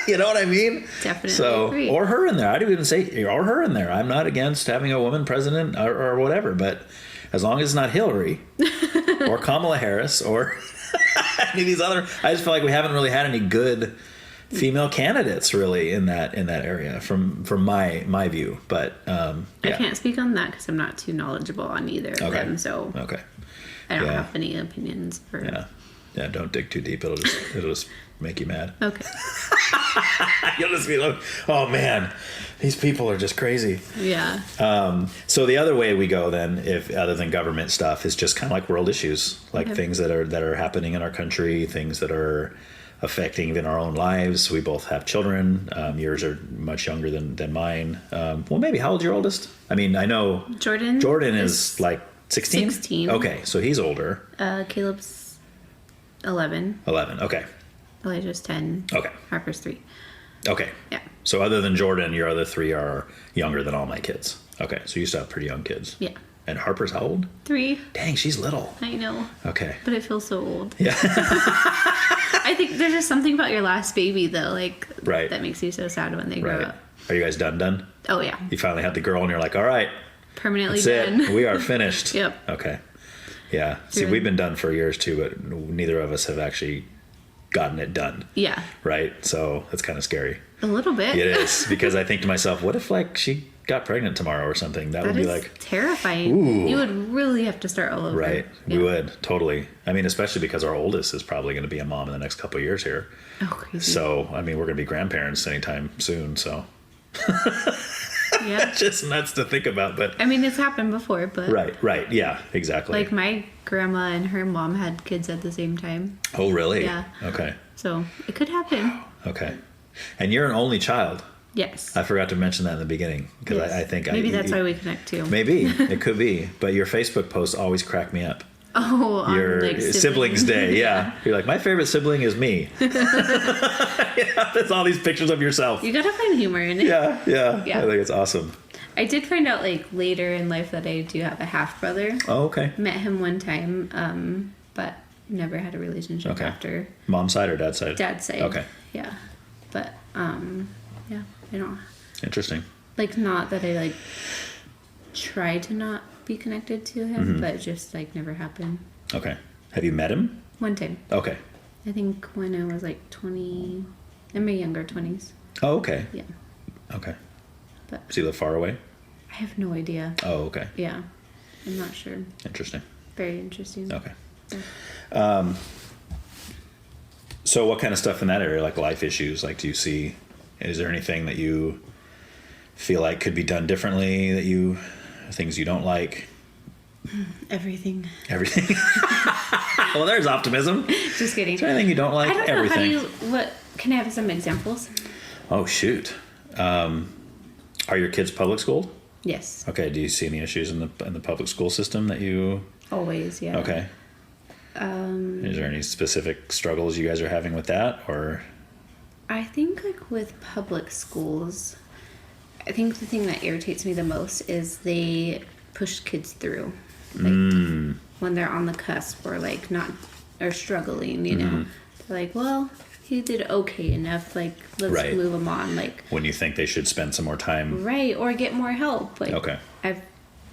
You know what I mean? Definitely agree. Or her in there. I'd even say, or her in there. I'm not against having a woman president or whatever, but as long as it's not Hillary or Kamala Harris or any of these other, I just feel like we haven't really had any good female candidates really in that area from my view, but I can't speak on that because I'm not too knowledgeable on either of them, so I don't have any opinions for don't dig too deep. It'll just make you mad. Okay. You'll just be like, oh man, these people are just crazy. Yeah. So the other way we go then, if other than government stuff, is just kind of like world issues, like things that are happening in our country, things that are affecting even our own lives. We both have children. Yours are much younger than mine. Well, maybe. How old's your oldest? I mean, I know Jordan is like 16? 16. Okay, so he's older. Caleb's 11. 11, okay. Elijah's 10. Okay. Harper's 3. Okay. Yeah. So other than Jordan, your other three are younger than all my kids. Okay, so you still have pretty young kids. Yeah. And Harper's how old? 3. Dang, she's little. I know. Okay. But it feels so old. Yeah. I think there's just something about your last baby, though, like, right. that makes you so sad when they grow up. Are you guys done? Oh, yeah. You finally had the girl and you're like, all right. Permanently that's done. It. We are finished. Yep. Okay. Yeah. See, we've been done for years too, but neither of us have actually gotten it done. Yeah. Right? So it's kind of scary. A little bit. It is, because I think to myself, what if like she got pregnant tomorrow or something? That would be like terrifying. Ooh. You would really have to start all over. Right. Yeah. We would, totally. I mean, especially because our oldest is probably going to be a mom in the next couple of years here. Oh, crazy. So, I mean, we're going to be grandparents anytime soon, so. Yeah. Just nuts to think about, but. I mean, it's happened before, but. Right. Yeah, exactly. Like my grandma and her mom had kids at the same time. Oh, really? Yeah. Okay. So it could happen. Okay. And you're an only child. Yes. I forgot to mention that in the beginning, because yes. I think maybe that's why we connect too. Maybe it could be, but your Facebook posts always crack me up. Oh, your like siblings day, yeah. You're like, my favorite sibling is me. Yeah, there's all these pictures of yourself. You gotta find humor in it. Yeah. I think it's awesome. I did find out like later in life that I do have a half brother. Oh, okay. Met him one time, but never had a relationship after. Mom's side or dad's side? Dad's side. Okay. Yeah, but yeah, I don't. Interesting. Like, not that I like try to not be connected to him, but it just like never happened. Okay. Have you met him? One time. Okay. I think when I was like 20, in my younger 20s. Oh, okay. Yeah. Okay. But does he live far away? I have no idea. Oh, okay. Yeah. I'm not sure. Interesting. Very interesting. Okay. Yeah. So what kind of stuff in that area, like life issues, like do you see Is there anything that you feel like could be done differently, things you don't like? Everything. Well, there's optimism. Just kidding. Is there anything you don't like? I don't Everything. know can I have some examples? Oh, shoot. Are your kids public schooled? Yes. Okay. Do you see any issues in the public school system that you... Always, yeah. Okay. Is there any specific struggles you guys are having with that, or? I think like with public schools, I think the thing that irritates me the most is they push kids through. Like when they're on the cusp or like not or struggling, you know. They're like, well, he did okay enough. Like let's move him on. Like when you think they should spend some more time, right, or get more help. Like okay.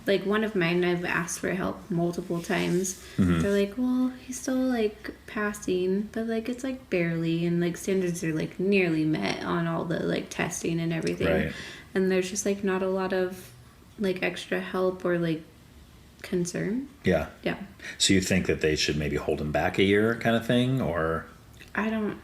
Like one of mine, I've asked for help multiple times. They're like, well, he's still like passing, but like it's like barely, and like standards are like nearly met on all the like testing and everything. Right. And there's just like not a lot of like extra help or like concern. Yeah. Yeah. So you think that they should maybe hold him back a year kind of thing, or? I don't,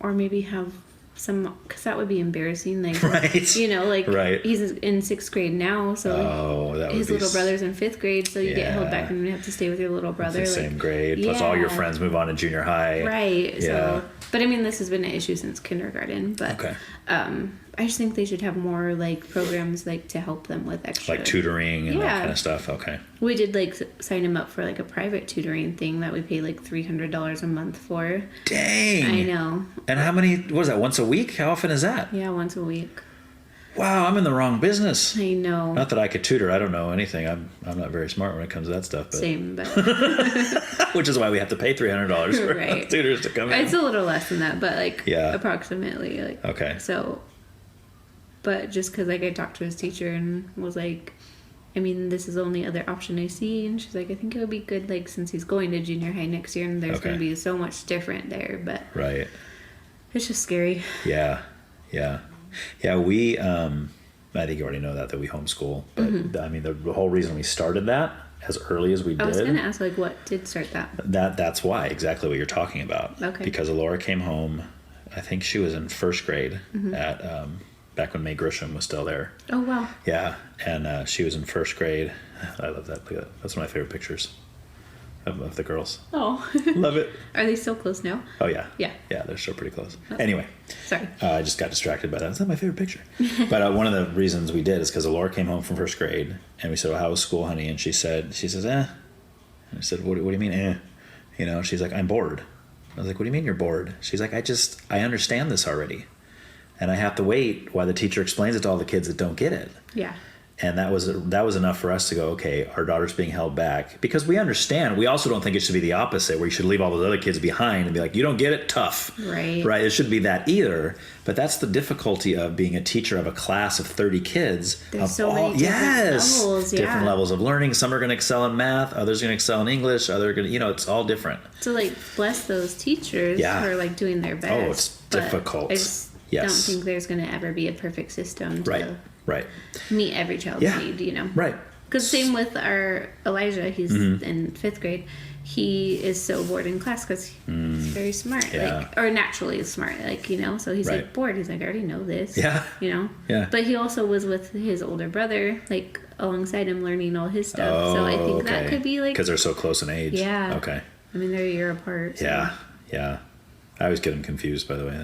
or maybe have some, because that would be embarrassing. Like, right. You know, like right. he's in 6th grade now, so that would his little brother's in 5th grade, so you get held back and you have to stay with your little brother. It's the like, same grade, plus all your friends move on to junior high. Right. Yeah. So, but I mean, this has been an issue since kindergarten. But okay. I just think they should have more like programs like to help them with extra, like tutoring and that kind of stuff. Okay. We did like sign him up for like a private tutoring thing that we pay like $300 a month for. Dang. I know. And how many? What is that? Once a week? How often is that? Yeah, once a week. Wow, I'm in the wrong business. I know. Not that I could tutor. I don't know anything. I'm not very smart when it comes to that stuff. But. Same, but which is why we have to pay $300 for tutors to come in. It's a little less than that, but like approximately like. Okay. So, but just because like I talked to his teacher and was like, I mean, this is the only other option I see, and she's like, I think it would be good like since he's going to junior high next year and there's going to be so much different there, but right. It's just scary. Yeah. We I think you already know that we homeschool, but I mean the whole reason we started that as early as we did. I was going to ask like what did start that? That's why, exactly what you're talking about. Okay. Because Laura came home, I think she was in 1st grade at back when Mae Grisham was still there. Oh wow. Yeah, and she was in 1st grade. I love that. Look at that. That's one of my favorite pictures of the girls. Oh. Love it. Are they still close now? Oh yeah. Yeah. Yeah, they're still pretty close. Oh. Anyway. Sorry. I just got distracted by that. That's not my favorite picture. But one of the reasons we did is because Laura came home from 1st grade, and we said, well, how was school, honey? And she says, eh. And I said, what do you mean, eh? You know, she's like, I'm bored. I was like, what do you mean you're bored? She's like, I understand this already. And I have to wait while the teacher explains it to all the kids that don't get it. Yeah. And that was enough for us to go, okay, our daughter's being held back. Because we understand. We also don't think it should be the opposite, where you should leave all those other kids behind and be like, you don't get it, tough. Right. Right? It shouldn't be that either. But that's the difficulty of being a teacher of a class of 30 kids. There's so many different levels. Yeah. Different levels of learning. Some are going to excel in math. Others are going to excel in English. Others are going to, it's all different. So, like, bless those teachers who are, like, doing their best. Oh, it's difficult. I just don't think there's going to ever be a perfect system to meet every child's need, Right. Because same with our Elijah, he's in 5th grade. He is so bored in class because he's very smart, or naturally smart, so he's like bored. He's like, I already know this, Yeah. But he also was with his older brother, like alongside him, learning all his stuff. So I think that could be like, because they're so close in age. Yeah. Okay. I mean, they're a year apart. So. Yeah. I always get them confused, by the way.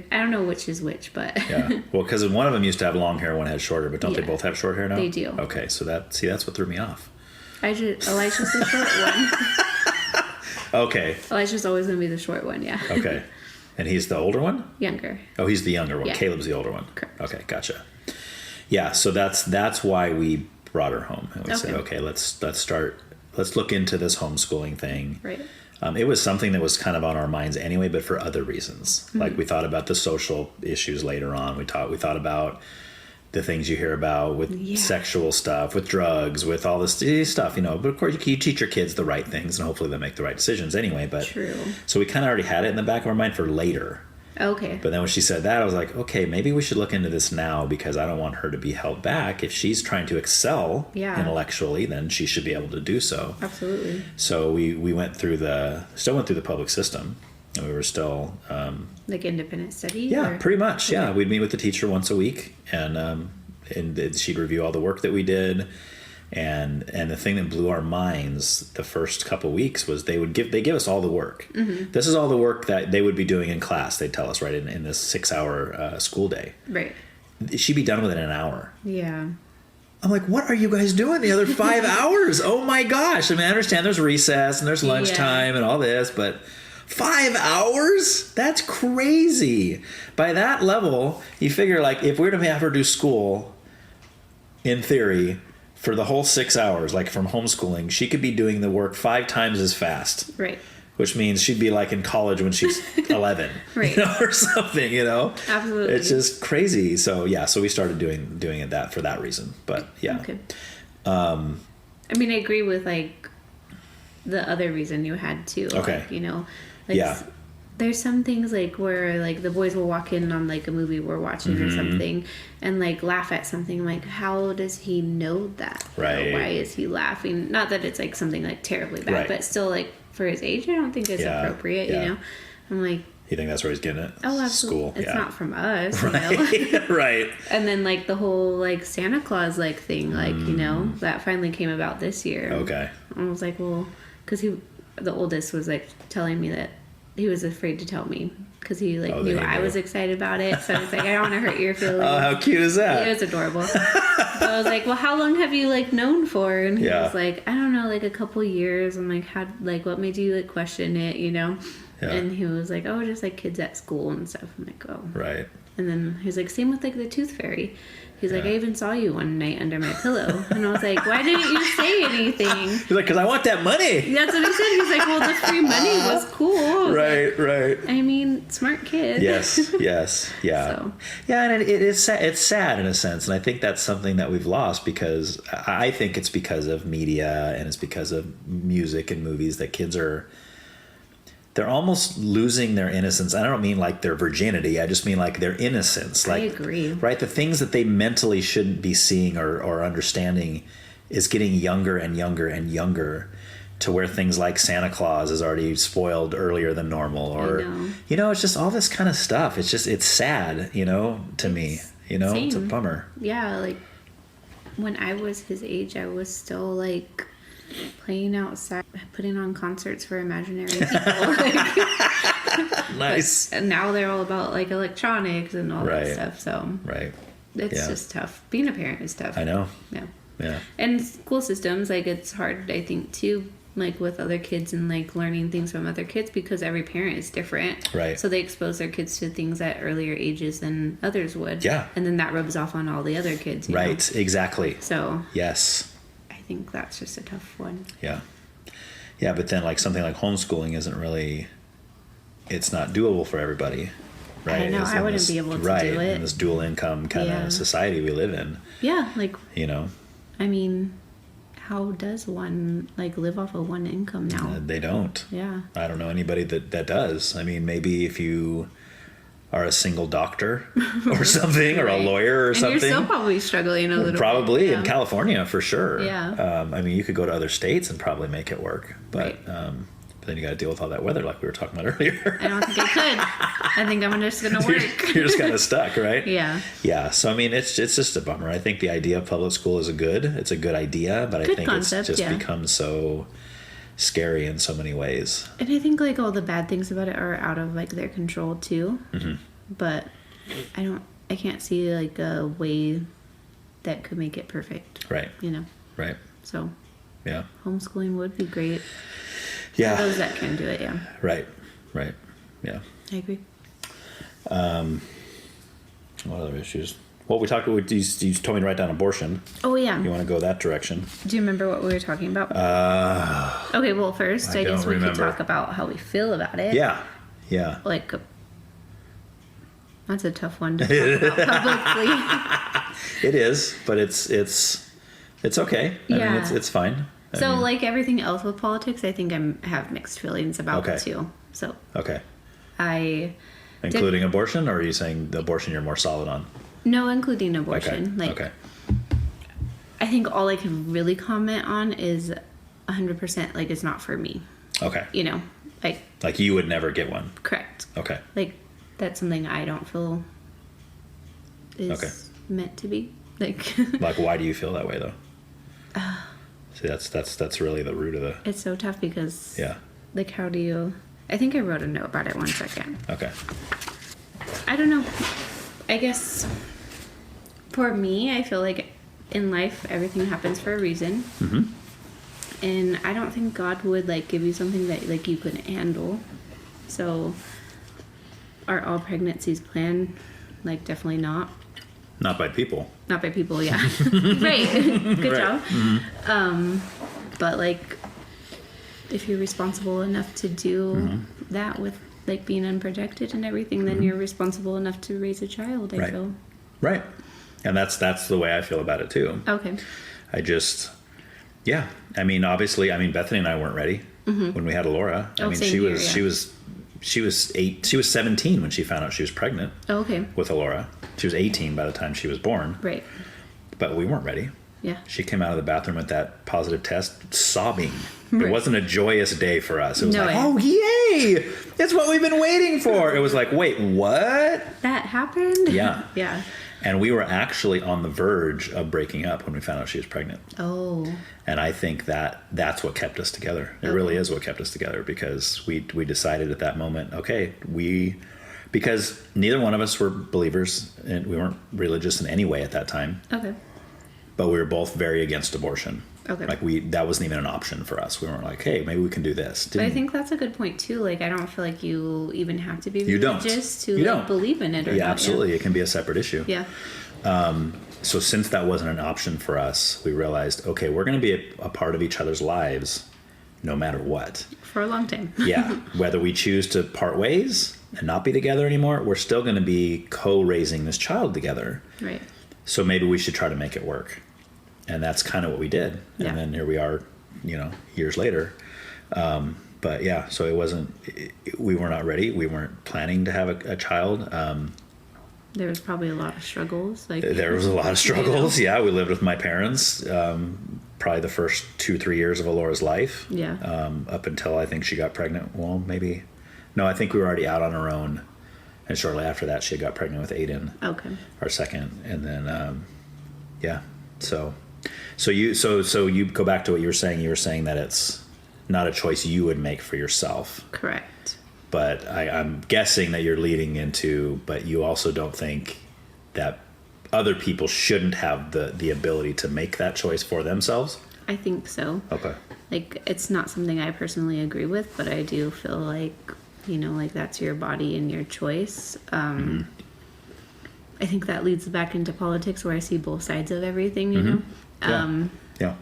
I don't know which is which, but yeah. Well, because one of them used to have long hair, one had shorter, but don't they both have short hair now? They do. Okay, so that's what threw me off. Elijah's the short one. Okay. Elijah's always going to be the short one, yeah. Okay. And he's the older one? Younger. Oh, he's the younger one. Yeah. Caleb's the older one. Correct. Okay, gotcha. Yeah, so that's why we brought her home. And we said, okay, let's look into this homeschooling thing. Right. It was something that was kind of on our minds anyway, but for other reasons. Like we thought about the social issues later on. We thought about the things you hear about with sexual stuff, with drugs, with all this stuff, But of course, you teach your kids the right things, and hopefully they make the right decisions anyway. But true. So we kind of already had it in the back of our mind for later. Okay. But then when she said that, I was like, okay, maybe we should look into this now, because I don't want her to be held back. If she's trying to excel intellectually, then she should be able to do so. Absolutely. So we still went through the public system, And we were still like independent study. Yeah, pretty much. Yeah, we'd meet with the teacher once a week, and she'd review all the work that we did. And the thing that blew our minds the first couple weeks was they give us all the work. Mm-hmm. This is all the work that they would be doing in class. They'd tell us right in this 6-hour school day. Right. She'd be done with it in an hour. Yeah. I'm like, what are you guys doing the other 5 hours? Oh my gosh. I mean, I understand there's recess and there's lunchtime and all this, but 5 hours? That's crazy. By that level, you figure like if we were to have her do school, in theory, for the whole 6 hours, like from homeschooling, she could be doing the work 5 times as fast. Right. Which means she'd be like in college when she's 11, right. Or something, Absolutely. It's just crazy. So we started doing it that for that reason. But yeah. Okay. I mean, I agree with like the other reason you had too. Okay. Like, there's some things like where like the boys will walk in on like a movie we're watching or something and like laugh at something. Like, how does he know that? Right. Why is he laughing? Not that it's like something like terribly bad, but still like for his age, I don't think it's appropriate. I'm like, you think that's where he's getting it? Oh, absolutely. School. It's not from us. Right. Right. And then like the whole like Santa Claus like thing, like, that finally came about this year. Okay. I was like, well, because the oldest was like telling me that he was afraid to tell me because he like knew I was excited about it. So I was like, I don't want to hurt your feelings. Oh, how cute is that? It was adorable. So I was like, well, how long have you like known for? And he was like, I don't know, like a couple years. I'm like, what made you like question it, Yeah. And he was like, oh, just like kids at school and stuff. I'm like, oh. Right. And then he was like, same with like the tooth fairy. He's like, I even saw you one night under my pillow. And I was like, why didn't you say anything? He's like, because I want that money. That's what he said. He's like, well, the free money was cool. Right, right. I mean, smart kid. Yes, yeah. So. Yeah, and it's sad in a sense. And I think that's something that we've lost because I think it's because of media and it's because of music and movies that kids they're almost losing their innocence. I don't mean like their virginity. I just mean like their innocence. Like, I agree. Right? The things that they mentally shouldn't be seeing or understanding is getting younger and younger and younger to where things like Santa Claus is already spoiled earlier than normal. Or, it's just all this kind of stuff. It's sad, to me. Same. It's a bummer. Yeah, like when I was his age, I was still like playing outside, putting on concerts for imaginary people. Nice. And now they're all about like electronics and all that stuff. So it's just tough. Being a parent is tough. I know. Yeah. And school systems, like it's hard, I think, too, like with other kids and like learning things from other kids because every parent is different. Right. So they expose their kids to things at earlier ages than others would. Yeah. And then that rubs off on all the other kids. You know? Exactly. So. Yes. I think that's just a tough one. Yeah, but then like something like homeschooling isn't really, it's not doable for everybody, right? I know, I wouldn't be able to do it. In this dual income kind of society we live in. Yeah, like, I mean, how does one like live off of one income now? They don't. Yeah. I don't know anybody that does. I mean, maybe if you are a single doctor or something, or a lawyer or something. And you're still probably struggling a little bit. In California, for sure. Yeah. I mean, you could go to other states and probably make it work. But, but then you got to deal with all that weather like we were talking about earlier. I don't think I could. I think I'm just going to work. You're just kind of stuck, right? Yeah. Yeah. So, I mean, it's just a bummer. I think the idea of public school is it's a good idea, but I think concept, it's just become so scary in so many ways. And I think like all the bad things about it are out of like their control too. Mm-hmm. But I can't see like a way that could make it perfect. Right. Right. So. Yeah. Homeschooling would be great. Yeah. For those that can do it. Yeah. Right. Yeah. I agree. What other issues? Well, we talked about, you told me to write down abortion. Oh, yeah. You want to go that direction? Do you remember what we were talking about? Okay, well, first, I guess we could talk about how we feel about it. Yeah. Like, that's a tough one to talk about publicly. It is, but it's okay. I mean, it's fine. So, like everything else with politics, I think I have mixed feelings about it, too. So. Okay. Including abortion, or are you saying the abortion you're more solid on? No, including abortion. Okay. I think all I can really comment on is 100% like it's not for me. Okay. Like you would never get one. Correct. Okay. Like that's something I don't feel is meant to be. Like like why do you feel that way though? See, that's really the root of the. It's so tough because yeah. Like how do you? I think I wrote a note about it 1 second. Okay. I don't know. I guess for me, I feel like in life everything happens for a reason. Mm-hmm. And I don't think God would like give you something that like you couldn't handle. So are all pregnancies planned? Like definitely not. Not by people. Not by people, yeah. Right. Good job. Mm-hmm. But like if you're responsible enough to do that with like being unprotected and everything, then you're responsible enough to raise a child, I feel. Right. And that's the way I feel about it too. Okay. I just yeah. I mean, obviously, Bethany and I weren't ready when we had Laura. She was 17 when she found out she was pregnant. Oh, okay. With Laura. She was 18 by the time she was born. Right. But we weren't ready. Yeah. She came out of the bathroom with that positive test sobbing. Right. It wasn't a joyous day for us. It was No like, way. oh, yay! It's what we've been waiting for. It was like, wait, what? That happened? Yeah. Yeah. And we were actually on the verge of breaking up when we found out she was pregnant. Oh. And I think that's what kept us together. It really is what kept us together because we decided at that moment, okay, because neither one of us were believers and we weren't religious in any way at that time. Okay. But we were both very against abortion. Okay. Like that wasn't even an option for us. We weren't like, hey, maybe we can do this. But I think that's a good point too. Like I don't feel like you even have to be You don't. religious to You like, don't. believe in it or Yeah, not. absolutely. Yeah. It can be a separate issue. Yeah. So since that wasn't an option for us, we realized, okay, we're going to be a part of each other's lives no matter what. For a long time. Yeah. Whether we choose to part ways and not be together anymore, we're still going to be co-raising this child together. Right. So maybe we should try to make it work. And that's kind of what we did. Yeah. And then here we are, years later. But yeah, so we were not ready. We weren't planning to have a child. There was probably a lot of struggles. There was a lot of struggles. Yeah, we lived with my parents probably the first 2-3 years of Alora's life. Yeah. Up until I think she got pregnant. Well, maybe. No, I think we were already out on our own. And shortly after that, she got pregnant with Aiden. Okay. Our second. And then, yeah. So you go back to what you were saying. You were saying that it's not a choice you would make for yourself. Correct. But I'm guessing that you're leading into, but you also don't think that other people shouldn't have the ability to make that choice for themselves? I think so. Okay. Like, it's not something I personally agree with, but I do feel like, like that's your body and your choice. I think that leads back into politics where I see both sides of everything, you know? Yeah.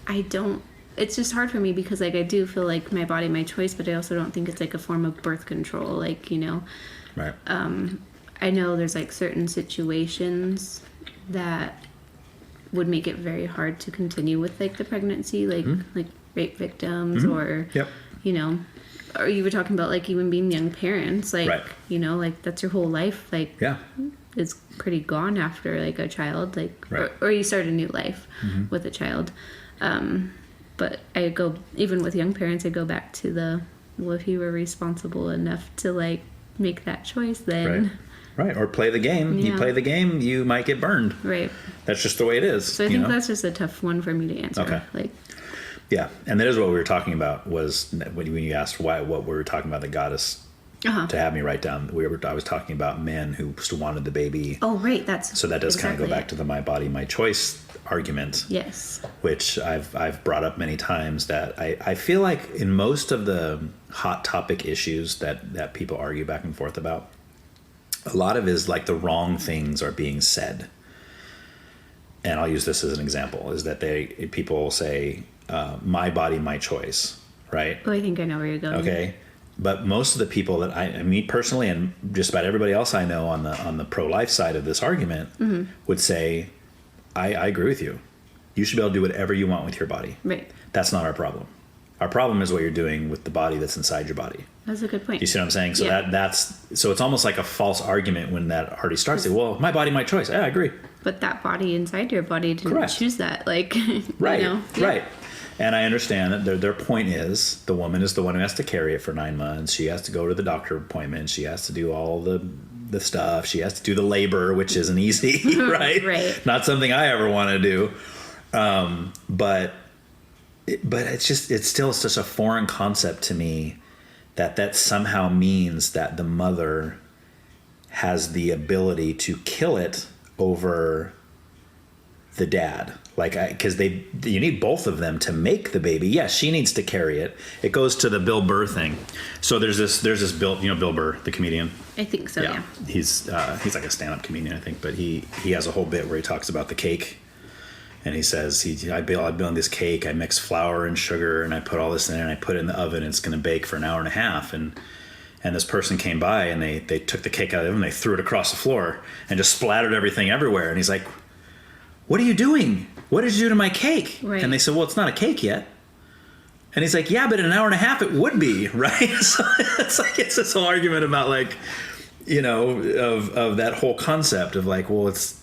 I don't... It's just hard for me because, like, I do feel like my body, my choice, but I also don't think it's, like, a form of birth control, like, Right. I know there's, like, certain situations that would make it very hard to continue with, like, the pregnancy, like rape victims or, or you were talking about, like, even being young parents, like, right. Like, that's your whole life, like, yeah. It's pretty gone after, like, a child, like, right. or you start a new life with a child. But even with young parents, I go back to if you were responsible enough to, like, make that choice, then... Right. Or play the game. Yeah. You play the game, you might get burned. Right. That's just the way it is. So I think that's just a tough one for me to answer. Okay. Like... Yeah. And that is what we were talking about was when you asked what we were talking about that got us to have me write down. I was talking about men who still wanted the baby. Oh, right. So that does kind of go back to the my body, my choice argument. Yes. Which I've brought up many times that I feel like in most of the hot topic issues that people argue back and forth about, a lot of it is like the wrong things are being said. And I'll use this as an example, is that people say, my body, my choice, right? Oh, I think I know where you're going. Okay. But most of the people that I meet personally, and just about everybody else I know on the pro-life side of this argument, would say, I agree with you. You should be able to do whatever you want with your body. Right. That's not our problem. Our problem is what you're doing with the body that's inside your body. That's a good point. You see what I'm saying? So yeah. so it's almost like a false argument when that already starts. Well, my body, my choice. Yeah, I agree. But that body inside your body didn't choose that. Like, right. Yeah. Right. And I understand that their point is the woman is the one who has to carry it for 9 months. She has to go to the doctor appointment. She has to do all the stuff. She has to do the labor, which isn't easy, right? Right. Not something I ever want to do. But it's still such a foreign concept to me that somehow means that the mother has the ability to kill it over the dad. Like, because you need both of them to make the baby. Yes, she needs to carry it. It goes to the Bill Burr thing. So there's this Bill, Bill Burr, the comedian. I think so. Yeah. He's like a stand-up comedian, I think, but he has a whole bit where he talks about the cake, and he says I build this cake. I mix flour and sugar, and I put all this in, and I put it in the oven. And it's going to bake for an hour and a half, and this person came by, and they took the cake out of the oven, they threw it across the floor, and just splattered everything everywhere. And he's like, "What are you doing? What did you do to my cake?" Right. And they said, "Well, it's not a cake yet." And he's like, "Yeah, but in an hour and a half it would be, right?" So it's this whole argument about like, of that whole concept of like, well, it's,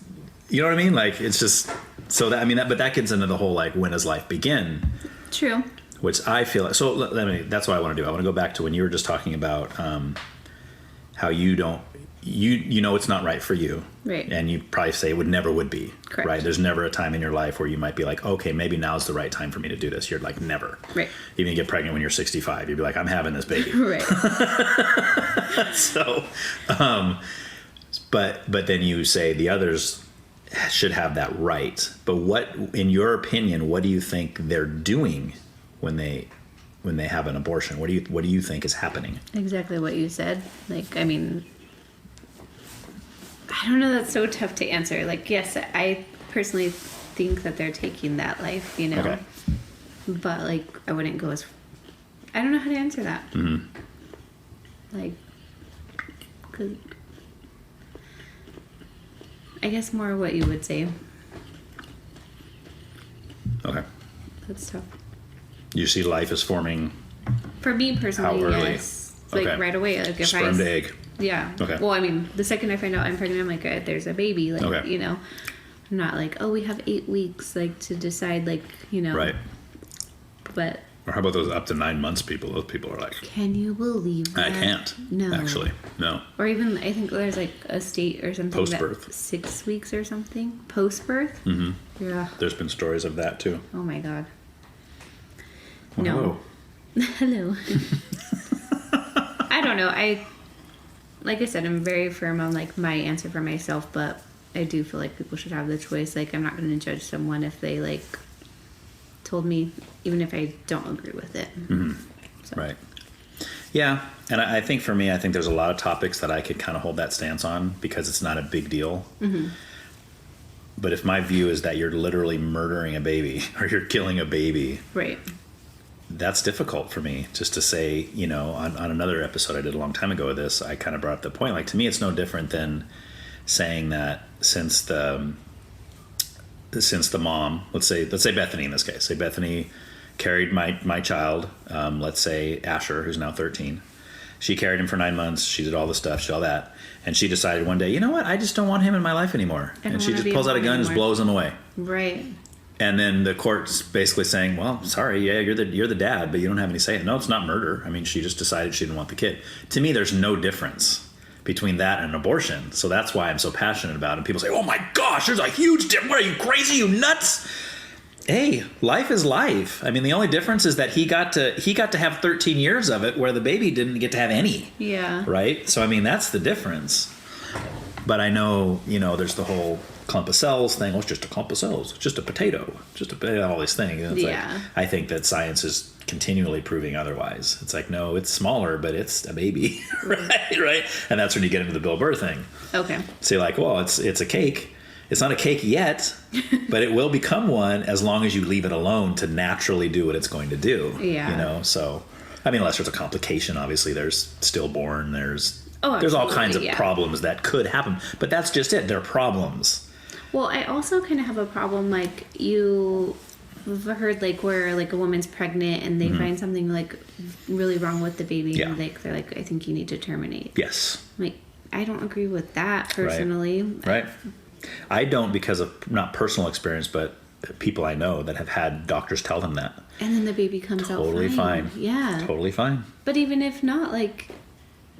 you know what I mean? Like, it's just so that, but that gets into the whole like, when does life begin? True. Which I feel like, so that's what I want to do. I want to go back to when you were just talking about how you don't, it's not right for you. Right. And you probably say it never would be. Correct. Right. There's never a time in your life where you might be like, okay, maybe now's the right time for me to do this. You're like, never. Right. Even you get pregnant when you're 65, you'd be like, I'm having this baby. Right. So, but then you say the others should have that right. But what, in your opinion, what do you think they're doing when they have an abortion? What do you think is happening? Exactly what you said. Like, I mean, I don't know. That's so tough to answer. Like, yes, I personally think that they're taking that life, Okay. But like, I wouldn't go as. I don't know how to answer that. Mm-hmm. Like, 'cause I guess more what you would say. Okay. That's tough. You see life as forming. For me personally, how early? yes. Like Okay. right away. Like if Sperm to egg. Yeah. Okay. Well, I mean, the second I find out I'm pregnant, I'm like, there's a baby. Like, Okay. I'm not like, oh, we have 8 weeks, like, to decide, like, Right. But. Or how about those up to 9 months people? Those people are like, Can you believe that? I can't. No. Actually, no. Or even, I think there's like a state or something. Post-birth. 6 weeks or something. Post-birth? Mm-hmm. Yeah. There's been stories of that too. Oh my God. Well, No. Hello. I don't know. Like I said, I'm very firm on like my answer for myself, but I do feel like people should have the choice. Like, I'm not going to judge someone if they like told me, even if I don't agree with it. Mm-hmm. So. Right. Yeah. And I think for me, I think there's a lot of topics that I could kind of hold that stance on because it's not a big deal. Mm-hmm. But if my view is that you're literally murdering a baby or you're killing a baby, right, that's difficult for me just to say, on another episode I did a long time ago of this, I kind of brought up the point, like, to me, it's no different than saying that since the mom, let's say Bethany in this case, say Bethany carried my child, let's say Asher, who's now 13. She carried him for 9 months. She did all the stuff, she did all that. And she decided one day, you know what? I just don't want him in my life anymore. And she just pulls out a gun and just blows him away. Right. And then the court's basically saying, well, sorry, yeah, you're the dad, but you don't have any say. No, it's not murder. I mean, she just decided she didn't want the kid. To me, there's no difference between that and an abortion. So that's why I'm so passionate about it. People say, oh my gosh, there's a huge difference. What are you, crazy? You nuts? Hey, life is life. I mean, the only difference is that he got to have 13 years of it where the baby didn't get to have any. Yeah. Right? So, I mean, that's the difference. But I know, there's the whole clump of cells thing. Oh, it's just a clump of cells. It's just a potato. All these things. It's like, I think that science is continually proving otherwise. It's like, no, it's smaller, but it's a baby. Right? And that's when you get into the Bill Burr thing. Okay. So you're like, well, it's a cake. It's not a cake yet, but it will become one as long as you leave it alone to naturally do what it's going to do. Yeah. So, I mean, unless there's a complication, obviously there's stillborn, there's all kinds of problems that could happen, but that's just it. They're problems. Well, I also kind of have a problem, like, you've heard, like, where, like, a woman's pregnant and they find something, like, really wrong with the baby and they're like, I think you need to terminate. Yes. Like, I don't agree with that personally. Right. I don't because of not personal experience, but people I know that have had doctors tell them that. And then the baby comes out Totally fine. Yeah. Totally fine. But even if not, like,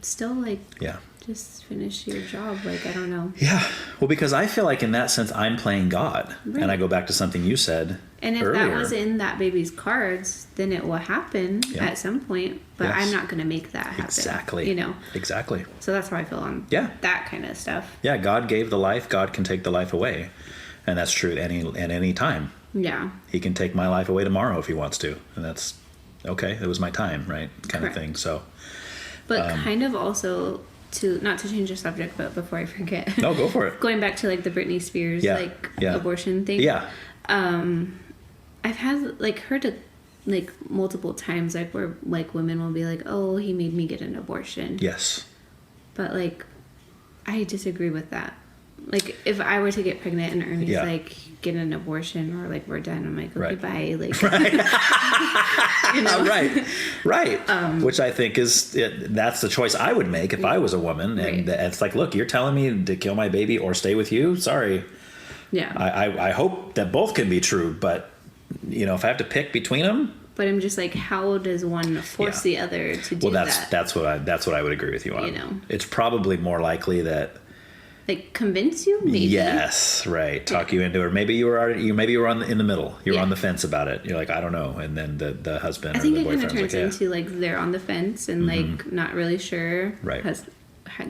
still, like, yeah, just finish your job. Like, I don't know. Yeah. Well, because I feel like in that sense, I'm playing God. Right. And I go back to something you said and if earlier. that was in that baby's cards, then it will happen at some point. But Yes. I'm not going to make that happen. Exactly. You know? Exactly. So that's how I feel on that kind of stuff. Yeah, God gave the life. God can take the life away. And that's true at any time. Yeah. He can take my life away tomorrow if he wants to. And that's okay. It was my time, right? Kind Correct. of thing. So. But kind of also not to change the subject, but before I forget. No, go for it. Going back to like the Britney Spears abortion thing. Yeah. I've had like heard it like multiple times like where like women will be like, "Oh, he made me get an abortion." Yes. But like I disagree with that. Like if I were to get pregnant and Ernie's like get an abortion or like we're done, I'm like, okay, bye. Like you know? Right. Which I think that's the choice I would make if I was a woman. And it's like, look, you're telling me to kill my baby or stay with you? Sorry. Yeah. I hope that both can be true, but you know, if I have to pick between them. But I'm just like, how does one force the other to do that? That's what I would agree with you on. You know, it's probably more likely that. Like convince you, maybe. Yes, right. Talk you into it. Maybe you were in the middle. You're on the fence about it. You're like, I don't know. And then the husband. I think or the it kind of boyfriend's turns into like they're on the fence and like not really sure. Right.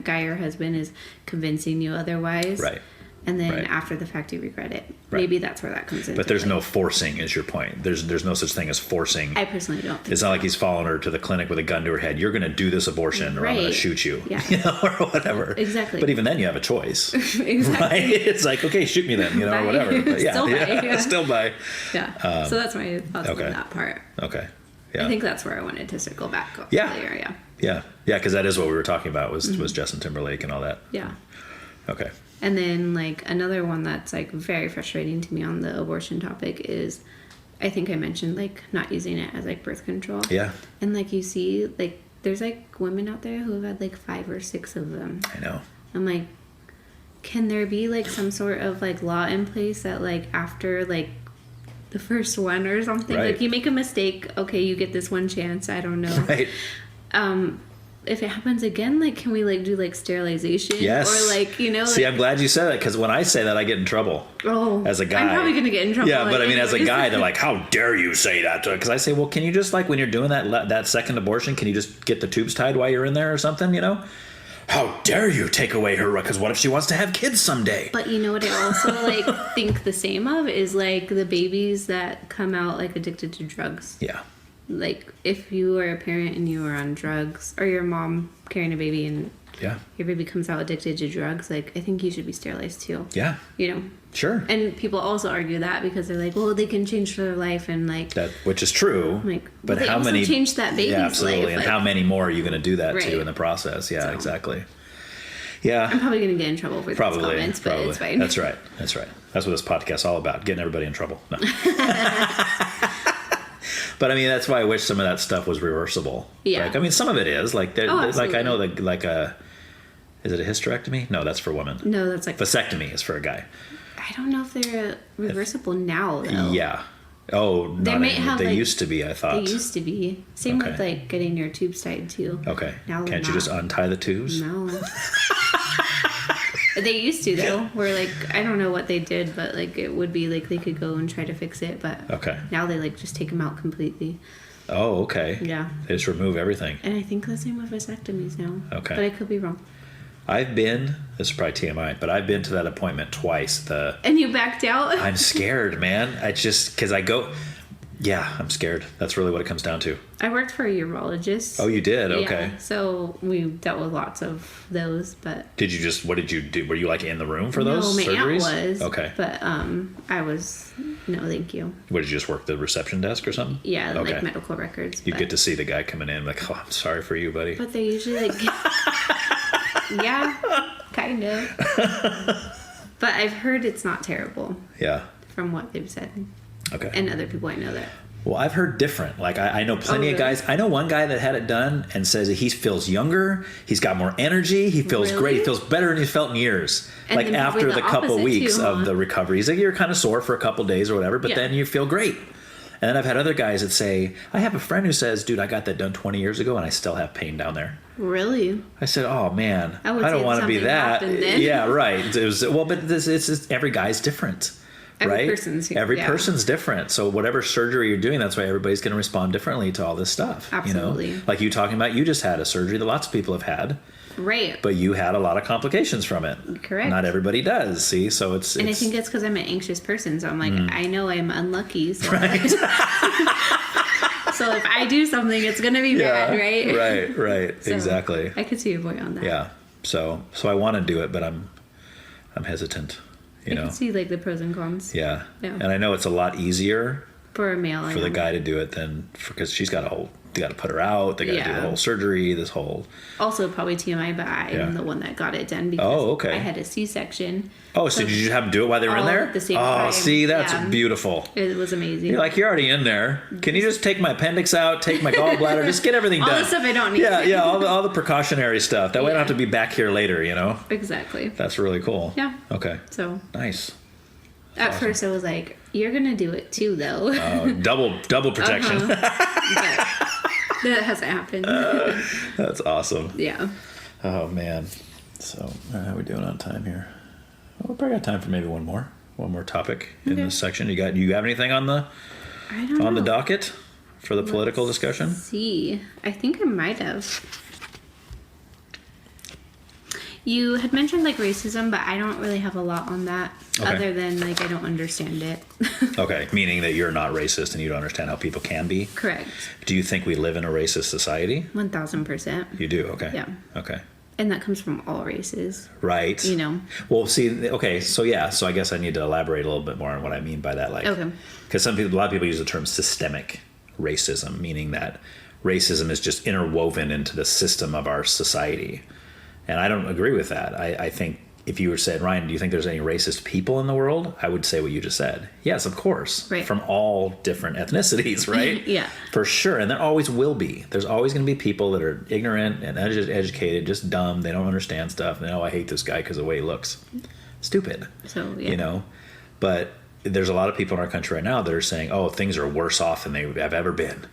Guy or husband is convincing you otherwise. Right. And then after the fact, you regret it. Right. Maybe that's where that comes in. But there's no forcing, is your point. There's no such thing as forcing. I personally don't think it's not like he's following her to the clinic with a gun to her head. You're going to do this abortion or I'm going to shoot you. Yeah. You know, or whatever. Exactly. But even then you have a choice. Exactly. Right? It's like, okay, shoot me then, you know, or whatever. But Still bye. Still bye. Yeah. So that's my thoughts on that part. Okay. Yeah. I think that's where I wanted to circle back earlier. Yeah. Yeah. Yeah, because that is what we were talking about was Justin Timberlake and all that. Yeah. Okay. And then like another one that's like very frustrating to me on the abortion topic is I think I mentioned like not using it as like birth control. Yeah. And like you see like there's like women out there who have had like 5 or 6 of them. I know. I'm like, can there be like some sort of like law in place that like after like the first one or something, like you make a mistake, okay, you get this one chance, I don't know. Right. If it happens again, like, can we like do like sterilization? Yes. Or like, you know. See, like, I'm glad you said that because when I say that, I get in trouble. Oh. As a guy. I'm probably gonna get in trouble. Yeah, like, but I mean, as a anyways. guy, they're like, "How dare you say that?" Because I say, "Well, can you just like when you're doing that second abortion, can you just get the tubes tied while you're in there or something? You know? How dare you take away her? Because what if she wants to have kids someday?" But you know what I also like think the same of is like the babies that come out like addicted to drugs. Yeah. Like if you are a parent and you are on drugs, or your mom carrying a baby and your baby comes out addicted to drugs, like I think you should be sterilized too. Yeah. You know. Sure. And people also argue that because they're like, well, they can change their life and like that, which is true. Like, but they how also many change that baby's Yeah, absolutely. life, And like, how many more are you going to do that Right. to in the process? Yeah, exactly. Yeah. I'm probably going to get in trouble for these comments, but it's fine. That's right. That's right. That's what this podcast is all about, getting everybody in trouble. No. But I mean, that's why I wish some of that stuff was reversible. Yeah. Like, I mean, some of it is like, like absolutely. I know that like is it a hysterectomy? No, that's for women. No, that's like vasectomy is for a guy. I don't know if they're reversible now though. Yeah. Oh, They might have, they like- used to be. I thought They used to be. Same with like getting your tubes tied too. Okay. Now they're Can't you just not. untie the tubes? No. They used to though, where like I don't know what they did, but like it would be like they could go and try to fix it, but now they like just take them out completely. Oh, okay. Yeah. They just remove everything. And I think the same with vasectomies now. Okay. But I could be wrong. I've been, this is probably TMI, but I've been to that appointment twice. And you backed out? I'm scared, man. I just, because I go, yeah, I'm scared. That's really what it comes down to. I worked for a urologist. Oh, you did? Okay. Yeah, so we dealt with lots of those, but... What did you do? Were you like in the room for those no, my surgeries? aunt was. Okay. But I was, no, thank you. What, did you just work the reception desk or something? Yeah, okay. like medical records. You get to see the guy coming in like, oh, I'm sorry for you, buddy. But they usually like... yeah, kind of. But I've heard it's not terrible. Yeah. From what they've said. Okay. And other people I know that Well, I've heard different. Like, I know plenty of guys. I know one guy that had it done and says that he feels younger. He's got more energy. He feels great. He feels better than he's felt in years. And like, after the couple weeks of the recovery. He's like, you're kind of sore for a couple days or whatever, but then you feel great. And then I've had other guys that say, I have a friend who says, dude, I got that done 20 years ago and I still have pain down there. Really? I said, oh, man, I don't want to be that. Yeah, right. It was, well, but it's every guy's different. Every person's different. So whatever surgery you're doing, that's why everybody's going to respond differently to all this stuff. Absolutely. You know? Like you talking about, you just had a surgery that lots of people have had. Right. But you had a lot of complications from it. Correct. Not everybody does. See, so it's. And I think it's because I'm an anxious person. So I'm like, I know I'm unlucky. So, right. so if I do something, it's going to be bad, right? Right. So exactly. I could see your point on that. Yeah. So I want to do it, but I'm hesitant. You know, can see like the pros and cons. Yeah. And I know it's a lot easier for a male, for the guy to do it than because she's got they got to put her out. They got to do the whole surgery. This whole. Also, probably TMI, but I'm the one that got it done because I had a C-section. Oh, so did you have them do it while they were in there? At the same time. See, that's beautiful. It was amazing. You're like, you're already in there. Can you just take my appendix out, take my gallbladder, just get everything done? All the stuff I don't need. Yeah, all the precautionary stuff. That way I don't have to be back here later, you know? Exactly. That's really cool. Yeah. Okay. So. Nice. At first I was like, you're going to do it too, though. Double protection. But that hasn't happened. That's awesome. Yeah. Oh, man. So, how are we doing on time here? Well, we probably got time for maybe one more topic in this section. You have anything on the docket for the political discussion? Let's see. I think I might have. You had mentioned like racism, but I don't really have a lot on that other than like I don't understand it. Okay, meaning that you're not racist and you don't understand how people can be? Correct. Do you think we live in a racist society? 1000%. You do? Okay. Yeah. Okay. And that comes from all races. Right. You know. Well, see, okay, so I guess I need to elaborate a little bit more on what I mean by that. Like, okay. Because a lot of people use the term systemic racism, meaning that racism is just interwoven into the system of our society. And I don't agree with that. I think if you were said, Ryan, do you think there's any racist people in the world? I would say what you just said. Yes, of course. Right. From all different ethnicities, right? Yeah. For sure. And there always will be. There's always going to be people that are ignorant and educated, just dumb. They don't understand stuff. And I hate this guy because of the way he looks. Stupid. So, yeah. You know? But there's a lot of people in our country right now that are saying, oh, things are worse off than they have ever been.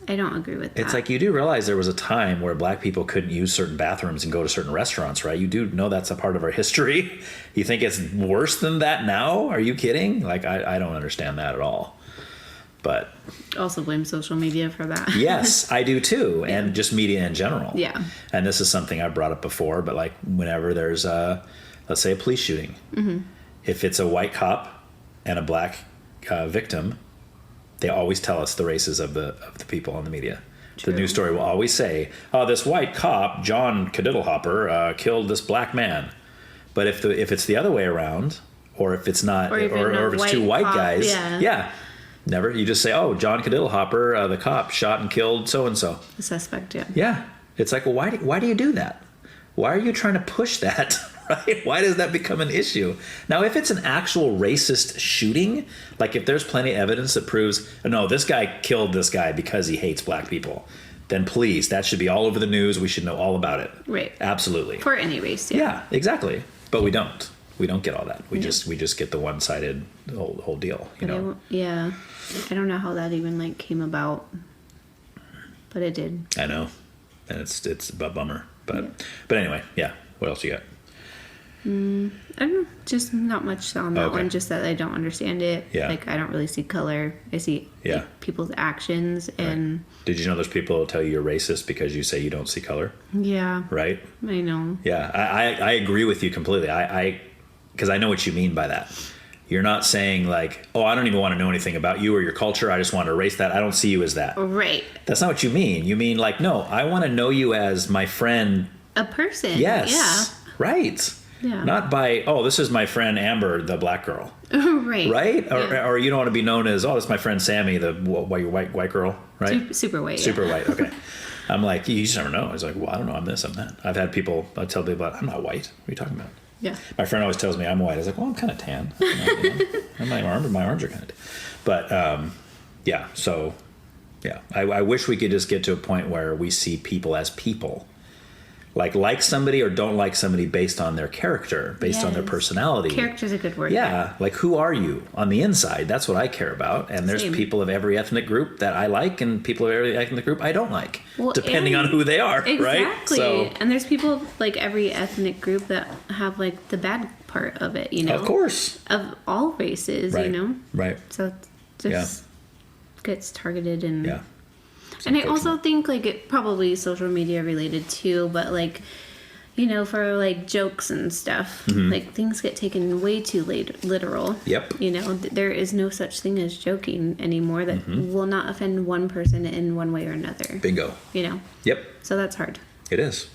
I don't agree with that. It's like you do realize there was a time where black people couldn't use certain bathrooms and go to certain restaurants, right? You do know that's a part of our history. You think it's worse than that now? Are you kidding? Like, I don't understand that at all. But also blame social media for that. Yes, I do too. Yeah. And just media in general. Yeah. And this is something I've brought up before, but like whenever there's let's say a police shooting, if it's a white cop and a black victim, they always tell us the races of the people on the media. True. The news story will always say, "Oh, this white cop, John Cadiddlehopper, killed this black man." But if it's the other way around, or if it's not, or if it's two white guys, never. You just say, "Oh, John Cadiddlehopper, the cop, shot and killed so and so." The suspect, yeah. Yeah, it's like, well, why do you do that? Why are you trying to push that? Right? Why does that become an issue? Now, if it's an actual racist shooting, like if there's plenty of evidence that proves, no, this guy killed this guy because he hates black people, then please, that should be all over the news. We should know all about it. Right. Absolutely. For any race, yeah, exactly. But we don't. We don't get all that. We just get the one-sided whole deal. You know. Yeah. I don't know how that even like came about, but it did. I know, and it's a bummer. But anyway, yeah. What else you got? I don't know, just not much on that one, just that I don't understand it. Yeah. Like I don't really see color. I see people's actions and Did you know there's people who tell you you're racist because you say you don't see color? Yeah. Right? I know. Yeah, I agree with you completely. Because I know what you mean by that. You're not saying like, oh, I don't even want to know anything about you or your culture. I just want to erase that. I don't see you as that. Right. That's not what you mean. You mean like, no, I want to know you as my friend. A person. Yes. Yeah. Right. Yeah. Not by, oh, this is my friend Amber, the black girl. Right. Right? Yeah. Or you don't want to be known as, oh, this is my friend Sammy, the white girl, right? Super white. Super white, okay. I'm like, you just never know. I was like, well, I don't know, I'm this, I'm that. I tell people, I'm not white. What are you talking about? Yeah. My friend always tells me I'm white. I was like, well, I'm kind of tan. My arms are kind of tan. But Yeah. So, yeah, I wish we could just get to a point where we see people as people. Like somebody or don't like somebody based on their character, based on their personality. Character's a good word. Yeah, like who are you on the inside? That's what I care about. And there's people of every ethnic group that I like, and people of every ethnic group I don't like, depending on who they are, right? Exactly. And there's people of like every ethnic group that have like the bad part of it, you know? Of course. Of all races, you know? Right. So it just gets targeted and... Yeah. And I also think, like, it probably social media related too, but, like, you know, for, like, jokes and stuff, like, things get taken way too literal. Yep. You know, there is no such thing as joking anymore that will not offend one person in one way or another. Bingo. You know? Yep. So that's hard. It is.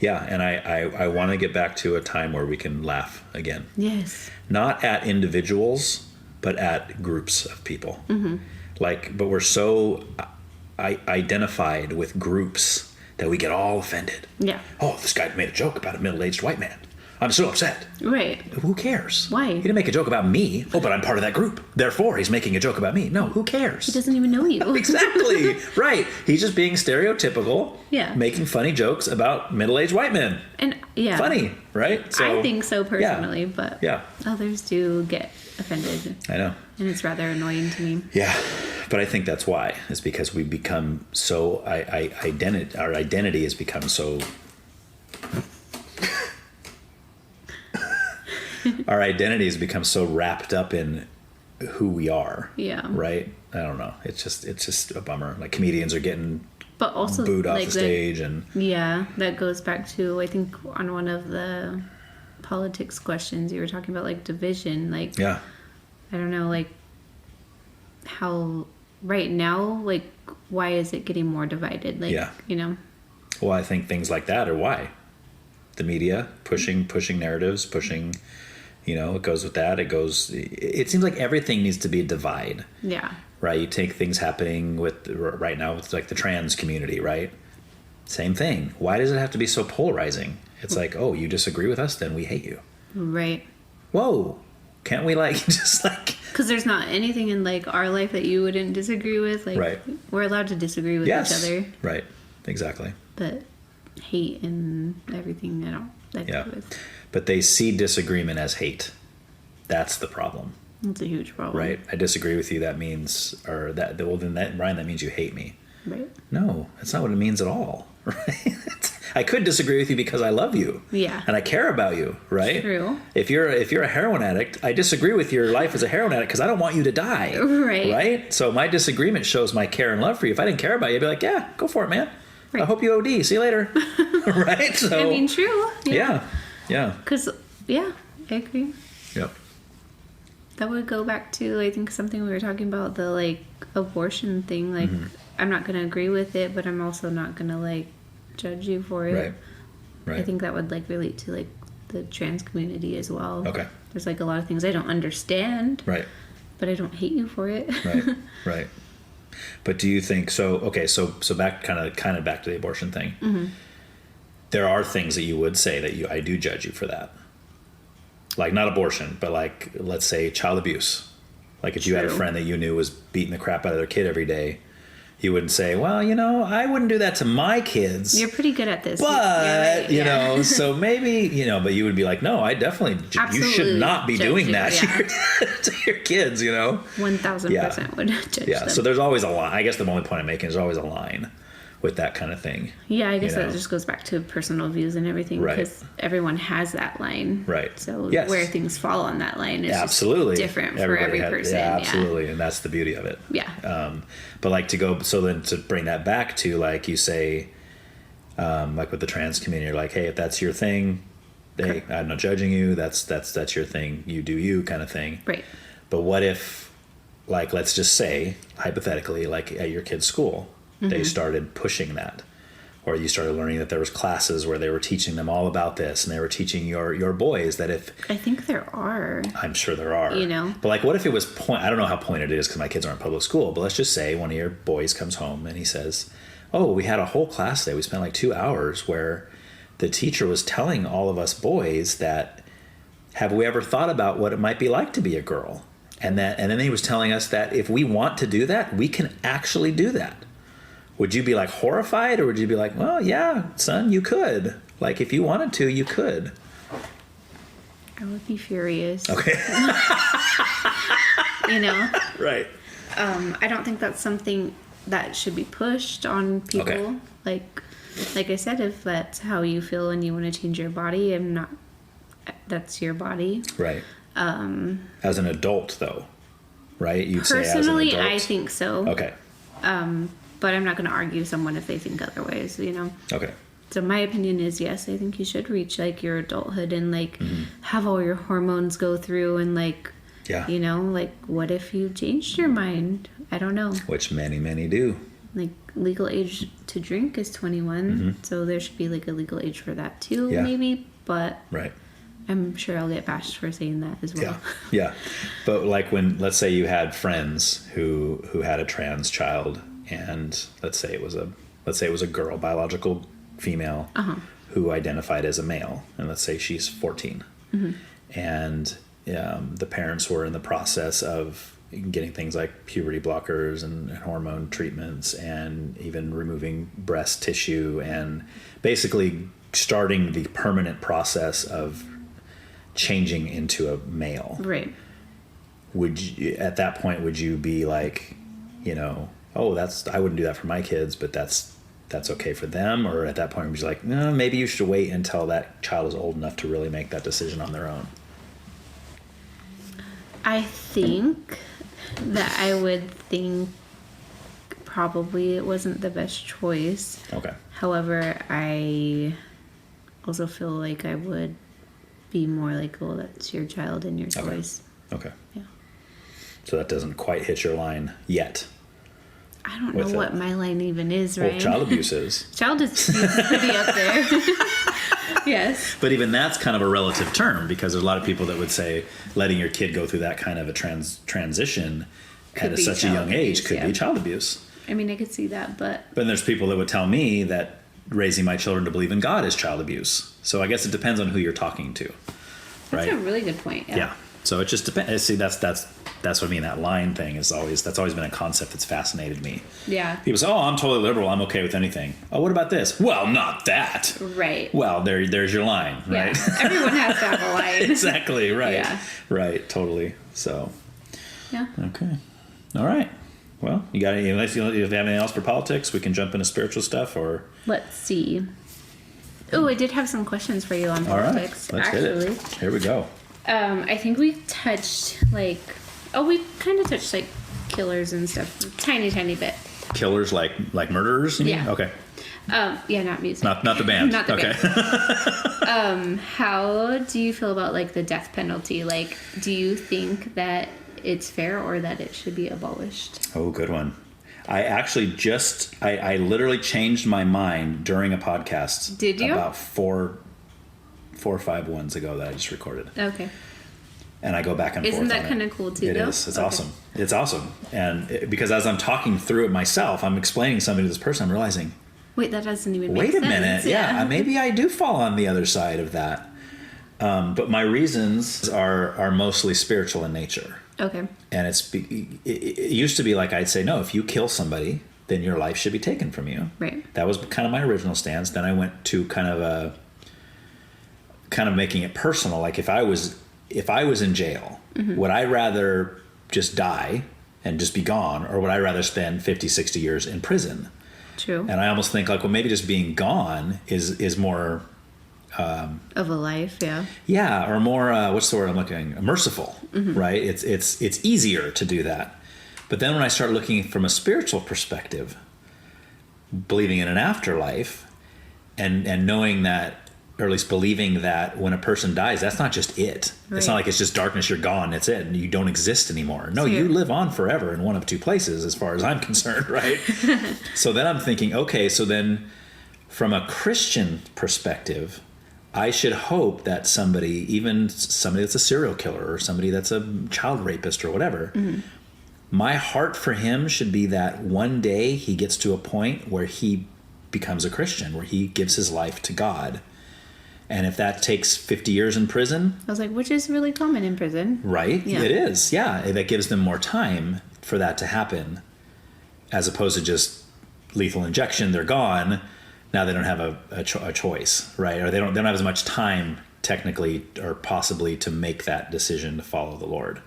Yeah, and I want to get back to a time where we can laugh again. Yes. Not at individuals, but at groups of people. Like, but we're so... identified with groups that we get all offended. Yeah. Oh, this guy made a joke about a middle-aged white man. I'm so upset. Right. Who cares? Why? He didn't make a joke about me. Oh, but I'm part of that group. Therefore, he's making a joke about me. No, who cares? He doesn't even know you. Exactly. Right. He's just being stereotypical. Yeah. Making funny jokes about middle-aged white men. And yeah. Funny, right? So, I think so personally, but others do get offended. I know. And it's rather annoying to me. Yeah. But I think that's why. Is because we become so our identity has become so our identity has become so wrapped up in who we are. Yeah. Right? I don't know. It's just a bummer. Like comedians are getting but also booed off like the stage and yeah, that goes back to I think on one of the politics questions you were talking about like division, like I don't know, like how right now, like, why is it getting more divided? Like, you know? Well, I think things like that are why. The media pushing narratives, you know, it goes with that. It seems like everything needs to be a divide. Yeah. Right? You take things happening right now with like the trans community, right? Same thing. Why does it have to be so polarizing? It's like, oh, you disagree with us, then we hate you. Right. Whoa. Can't we like just like... Because there's not anything in like our life that you wouldn't disagree with. Like we're allowed to disagree with each other. Right. Exactly. But hate and everything, I don't agree with. But they see disagreement as hate. That's the problem. That's a huge problem. Right. I disagree with you. That means, or that, well, then that, Ryan, that means you hate me. Right. No, that's not what it means at all. Right. I could disagree with you because I love you. Yeah. And I care about you, right? True. If you're a heroin addict, I disagree with your life as a heroin addict because I don't want you to die. Right. Right? So my disagreement shows my care and love for you. If I didn't care about you, I'd be like, yeah, go for it, man. Right. I hope you OD. See you later. Right? So I mean, true. Yeah. Yeah. Because, I agree. Yep. That would go back to, I think, something we were talking about, the, like, abortion thing. Like, I'm not going to agree with it, but I'm also not going to, like, judge you for it. Right. I think that would like relate to like the trans community as well. Okay. There's like a lot of things I don't understand. Right. But I don't hate you for it. Right. Right. But do you think so? Okay. So back kind of back to the abortion thing. Mm-hmm. There are things that you would say that I do judge you for that. Like not abortion, but like let's say child abuse. Like if you had a friend that you knew was beating the crap out of their kid every day. You wouldn't say, well, you know, I wouldn't do that to my kids. You're pretty good at this. But, you know, so maybe, you know, but you would be like, no, I definitely, you should not be doing that to your kids, you know? 1,000% would judge them. Yeah, so there's always a line. I guess the only point I'm making is there's always a line with that kind of thing. Yeah, I guess that just goes back to personal views and everything. Right. Because everyone has that line. Right. So where things fall on that line is just different for every person. Yeah, absolutely. And that's the beauty of it. Yeah. But like to bring that back to like you say, like with the trans community, you're like, hey, if that's your thing, hey, I'm not judging you. That's your thing. You do you kind of thing. Right. But what if, like, let's just say hypothetically, like at your kid's school, they started pushing that, or you started learning that there was classes where they were teaching them all about this, and they were teaching your boys that if... I think there are. I'm sure there are. You know? But like, what if it was I don't know how pointed it is because my kids aren't in public school, but let's just say one of your boys comes home and he says, oh, we had a whole class today. We spent like 2 hours where the teacher was telling all of us boys that, have we ever thought about what it might be like to be a girl? And then he was telling us that if we want to do that, we can actually do that. Would you be like horrified, or would you be like, well, yeah, son, you could. Like, if you wanted to, you could. I would be furious. Okay. You know? Right. I don't think that's something that should be pushed on people. Okay. Like I said, if that's how you feel and you want to change your body, that's your body. Right. As an adult, though, right? You'd say as an personally, adult? I think so. Okay. But I'm not going to argue someone if they think otherwise, you know? Okay. So my opinion is, yes, I think you should reach, like, your adulthood and, like, have all your hormones go through and, like, you know, like, what if you changed your mind? I don't know. Which many do. Like, legal age to drink is 21, so there should be, like, a legal age for that, too, maybe, but... Right. I'm sure I'll get bashed for saying that as well. Yeah. But, like, when, let's say you had friends who had a trans child, and let's say it was a girl, biological female, who identified as a male, and let's say she's 14, and the parents were in the process of getting things like puberty blockers and hormone treatments, and even removing breast tissue, and basically starting the permanent process of changing into a male. Right. Would you, at that point, would you be like, you know, oh, I wouldn't do that for my kids, but that's okay for them? Or at that point, would you like, no, maybe you should wait until that child is old enough to really make that decision on their own? I think that I would think probably it wasn't the best choice. Okay. However, I also feel like I would be more like, well, that's your child and your choice. Okay. Yeah. So that doesn't quite hit your line yet. I don't know what my line even is, Well, right? child abuse is. Child abuse is pretty up there. Yes. But even that's kind of a relative term, because there's a lot of people that would say letting your kid go through that kind of a transition at such a young age could be child abuse. I mean, I could see that, but then there's people that would tell me that raising my children to believe in God is child abuse. So I guess it depends on who you're talking to, right? That's a really good point. Yeah. So it just depends. See, that's what I mean. That line thing that's always been a concept that's fascinated me. Yeah. People say, "Oh, I'm totally liberal. I'm okay with anything." Oh, what about this? Well, not that. Right. Well, there's your line, right? Yeah. Everyone has to have a line. Exactly. Right. Yeah. Right. Totally. So. Yeah. Okay. All right. Well, you got any? Unless you have anything else for politics, we can jump into spiritual stuff, or. Let's see. Oh, I did have some questions for you on politics. All right. Let's hit it. Here we go. I think we touched we kind of touched like killers and stuff, tiny bit. Killers like murderers? You mean? Yeah. Okay. Yeah, not music. Not the band. Not the band. How do you feel about like the death penalty? Like, do you think that it's fair or that it should be abolished? Oh, good one. I actually I literally changed my mind during a podcast. Did you? About four or five ones ago that I just recorded. Okay. And I go back and forth. Isn't that kind of cool too? It is. It's awesome. It's awesome. And because as I'm talking through it myself, I'm explaining something to this person, I'm realizing, wait, that doesn't even make sense. Wait a minute. Yeah. Maybe I do fall on the other side of that. But my reasons are mostly spiritual in nature. Okay. And it used to be like I'd say, no, if you kill somebody, then your life should be taken from you. Right. That was kind of my original stance. Then I went to kind of making it personal. Like if I was in jail, would I rather just die and just be gone, or would I rather spend 50, 60 years in prison? True. And I almost think like, well, maybe just being gone is more of a life, yeah. Yeah, or more what's the word I'm looking? Merciful, right? It's easier to do that. But then when I start looking from a spiritual perspective, believing in an afterlife, and knowing that, or at least believing that when a person dies, that's not just it. Right. It's not like it's just darkness, you're gone, that's it, and you don't exist anymore. No, you live on forever in one of two places as far as I'm concerned, right? So then I'm thinking, okay, so then from a Christian perspective, I should hope that somebody that's a serial killer or somebody that's a child rapist or whatever, my heart for him should be that one day he gets to a point where he becomes a Christian, where he gives his life to God. And if that takes 50 years in prison, I was like, which is really common in prison. right? Yeah. It is. Yeah. That gives them more time for that to happen, as opposed to just lethal injection. They're gone. Now they don't have a choice, right? Or they don't have as much time technically or possibly to make that decision to follow the Lord.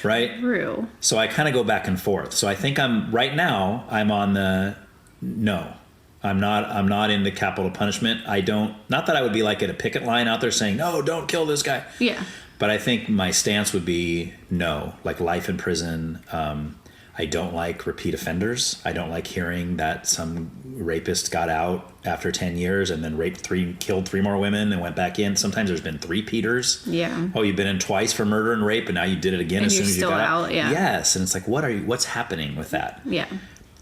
Right? True. So I kind of go back and forth. So I think I'm on the no. I'm not into capital punishment. Not that I would be like at a picket line out there saying, no, don't kill this guy. Yeah. But I think my stance would be no, like life in prison. I don't like repeat offenders. I don't like hearing that some rapist got out after 10 years and then killed 3 more women and went back in. Sometimes there's been 3 Peters. Yeah. Oh, you've been in twice for murder and rape, and now you did it again And as soon you're as you still got out. Yeah. Yes, and it's like, what's happening with that? Yeah.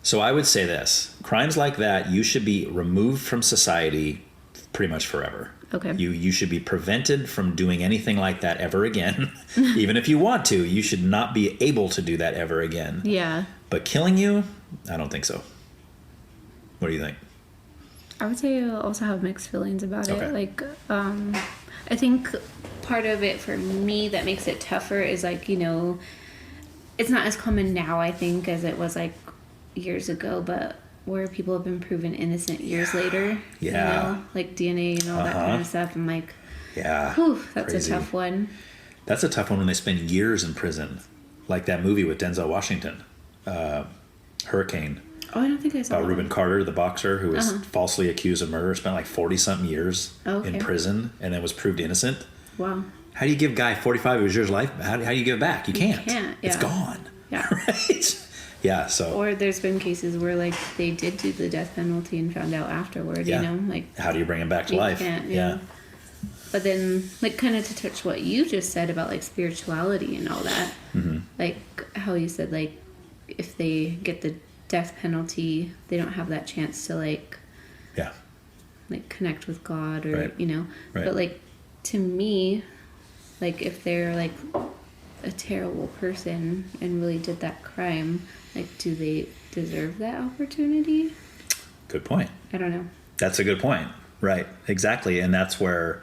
So I would say this: crimes like that, you should be removed from society pretty much forever. Okay. You should be prevented from doing anything like that ever again. Even if you want to, you should not be able to do that ever again. Yeah. But killing you, I don't think so. What do you think? I would say I also have mixed feelings about Okay. it. Like, I think part of it for me that makes it tougher is like, it's not as common now, I think, as it was like years ago, but where people have been proven innocent years later. Yeah. Like DNA and all that kind of stuff. I'm like, yeah, whew, that's crazy. a tough one. That's a tough one when they spend years in prison. Like that movie with Denzel Washington, Hurricane. Oh, I don't think I saw About that. Reuben Carter, the boxer who was Uh-huh. falsely accused of murder, spent like 40-something years Okay. in prison and then was proved innocent. Wow. How do you give a guy 45 of his life? How do you give it back? You can't. It's yeah. gone. Yeah. Right? Yeah, so. Or there's been cases where like they did do the death penalty and found out afterward, Yeah. like How do you bring him back to you life? can't, yeah. But then, like, kind of to touch what you just said about like spirituality and all that, Mm-hmm. like how you said like if they get the death penalty, they don't have that chance to like connect with God or Right. Right. But like to me, like if they're like a terrible person and really did that crime, like do they deserve that opportunity? Good point. I don't know. That's a good point. Right. Exactly. And that's where,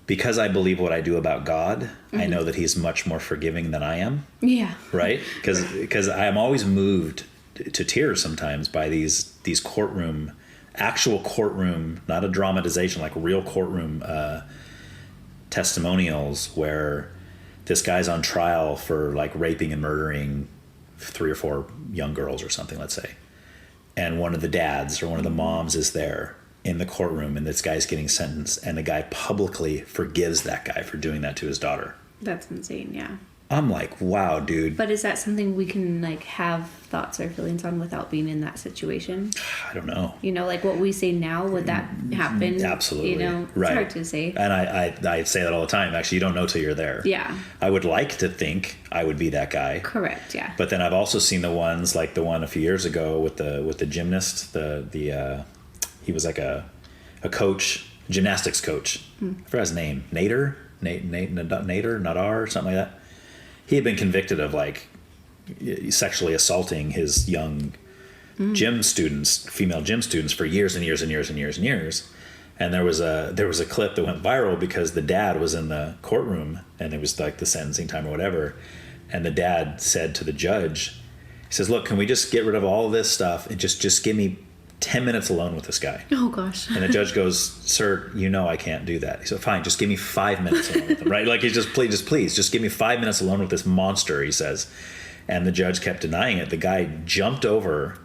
because I believe what I do about God, I know that he's much more forgiving than I am. Yeah. Right. Because I am always moved to tears sometimes by these actual courtroom, not a dramatization, like real courtroom testimonials where this guy's on trial for like raping and murdering 3 or 4 young girls or something, let's say. And one of the dads or one of the moms is there in the courtroom and this guy's getting sentenced and the guy publicly forgives that guy for doing that to his daughter. That's insane, yeah. I'm like, wow, dude. But is that something we can like have thoughts or feelings on without being in that situation? I don't know. Like what we say now, would that happen? Absolutely. It's right. hard to say. And I say that all the time. Actually, you don't know till you're there. Yeah. I would like to think I would be that guy. Correct, yeah. But then I've also seen the ones like the one a few years ago with the gymnast, he was like a coach, gymnastics coach. I forgot his name. Nadar, something like that. He had been convicted of like sexually assaulting his young gym students, female gym students, for years and years and years and years and years. And there was a clip that went viral because the dad was in the courtroom and it was like the sentencing time or whatever. And the dad said to the judge, he says, "Look, can we just get rid of all of this stuff and just give me 10 minutes alone with this guy?" Oh gosh. And the judge goes, "Sir, I can't do that." He said, "Fine, just give me 5 minutes alone with him," right? Like he's please give me 5 minutes alone with this monster, he says. And the judge kept denying it. The guy jumped over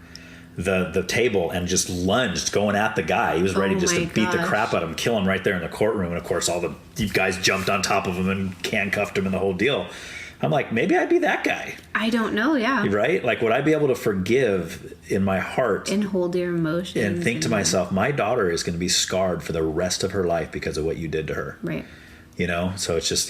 the table and just lunged, going at the guy. He was ready just to beat the crap out of him, kill him right there in the courtroom. And of course, all the guys jumped on top of him and handcuffed him and the whole deal. I'm like, maybe I'd be that guy. I don't know, yeah. Right? Like, would I be able to forgive in my heart and hold your emotions and think to myself, my daughter is going to be scarred for the rest of her life because of what you did to her? Right. So it's just,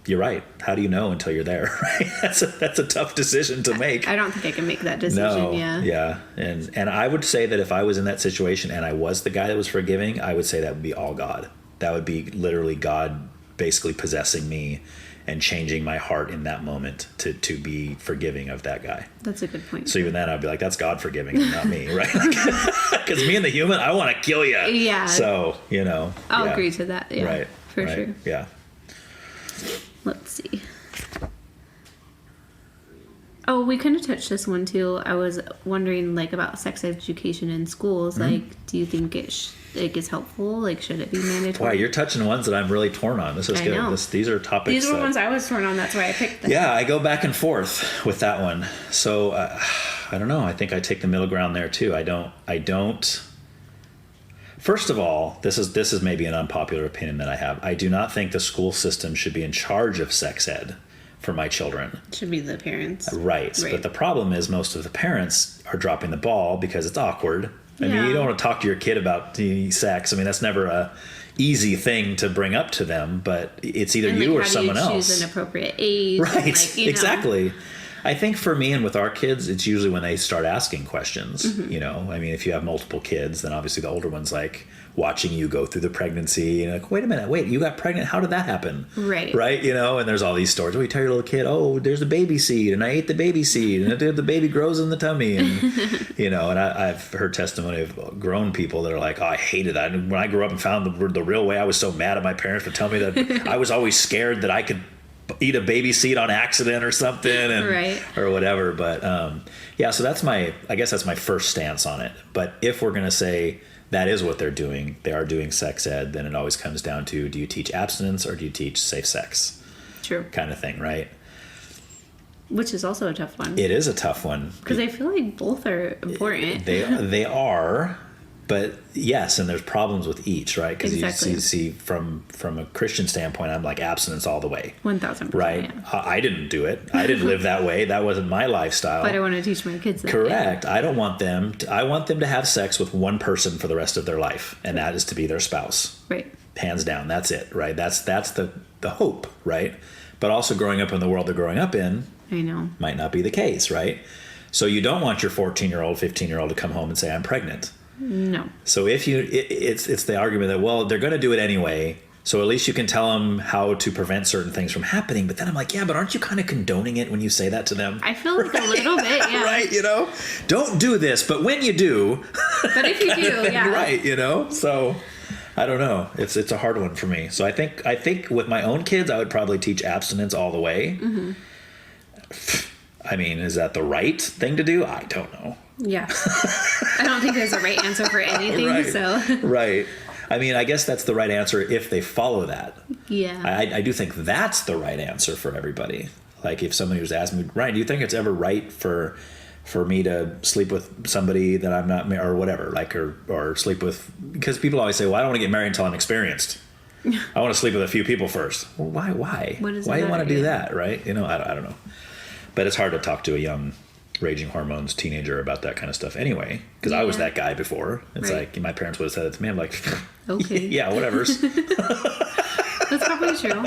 you're right. How do you know until you're there? Right? That's a tough decision to make. I don't think I can make that decision. No, yeah. And I would say that if I was in that situation and I was the guy that was forgiving, I would say that would be all God. That would be literally God basically possessing me and changing my heart in that moment to be forgiving of that guy. That's a good point. So even then I'd be like, that's God forgiving, not me, right? Because me and the human, I want to kill you. Yeah. So, you know. I'll agree to that. Yeah. Right. For sure. Yeah. Let's see. Oh, we kind of touched this one too. I was wondering, like, about sex education in schools. Mm-hmm. Like, do you think it is helpful? Like, should it be mandatory? Boy, you're touching ones that I'm really torn on. This is good. Know. These are topics. These were ones I was torn on. That's why I picked them. Yeah, I go back and forth with that one. So I don't know. I think I take the middle ground there too. I don't. First of all, this is maybe an unpopular opinion that I have. I do not think the school system should be in charge of sex ed for my children. It should be the parents. Right. But the problem is most of the parents are dropping the ball because it's awkward. I mean, you don't want to talk to your kid about sex. I mean, that's never a easy thing to bring up to them, but it's either and, you like, or someone else. Choose an appropriate age. Right. And, like, exactly. I think for me and with our kids, it's usually when they start asking questions, Mm-hmm. you know, I mean, if you have multiple kids, then obviously the older one's like watching you go through the pregnancy and like, wait a minute, you got pregnant. How did that happen? Right. Right. You know, and there's all these stories. You tell your little kid, oh, there's a baby seed and I ate the baby seed and the baby grows in the tummy. And, you know, and I've heard testimony of grown people that are like, oh, I hated that. And when I grew up and found the real way, I was so mad at my parents for telling me that I was always scared that I could eat a baby seed on accident or something and or whatever. But yeah, so I guess that's my first stance on it. But if we're going to say that is what they're doing, they are doing sex ed, then it always comes down to, do you teach abstinence or do you teach safe sex? True. Kind of thing, right? Which is also a tough one. It is a tough one. Because I feel like both are important. They are. But yes, and there's problems with each, right? Because you see from a Christian standpoint, I'm like abstinence all the way. 1,000%. Right? Yeah. I didn't do it. I didn't live that way. That wasn't my lifestyle. But I want to teach my kids that. Correct. Yeah. I don't want them. I want them to have sex with one person for the rest of their life, and that is to be their spouse. Right. Hands down. That's it. Right. That's the hope. Right. But also growing up in the world they're growing up in. I know. Might not be the case. Right. So you don't want your 14-year-old, 15-year-old to come home and say, I'm pregnant. No. So if it's the argument that, well, they're going to do it anyway, so at least you can tell them how to prevent certain things from happening. But then I'm like, yeah, but aren't you kind of condoning it when you say that to them? I feel like a little bit, yeah. Right, you know? Don't do this, but when you do. But if you do, yeah. Right, you know? So I don't know. It's a hard one for me. So I think with my own kids, I would probably teach abstinence all the way. Mm-hmm. I mean, is that the right thing to do? I don't know. Yeah. I don't think there's a right answer for anything. Right. So. Right. I mean, I guess that's the right answer if they follow that. Yeah. I do think that's the right answer for everybody. Like if somebody was asking me, Ryan, do you think it's ever right for me to sleep with somebody that I'm not, or whatever, like, or sleep with, because people always say, well, I don't want to get married until I'm experienced. I want to sleep with a few people first. Well, why? Why do you want to do that? Right. You know, I don't know. But it's hard to talk to a young, raging hormones teenager about that kind of stuff anyway, because I was that guy before. It's like my parents would have said it to me. I'm like, okay, yeah, whatever's. That's probably true.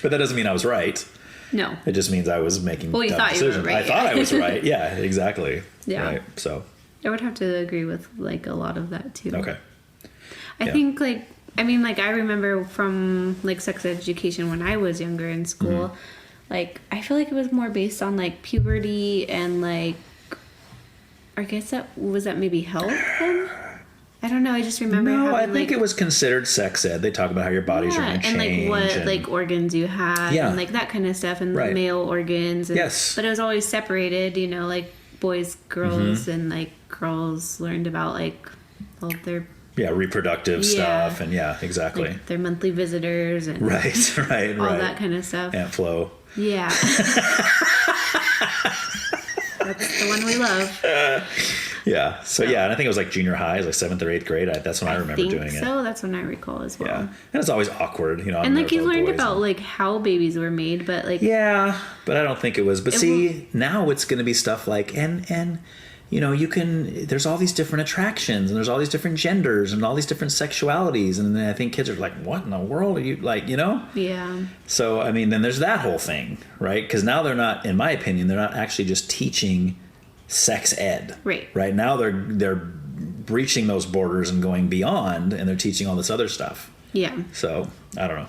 But that doesn't mean I was right. No. It just means I was making tough decisions. You were right. I thought I was right. Yeah, exactly. Yeah. Right. So I would have to agree with like a lot of that too. Okay. I think like, I mean, like I remember from like sex education when I was younger in school. Mm-hmm. Like, I feel like it was more based on, like, puberty and, like, I guess that maybe health then? I don't know. I just remember I think it was considered sex ed. They talk about how your body's going to change. And, like, what, like, organs you had. Yeah. And, like, that kind of stuff. And the male organs. And, yes. But it was always separated, you know, like, boys, girls. Mm-hmm. And, like, girls learned about, like, all their... Yeah, reproductive stuff. And, exactly. Like, their monthly visitors. And right. All that kind of stuff. Aunt Flo. Yeah. That's the one we love. Yeah. So, and I think it was like junior high, like 7th or 8th grade. That's when I remember doing it. So that's when I recall as well. Yeah. And it's always awkward, you know. And like you learned about like how babies were made, but like. Yeah, but I don't think it was. But now it's going to be stuff like, and you know, there's all these different attractions and there's all these different genders and all these different sexualities. And then I think kids are like, what in the world are you like, you know? Yeah. So, I mean, then there's that whole thing, right? Because now they're not, in my opinion, they're not actually just teaching sex ed. Right. Right now they're breaching those borders and going beyond and they're teaching all this other stuff. Yeah. So, I don't know.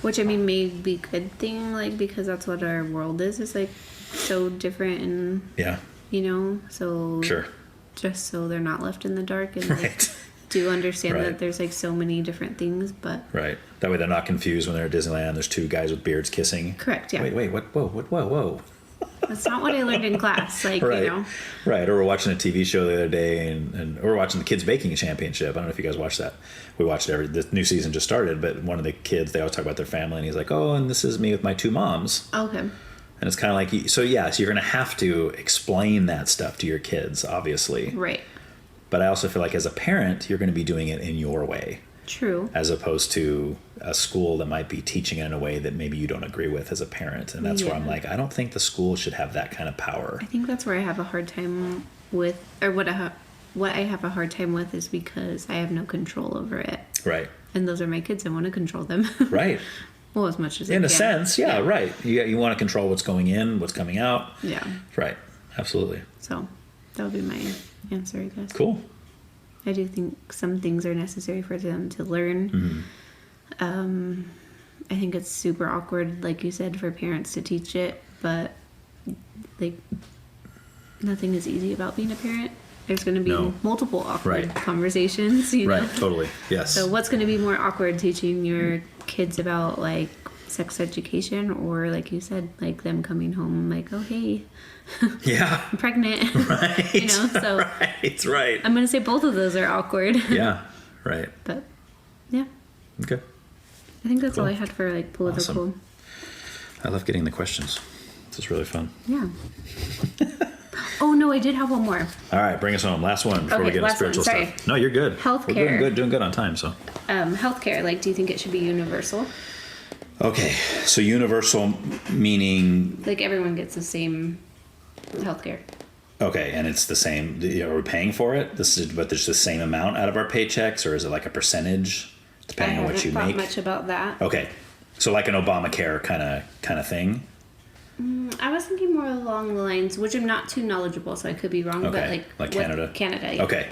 Which, I mean, may be a good thing, like, because that's what our world is like, so different and, yeah, you know, so... Sure. Just so they're not left in the dark and, right. like, do understand right. that there's, like, so many different things, but... Right. That way they're not confused when they're at Disneyland. There's two guys with beards kissing. Correct, yeah. Wait, what? Whoa. That's not what I learned in class, like, right. you know. Right. Or we're watching a TV show the other day, and we're watching the Kids Baking Championship. I don't know if you guys watched that. We watched the new season just started, but one of the kids, they always talk about their family, and he's like, oh, and this is me with my two moms. Okay. And it's kind of like, so you're going to have to explain that stuff to your kids, obviously. Right. But I also feel like as a parent, you're going to be doing it in your way. True. As opposed to a school that might be teaching it in a way that maybe you don't agree with as a parent. And that's where I'm like, I don't think the school should have that kind of power. I think that's where I have a hard time with, or what I have a hard time with is because I have no control over it. Right. And those are my kids. I want to control them. Right. Well, as much as I can. In a sense, yeah, right. You want to control what's going in, what's coming out. Yeah. Right. Absolutely. So that would be my answer, I guess. Cool. I do think some things are necessary for them to learn. Mm-hmm. I think it's super awkward, like you said, for parents to teach it, but like nothing is easy about being a parent. There's going to be multiple awkward conversations, you know? Right, totally, yes. So what's going to be more awkward, teaching your kids about like sex education, or like you said, like them coming home like, oh hey, yeah, I'm pregnant, right? You know, so right. I'm gonna say both of those are awkward. Yeah, right. But yeah, okay. I think that's all I had for like political. Awesome. I love getting the questions. This is really fun. Yeah. Oh no, I did have one more. All right, bring us home. Last one before we get into spiritual stuff. No, you're good. Healthcare. We're doing good on time. So. Healthcare. Like, do you think it should be universal? Okay, so universal meaning like everyone gets the same healthcare. Okay, and it's the same. Are we paying for it? But there's the same amount out of our paychecks, or is it like a percentage depending on what you make? I haven't thought much about that. Okay, so like an Obamacare kind of thing. I was thinking more along the lines, which I'm not too knowledgeable, so I could be wrong. Okay. But like Canada. Canada. Yeah. Okay.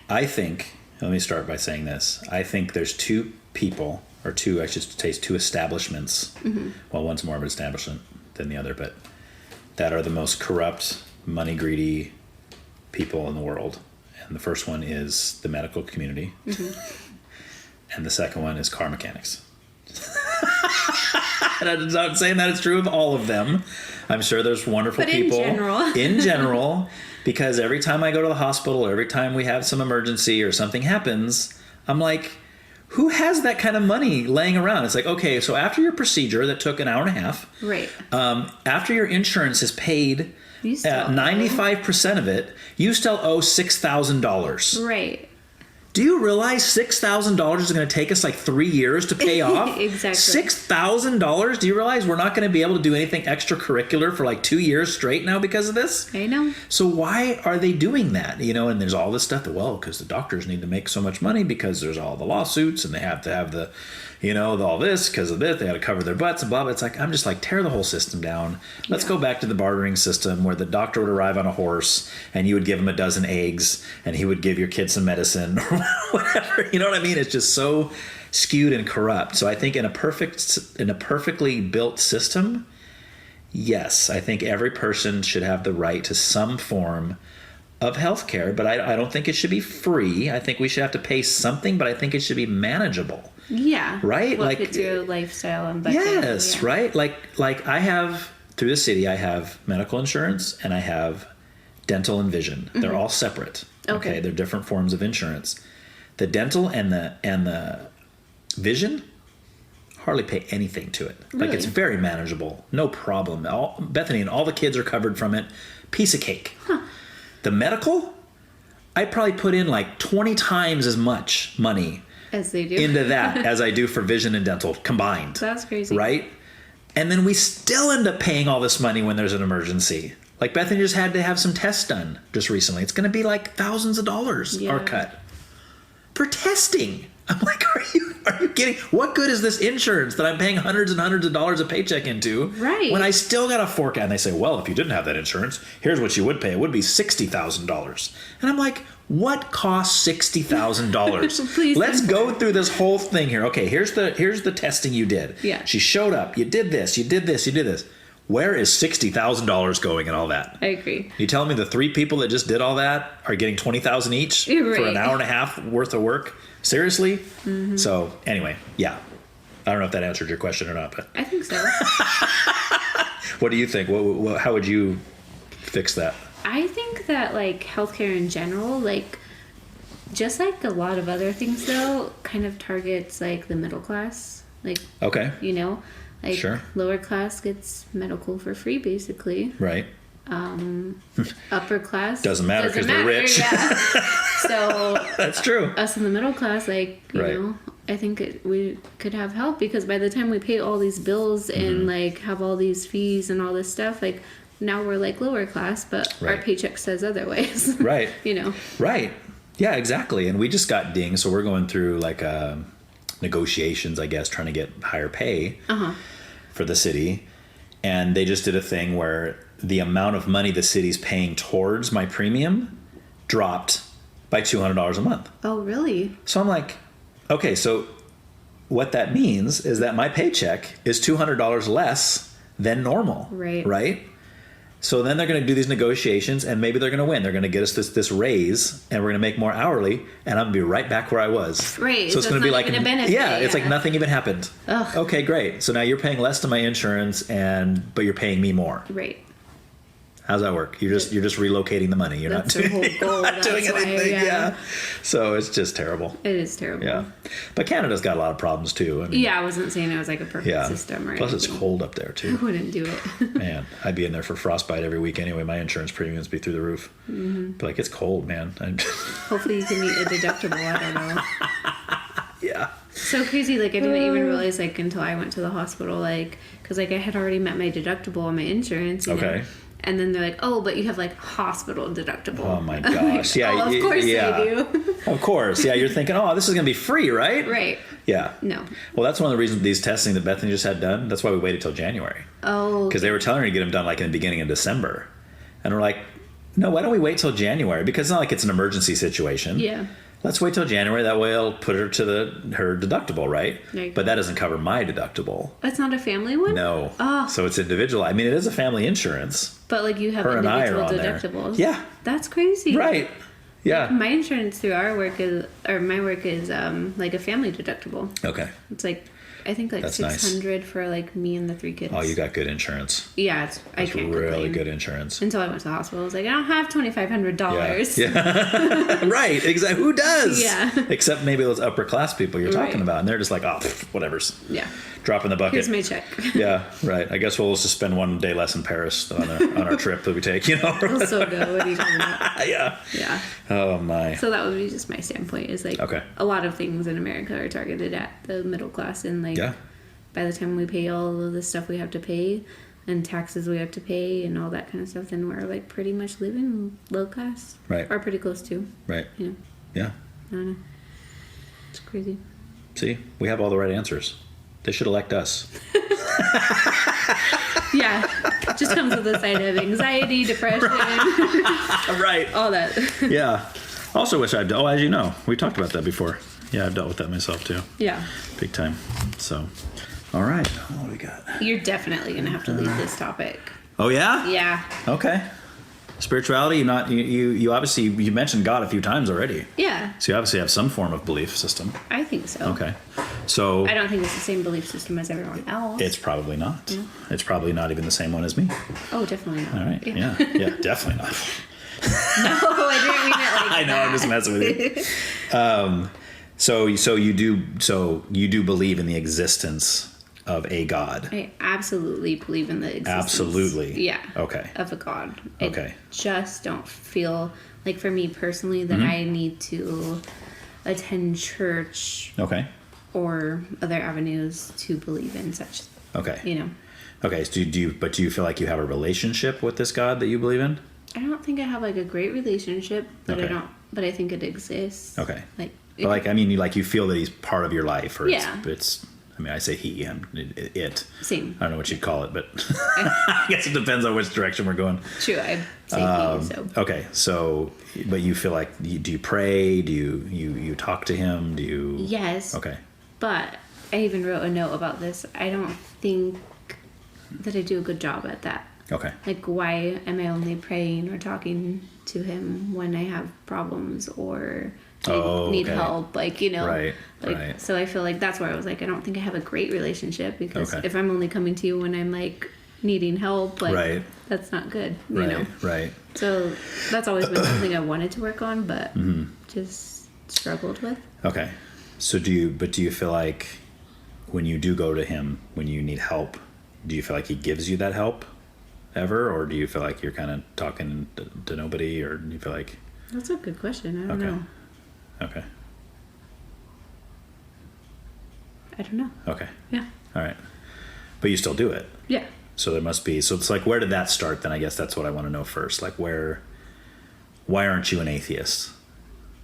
I think. Let me start by saying this. I think there's two people, or two establishments. Mm-hmm. Well, one's more of an establishment than the other, but that are the most corrupt, money-greedy people in the world. And the first one is the medical community. Mm-hmm. And the second one is car mechanics. And I'm not saying that it's true of all of them. I'm sure there's wonderful people. In general, because every time I go to the hospital, or every time we have some emergency or something happens, I'm like, who has that kind of money laying around? It's like, okay, so after your procedure that took an hour and a half, right? After your insurance has paid 95% of it, you still owe $6,000. Right. Do you realize $6,000 is going to take us like 3 years to pay off? Exactly. $6,000? Do you realize we're not going to be able to do anything extracurricular for like 2 years straight now because of this? I know. So why are they doing that? You know, and there's all this stuff that, well, because the doctors need to make so much money because there's all the lawsuits and they have to have the, you know, all this because of this. They got to cover their butts and blah, blah. It's like, I'm just like, tear the whole system down. Let's go back to the bartering system where the doctor would arrive on a horse and you would give him a dozen eggs and he would give your kid some medicine or whatever. You know what I mean? It's just so skewed and corrupt. So I think in a perfectly built system, yes, I think every person should have the right to some form of healthcare, but I don't think it should be free. I think we should have to pay something, but I think it should be manageable. Yeah. Right? What fits your lifestyle and budget. Yes, right? Like I have, through the city, I have medical insurance and I have dental and vision. Mm-hmm. They're all separate. Okay. They're different forms of insurance. The dental and the vision hardly pay anything to it. Really? Like it's very manageable. No problem. Bethany and all the kids are covered from it. Piece of cake. Huh. The medical, I probably put in like 20 times as much money as they do into that as I do for vision and dental combined. That's crazy. Right? And then we still end up paying all this money when there's an emergency. Like Bethany just had to have some tests done just recently. It's going to be like thousands of dollars are cut for testing. I'm like, are you kidding? What good is this insurance that I'm paying hundreds and hundreds of dollars a paycheck into? Right. When I still got to fork out. And they say, well, if you didn't have that insurance, here's what you would pay. It would be $60,000. And I'm like, what costs $60,000? Let's go through this whole thing here. Okay, here's the testing you did. Yeah. She showed up. You did this. You did this. You did this. Where is $60,000 going and all that? I agree. You telling me the 3 people that just did all that are getting $20,000 each for an hour and a half worth of work? Seriously? Mm-hmm. So anyway, yeah. I don't know if that answered your question or not, but I think so. what do you think? How would you fix that? I think that like healthcare in general, like just like a lot of other things though, kind of targets like the middle class. Like, okay, you know, like sure. Lower class gets medical for free basically. Right. Upper class doesn't matter because they're rich. Yeah. So that's true. Us in the middle class, like you know, I think we could have help because by the time we pay all these bills and like have all these fees and all this stuff, like now we're like lower class, but our paycheck says otherwise. Right. You know. Right. Yeah, exactly. And we just got dinged, so we're going through like negotiations, I guess, trying to get higher pay for the city, and they just did a thing where the amount of money the city's paying towards my premium dropped by $200 a month. Oh, really? So I'm like, okay, so what that means is that my paycheck is $200 less than normal. Right. Right? So then they're going to do these negotiations, and maybe they're going to win. They're going to get us this raise, and we're going to make more hourly, and I'm going to be right back where I was. Right. So it's going to be like, benefit, it's like nothing even happened. Ugh. Okay, great. So now you're paying less to my insurance, but you're paying me more. Right. How's that work? You're just relocating the money. You're not doing anything. Yeah. So it's just terrible. It is terrible. Yeah. But Canada's got a lot of problems too. I mean, I wasn't saying it was like a perfect system or Plus anything. it's cold up there too. I wouldn't do it. Man, I'd be in there for frostbite every week anyway. My insurance premiums be through the roof. Mm-hmm. But like, it's cold, man. Hopefully you can meet a deductible. I don't know. Yeah. So crazy. Like I didn't even realize like until I went to the hospital, like because like I had already met my deductible on my insurance. You know? And then they're like, oh, but you have like hospital deductible. Oh my gosh. Yeah. Oh, of course I do. Of course. Yeah. You're thinking, oh, this is going to be free, right? Right. Yeah. No. Well, that's one of the reasons these testing that Bethany just had done. That's why we waited till January. Oh. Because they were telling her to get them done like in the beginning of December. And we're like, no, why don't we wait till January? Because it's not like it's an emergency situation. Yeah. Let's wait till January. That way I'll put her to her deductible, right? But that doesn't cover my deductible. That's not a family one? No. Oh. So it's individual. I mean, it is a family insurance. But like you have her individual and I are on deductibles. There. Yeah. That's crazy. Right. Yeah. Like my insurance through my work is like a family deductible. Okay. It's like I think like That's $600 nice. for like me and the 3 kids. Oh, you got good insurance. Yeah, I That's can't really complain. good insurance. Until I went to the hospital, I was like, I don't have $2,500. Yeah. Right. Exactly. Who does? Yeah. Except maybe those upper class people you're talking about, and they're just like, oh, whatever's. Yeah. Drop in the bucket. Here's my check. Yeah. Right. I guess we'll just spend one day less in Paris on our trip that we take. You know. We'll so go. What are you talking about? Yeah. Yeah. Oh my. So that would be just my standpoint. Is like a lot of things in America are targeted at the middle class, and like by the time we pay all of the stuff we have to pay and taxes we have to pay and all that kind of stuff, then we're like pretty much living low class. Right. Or pretty close to. Right. You know. Yeah. I don't know. It's crazy. See, we have all the right answers. They should elect us. Yeah. Just comes with a side of anxiety, depression. Right. All that. Yeah. Also wish I've done, as you know, we talked about that before. Yeah, I've dealt with that myself too. Yeah. Big time. So, all right. What do we got? You're definitely going to have to lead this topic. Oh, yeah? Yeah. Okay. Spirituality, you obviously, you mentioned God a few times already. Yeah. So you obviously have some form of belief system. I think so. Okay. So I don't think it's the same belief system as everyone else. It's probably not. Yeah. It's probably not even the same one as me. Oh, definitely not. All right. Yeah. Definitely not. No, I didn't mean it like I know, I'm just messing with you. So you do believe in the existence of a God. I absolutely believe in the existence. Absolutely. Yeah. Okay. Of a God. Okay. I just don't feel like for me personally that I need to attend church. Okay. Or other avenues to believe in such. Okay. You know. Okay. So do you feel like you have a relationship with this God that you believe in? I don't think I have like a great relationship, but okay. But I think it exists. Okay. Like But like, I mean, you feel that he's part of your life, or Yeah. it's I mean, I say he, it. Same. I don't know what you'd call it, but I guess it depends on which direction we're going. True, I'd say he, so. Okay, so, but you feel like, do you pray? Do you talk to him? Do you... Yes. Okay. But I even wrote a note about this. I don't think that I do a good job at that. Okay. Like, why am I only praying or talking to him when I have problems or need help? Like, you know. Right, like, right. So I feel like that's where I was like, I don't think I have a great relationship, because if I'm only coming to you when I'm like needing help, like that's not good, you know. Right. So that's always been something I wanted to work on, but just struggled with. Okay. So do you feel like when you do go to him, when you need help, do you feel like he gives you that help ever? Or do you feel like you're kind of talking to nobody? Or do you feel like... That's a good question. I don't know. Okay. I don't know. Okay. Yeah. All right. But you still do it. Yeah. So there must be... So it's like, where did that start then? I guess that's what I want to know first. Like, why aren't you an atheist?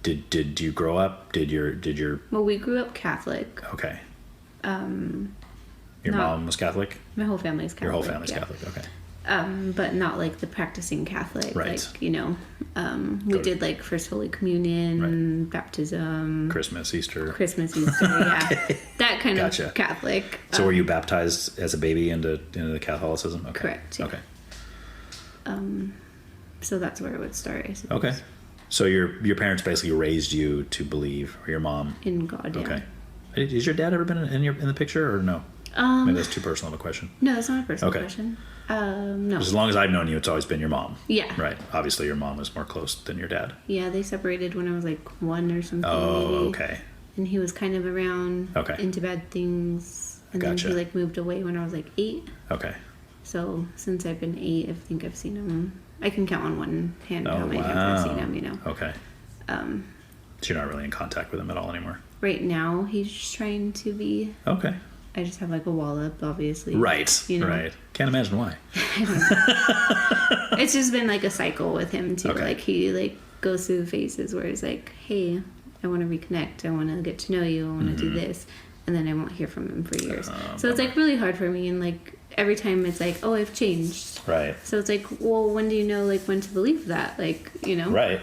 Did you grow up? Did your... Well, we grew up Catholic. Okay. Your mom was Catholic? My whole family's Catholic. Your whole family's Catholic, okay. But not like the practicing Catholic. Right. Like, you know, we did like First Holy Communion, baptism. Christmas, Easter, yeah. That kind of Catholic. So were you baptized as a baby into the Catholicism? Okay. Correct. Yeah. Okay. So that's where it would start, I suppose. Okay. So your parents basically raised you to believe, or your mom? In God, yeah. Okay. Has your dad ever been in the picture, or no? Maybe that's too personal of a question. No, that's not a personal question. No. As long as I've known you, it's always been your mom. Yeah. Right. Obviously, your mom was more close than your dad. Yeah, they separated when I was like 1 or something. Oh, maybe. okay. And he was kind of around into bad things. And then he like moved away when I was like 8. Okay. So since I've been 8, I think I've seen him. I can count on one hand how many times I've seen him, you know. Okay. So you're not really in contact with him at all anymore? Right now, he's just trying to be. Okay. I just have like a wall up, obviously. Right. You know? Right. Can't imagine why. I don't know. It's just been like a cycle with him too. Okay. Like he like goes through phases where he's like, "Hey, I want to reconnect. I want to get to know you. I want to do this," and then I won't hear from him for years. So it's like really hard for me. And like every time it's like, "Oh, I've changed." Right. So it's like, well, when do you know like when to believe that? Like, you know. Right.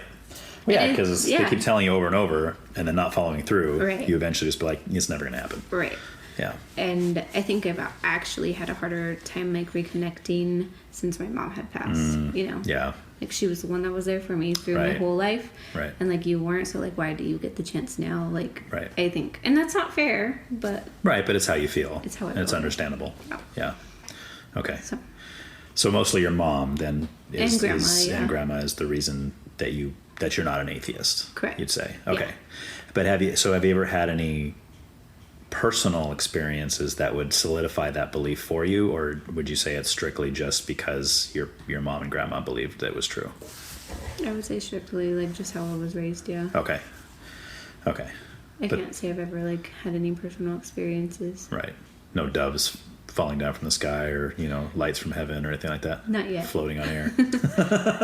Yeah, because they keep telling you over and over, and then not following through. Right. You eventually just be like, "It's never going to happen." Right. Yeah. And I think I've actually had a harder time like reconnecting since my mom had passed, you know? Yeah. Like she was the one that was there for me through my whole life. Right. And like you weren't, so like why do you get the chance now? Like I think. And that's not fair, but Right, but it's how you feel. It's how I feel. It's understandable. Yeah. Yeah. Okay. So mostly your mom then is and grandma is the reason that you're not an atheist. Correct. You'd say. Okay. Yeah. But have you ever had any personal experiences that would solidify that belief for you, or would you say it's strictly just because your mom and grandma believed that it was true? I would say strictly like just how I was raised, yeah. Okay. I can't say I've ever like had any personal experiences. Right. No doves falling down from the sky, or lights from heaven or anything like that? Not yet. Floating on air.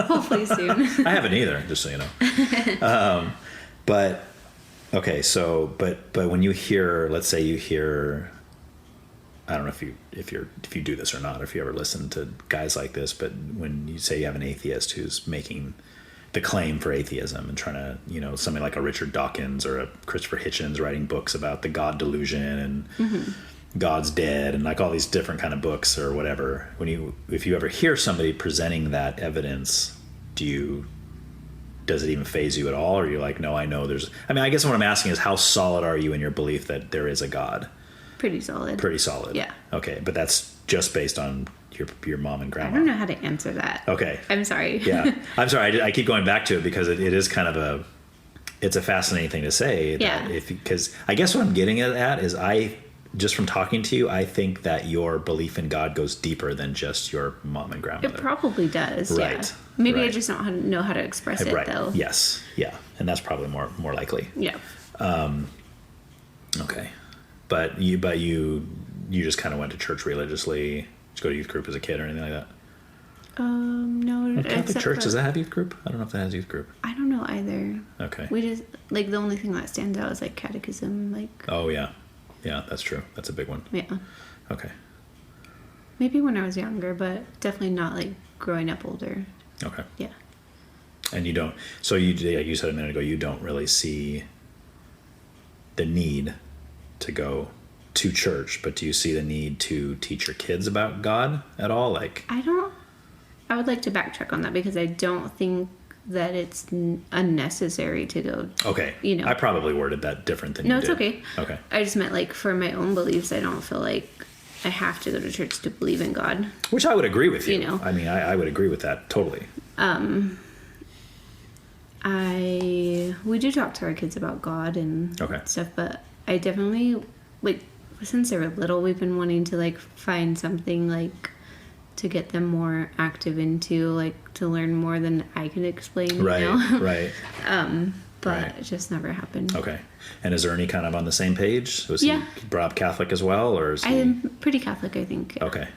Hopefully soon. I haven't either, just so you know. But okay, so but when you hear, let's say you hear, I don't know if you do this or not, or if you ever listen to guys like this, but when you say you have an atheist who's making the claim for atheism and trying to, somebody like a Richard Dawkins or a Christopher Hitchens writing books about the God delusion and God's dead and like all these different kind of books or whatever, if you ever hear somebody presenting that evidence, does it even faze you at all? Or you're like, no, I know I guess what I'm asking is how solid are you in your belief that there is a God? Pretty solid. Pretty solid. Yeah. Okay. But that's just based on your mom and grandma. I don't know how to answer that. Okay. I'm sorry. Yeah. I'm sorry. I keep going back to it because it is kind of it's a fascinating thing to say. Yeah. Because I guess what I'm getting at is just from talking to you, I think that your belief in God goes deeper than just your mom and grandmother. It probably does. Right. Yeah. Maybe I just don't know how to express it though. Yes. Yeah. And that's probably more likely. Yeah. Okay. But you just kind of went to church religiously. Did you go to youth group as a kid or anything like that? No. Catholic church, does that have youth group? I don't know if that has youth group. I don't know. know either. Okay. We just, like, the only thing that stands out is, like, catechism, like... Oh, yeah. Yeah, that's true. That's a big one. Yeah. Okay. Maybe when I was younger, but definitely not, like, growing up older. Okay. Yeah. And you don't... So you said a minute ago, you don't really see the need to go to church, but do you see the need to teach your kids about God at all? Like... I would like to backtrack on that because I don't think that it's unnecessary to go. Okay. You know, I probably worded that different than no, you did. it's okay. Okay. I just meant like for my own beliefs, I don't feel like I have to go to church to believe in God. Which I would agree with you. You know, I mean, I would agree with that totally. We do talk to our kids about God and okay. stuff, but I definitely, like, since they were little, we've been wanting to, like, find something, like, to get them more active into, like, to learn more than I can explain. Right, you know? right. But right. it just never happened. Okay. And is Ernie kind of on the same page? Was yeah. he brought up Catholic as well, or is he... I'm pretty Catholic, I think. Okay.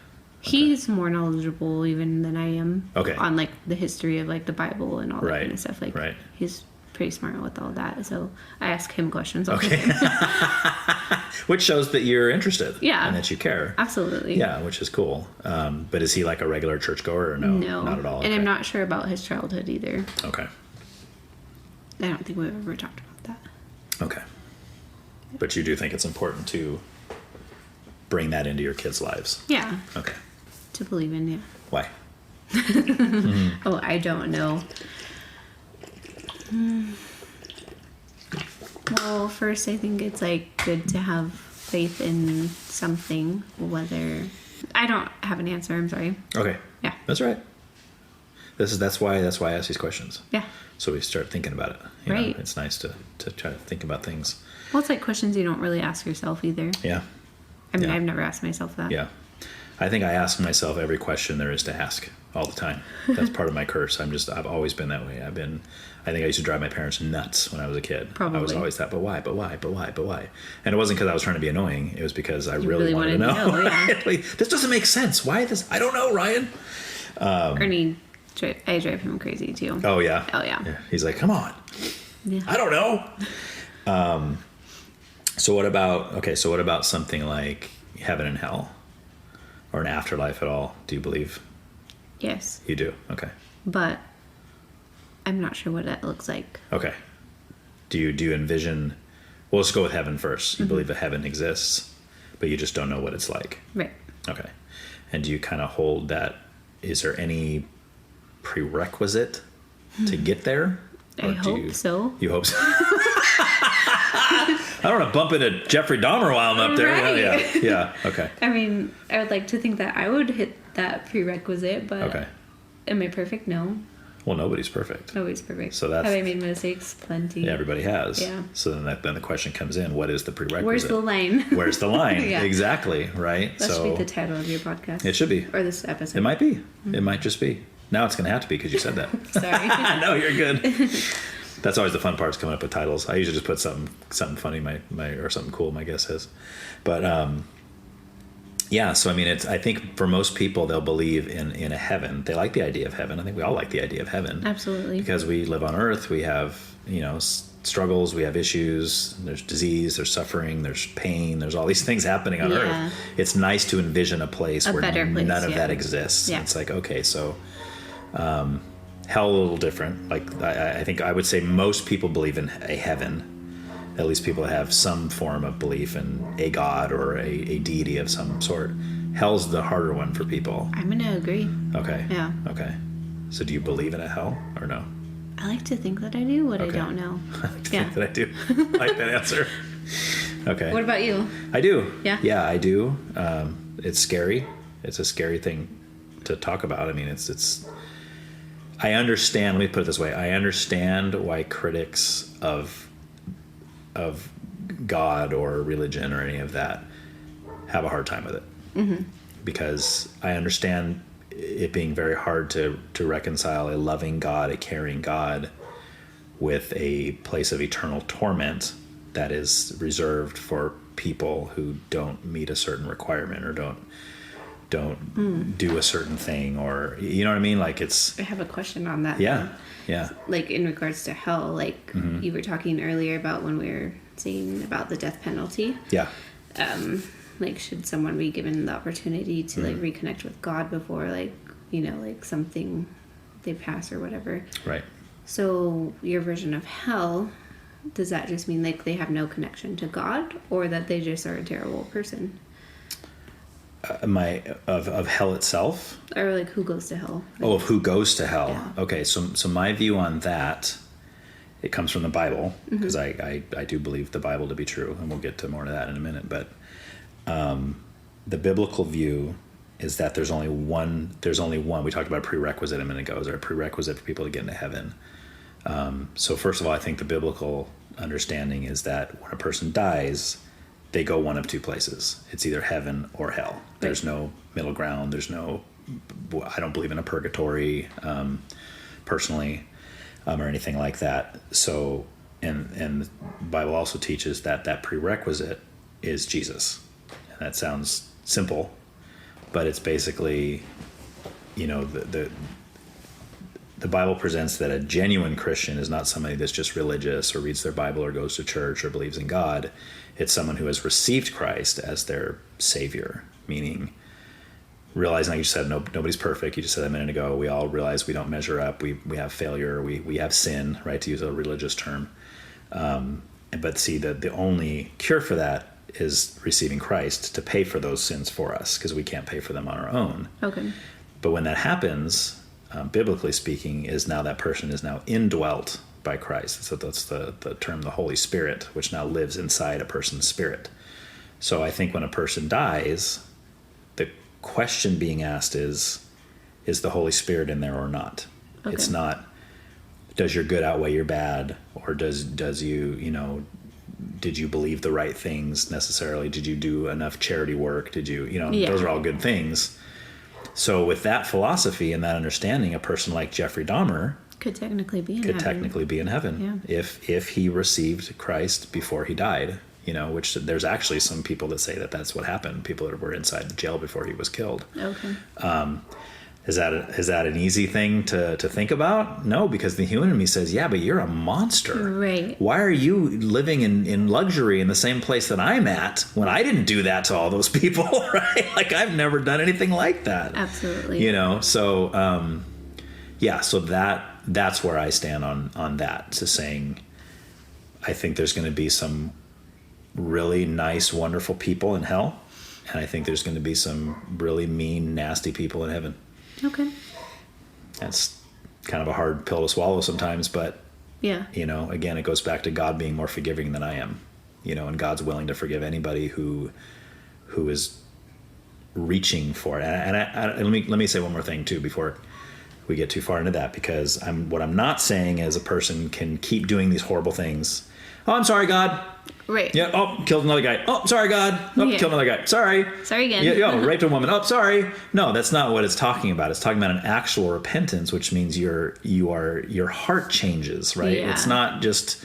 He's more knowledgeable even than I am. Okay. On, like, the history of, like, the Bible and all that right. kind of stuff. Like, right. He's pretty smart with all that. So I ask him questions. Okay. Which shows that you're interested. Yeah. And that you care. Absolutely. Yeah, which is cool. But is he like a regular churchgoer or no? No. Not at all. And I'm not sure about his childhood either. Okay. I don't think we've ever talked about that. Okay. But you do think it's important to bring that into your kids' lives? Yeah. Okay. To believe in, yeah. Why? Oh, I don't know. Well, first, I think it's, like, good to have faith in something, whether... I don't have an answer, I'm sorry. Okay. Yeah. That's right. That's why I ask these questions. Yeah. So we start thinking about it. You right. know, it's nice to try to think about things. Well, it's like questions you don't really ask yourself either. Yeah. I mean, yeah. I've never asked myself that. Yeah. I think I ask myself every question there is to ask all the time. That's part of my curse. I've always been that way. I think I used to drive my parents nuts when I was a kid. Probably. I was always that, but why? And it wasn't because I was trying to be annoying. It was because I really wanted to know. Yeah. Like, this doesn't make sense. Why this? I don't know, Ryan. Ernie, I drive him crazy too. Oh, yeah? Oh, yeah. He's like, come on. Yeah. I don't know. So what about something like heaven and hell? Or an afterlife at all? Do you believe? Yes. You do? Okay. But I'm not sure what that looks like. Okay. Do you envision... Well, let's go with heaven first. You believe that heaven exists, but you just don't know what it's like. Right. Okay. And do you kind of hold that... Is there any prerequisite to get there? I hope so. You hope so? I don't want to bump into Jeffrey Dahmer while I'm up there. Right. Yeah. Okay. I mean, I would like to think that I would hit that prerequisite, but okay. Am I perfect? No. Well, nobody's perfect. Nobody's perfect. So that's... Have I made mistakes? Plenty. Yeah, everybody has. Yeah. So then the question comes in, what is the prerequisite? Where's the line? Where's the line? Yeah. Exactly, right? That should be the title of your podcast. It should be. Or this episode. It might be. It might just be. Now it's going to have to be because you said that. Sorry. No, you're good. That's always the fun part, is coming up with titles. I usually just put something funny, or something cool, my guess is. But yeah, so I mean, I think for most people, they'll believe in a heaven. They like the idea of heaven. I think we all like the idea of heaven. Absolutely. Because we live on Earth, we have struggles, we have issues. There's disease, there's suffering, there's pain, there's all these things happening on Earth. It's nice to envision a place where none of that exists. Yeah. It's like, okay, so. Hell, a little different. Like, I think I would say most people believe in a heaven. At least people that have some form of belief in a god or a deity of some sort. Hell's the harder one for people. I'm going to agree. Okay. Yeah. Okay. So do you believe in a hell or no? I like to think that I do, I don't know. I like to think that I do. I like that answer. Okay. What about you? I do. Yeah? Yeah, I do. It's scary. It's a scary thing to talk about. I mean, it's I understand, let me put it this way. I understand why critics of God or religion or any of that have a hard time with it. Mm-hmm. Because I understand it being very hard to reconcile a loving God, a caring God, with a place of eternal torment that is reserved for people who don't meet a certain requirement or don't don't do a certain thing, or you know what I mean? Like it's. I have a question on that. Yeah. Yeah. Like in regards to hell, like you were talking earlier about when we were saying about the death penalty. Yeah. Like should someone be given the opportunity to like reconnect with God before like, you know, like something they pass or whatever. Right. So your version of hell, does that just mean like they have no connection to God, or that they just are a terrible person? Of hell itself, or like who goes to hell? Oh, of who goes to hell. Yeah. Okay, so my view on that, it comes from the Bible, because I do believe the Bible to be true, and we'll get to more of that in a minute. But the biblical view is that there's only one. We talked about a prerequisite a minute ago. Is there a prerequisite for people to get into heaven? So first of all, I think the biblical understanding is that when a person dies, they go one of two places. It's either heaven or hell. There's no middle ground. I don't believe in a purgatory, personally, or anything like that. So, and the Bible also teaches that prerequisite is Jesus. And that sounds simple, but it's basically, you know, the Bible presents that a genuine Christian is not somebody that's just religious or reads their Bible or goes to church or believes in God. It's someone who has received Christ as their Savior, meaning realizing, like you said, nobody's perfect. You just said that a minute ago. We all realize we don't measure up. We have failure. We have sin, right, to use a religious term. But see, the only cure for that is receiving Christ to pay for those sins for us, because we can't pay for them on our own. Okay. But when that happens, biblically speaking, is now that person is now indwelt by Christ. So that's the term, the Holy Spirit, which now lives inside a person's spirit. So I think when a person dies, the question being asked is the Holy Spirit in there or not? Okay. It's not, does your good outweigh your bad, or does you know, did you believe the right things necessarily? Did you do enough charity work? Did you, those are all good things. So with that philosophy and that understanding, a person like Jeffrey Dahmer could technically be in heaven yeah. if he received Christ before he died, which there's actually some people that say that that's what happened. People that were inside the jail before he was killed. Okay. Is that an easy thing to think about? No, because the human in me says, yeah, but you're a monster. Right. Why are you living in luxury in the same place that I'm at when I didn't do that to all those people, right? Like, I've never done anything like that. Absolutely. So, so that's where I stand on that, to saying, I think there's going to be some really nice, wonderful people in hell, and I think there's going to be some really mean, nasty people in heaven. Okay. That's kind of a hard pill to swallow sometimes, but yeah, again, it goes back to God being more forgiving than I am, and God's willing to forgive anybody who is reaching for it. And let me say one more thing too before we get too far into that, because what I'm not saying is a person can keep doing these horrible things. Oh, I'm sorry, God. Right. Yeah. Oh, killed another guy. Oh, sorry, God. Oh, yeah. Killed another guy. Sorry. Sorry again. Yeah. Raped a woman. Oh, sorry. No, that's not what it's talking about. It's talking about an actual repentance, which means your heart changes, right? Yeah. It's not just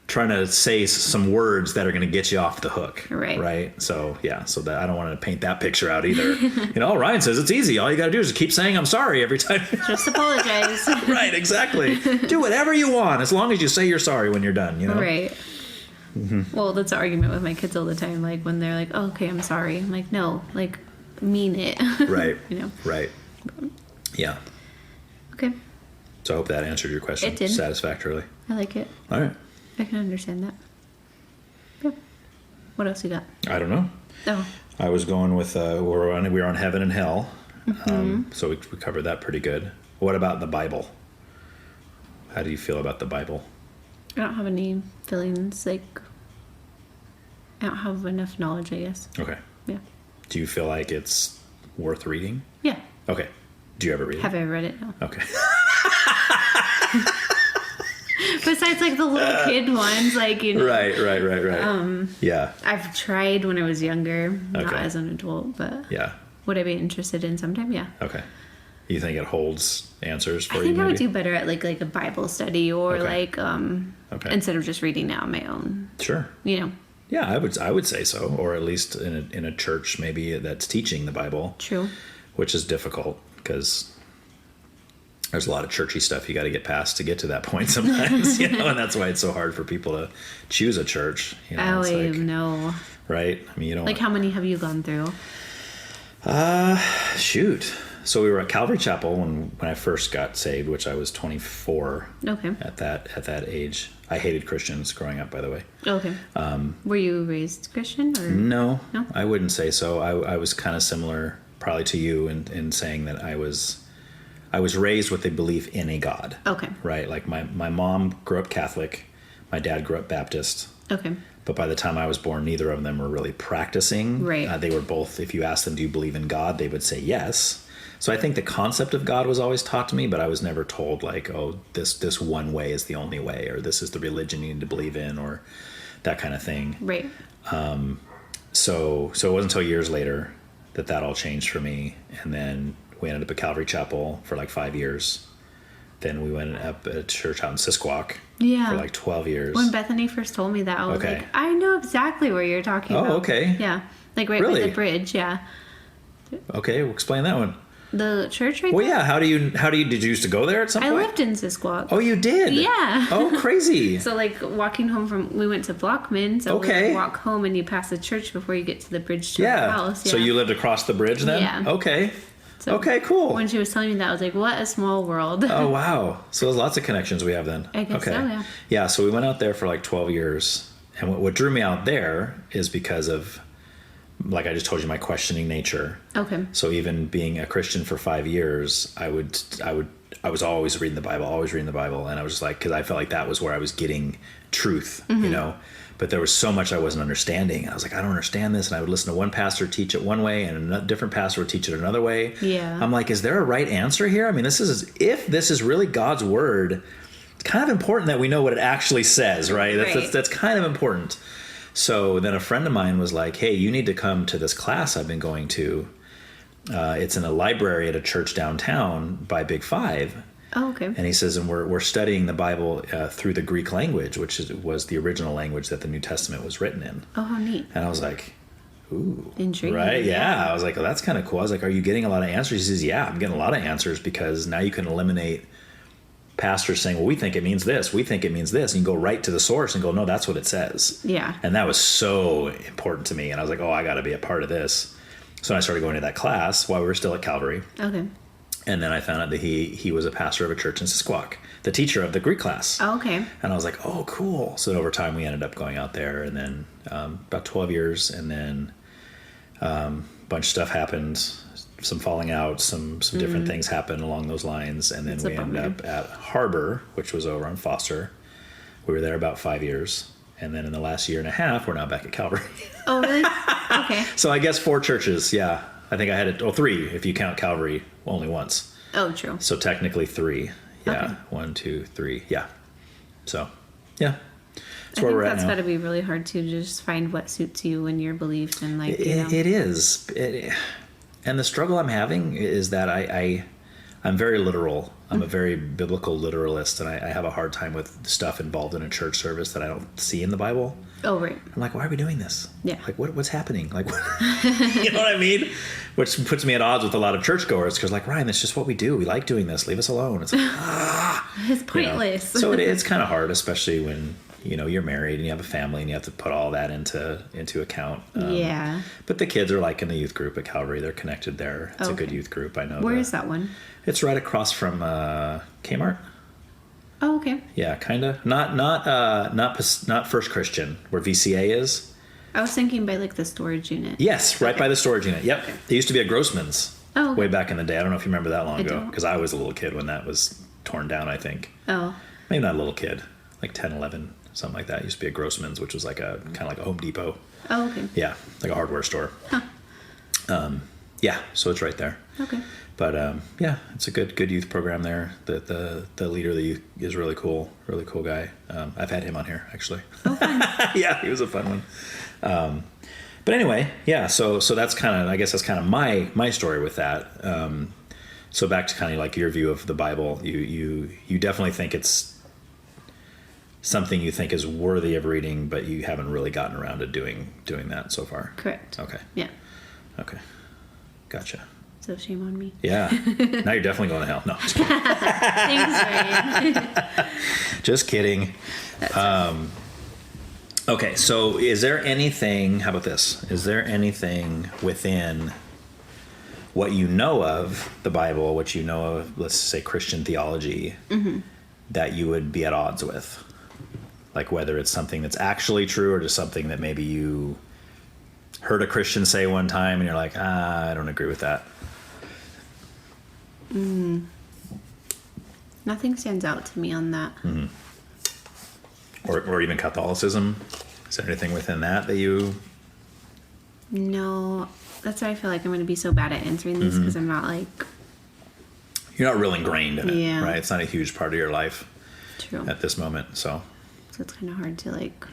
trying to say some words that are going to get you off the hook. Right. Right. So yeah. So that I don't want to paint that picture out either. Ryan says it's easy. All you got to do is keep saying I'm sorry every time. Just apologize. Right. Exactly. Do whatever you want as long as you say you're sorry when you're done. Right. Mm-hmm. Well, that's an argument with my kids all the time. Like when they're like, oh, "Okay, I'm sorry." I'm like, "No, like, mean it." Right. Right. Yeah. Okay. So I hope that answered your question. It did. Satisfactorily. I like it. All right. I can understand that. Yeah. What else you got? I don't know. Oh. I was going with we were on heaven and hell. Mm-hmm. So we covered that pretty good. What about the Bible? How do you feel about the Bible? I don't have any feelings. Like, I don't have enough knowledge, I guess. Okay. Yeah. Do you feel like it's worth reading? Yeah. Okay. Do you ever read it? Have I read it? No. Okay. Besides, like, the little kid ones, like, Right. Yeah. I've tried when I was younger, not as an adult, but yeah. Would I be interested in sometime? Yeah. Okay. You think it holds answers for you? I think I would do better at like a Bible study or okay. instead of just reading it on my own. Sure. Yeah, I would say so, or at least in a church maybe that's teaching the Bible. True. Which is difficult because there's a lot of churchy stuff you got to get past to get to that point sometimes, you know, and that's why it's so hard for people to choose a church. You know, no. Right? I mean, you don't like how many have you gone through? Shoot. So we were at Calvary Chapel when I first got saved, which I was 24. Okay. At that age. I hated Christians growing up, by the way. Okay. Were you raised Christian or? No, I wouldn't say so. I was kind of similar probably to you in saying that I was raised with a belief in a God. Okay. Right? Like my mom grew up Catholic. My dad grew up Baptist. Okay. But by the time I was born, neither of them were really practicing. Right. They were both, if you asked them, do you believe in God? They would say yes. So I think the concept of God was always taught to me, but I was never told like, oh, this one way is the only way, or this is the religion you need to believe in, or that kind of thing. Right. So it wasn't until years later that all changed for me. And then we ended up at Calvary Chapel for like 5 years. Then we went up at a church out in Sisquoc for like 12 years. When Bethany first told me that, I was like, I know exactly where you're talking about. Oh, okay. Yeah. Like right by the bridge, yeah. Okay, well, explain that one. The church right Well, there? yeah. How did you used to go there at some point? I lived in Sisquoc. Oh, you did? Yeah. Oh, crazy. So like walking home we went to Blockman, so we would walk home and you pass the church before you get to the bridge to our house. Yeah. So you lived across the bridge then? Yeah. Okay. So okay, cool. When she was telling me that, I was like, what a small world. Oh, wow. So there's lots of connections we have then. I guess so, yeah. Yeah, so we went out there for like 12 years. And what drew me out there is because of, like I just told you, my questioning nature. Okay. So even being a Christian for 5 years, I was always reading the Bible. And I was just like, because I felt like that was where I was getting truth, you know. But there was so much I wasn't understanding. And I was like, I don't understand this. And I would listen to one pastor teach it one way and a different pastor would teach it another way. Yeah. I'm like, is there a right answer here? I mean, if this is really God's word, it's kind of important that we know what it actually says, right? That's kind of important. So then a friend of mine was like, hey, you need to come to this class I've been going to. It's in a library at a church downtown by Big Five. Oh, okay. And he says, and we're studying the Bible through the Greek language, which was the original language that the New Testament was written in. Oh, how neat. And I was like, ooh. Intriguing. Right? Yeah. I was like, well, that's kind of cool. I was like, are you getting a lot of answers? He says, yeah, I'm getting a lot of answers because now you can eliminate pastors saying, well, we think it means this. We think it means this. And you go right to the source and go, no, that's what it says. Yeah. And that was so important to me. And I was like, oh, I got to be a part of this. So I started going to that class while we were still at Calvary. Okay. And then I found out that he was a pastor of a church in Sisquoc, the teacher of the Greek class. Oh, okay. And I was like, oh, cool. So then over time, we ended up going out there. And then about 12 years. And then a bunch of stuff happened, some falling out, some different things happened along those lines. And then we ended up at Harbor, which was over on Foster. We were there about 5 years. And then in the last year and a half, we're now back at Calvary. Oh, really? Okay. So I guess 4 churches, yeah. I think I had 3 if you count Calvary only once. Oh, true. So technically 3. Yeah. Okay. 1, 2, 3. Yeah. So, yeah. I think that's got to be really hard to just find what suits you and your beliefs and like. It is. And the struggle I'm having is that I'm very literal. I'm a very biblical literalist, and I have a hard time with stuff involved in a church service that I don't see in the Bible. Oh, right. I'm like, why are we doing this? Yeah. Like, what's happening? Like, you know what I mean? Which puts me at odds with a lot of churchgoers because, like, Ryan, that's just what we do. We like doing this. Leave us alone. It's like, it's pointless. You know? So it's kind of hard, especially when, you know, you're married and you have a family and you have to put all that into account. Yeah. But the kids are like in the youth group at Calvary. They're connected there. It's a good youth group. I know. Where is that one? It's right across from Kmart. Oh, okay. Yeah, kind of. Not First Christian, where VCA is. I was thinking by like the storage unit. Yes, right by the storage unit. Yep. Okay. It used to be a Grossman's. Oh. Okay. Way back in the day. I don't know if you remember that long ago, because I was a little kid when that was torn down, I think. Oh. Maybe not a little kid, like 10, 11, something like that. It used to be a Grossman's, which was like kind of like a Home Depot. Oh, okay. Yeah, like a hardware store. Huh. Yeah, so it's right there. Okay. But yeah, it's a good youth program there. The leader of the youth is really cool guy. I've had him on here actually. Oh, fun. Yeah, he was a fun one. But anyway, yeah. So that's kind of my story with that. So back to kind of like your view of the Bible, you definitely think it's something you think is worthy of reading, but you haven't really gotten around to doing that so far. Correct. Okay. Yeah. Okay. Gotcha. So shame on me. Yeah. Now you're definitely going to hell. No. Just kidding. Thanks, Ryan. Just kidding. Okay, so is there anything, how about this? Is there anything within what you know of the Bible, what you know of, let's say, Christian theology, that you would be at odds with? Like whether it's something that's actually true or just something that maybe you heard a Christian say one time and you're like, I don't agree with that. Nothing stands out to me on that. Or even Catholicism? Is there anything within that you... No, that's why I feel like I'm going to be so bad at answering this because I'm not like... You're not real ingrained in it, Yeah. right? It's not a huge part of your life True. at this moment, so... So it's kind of hard to like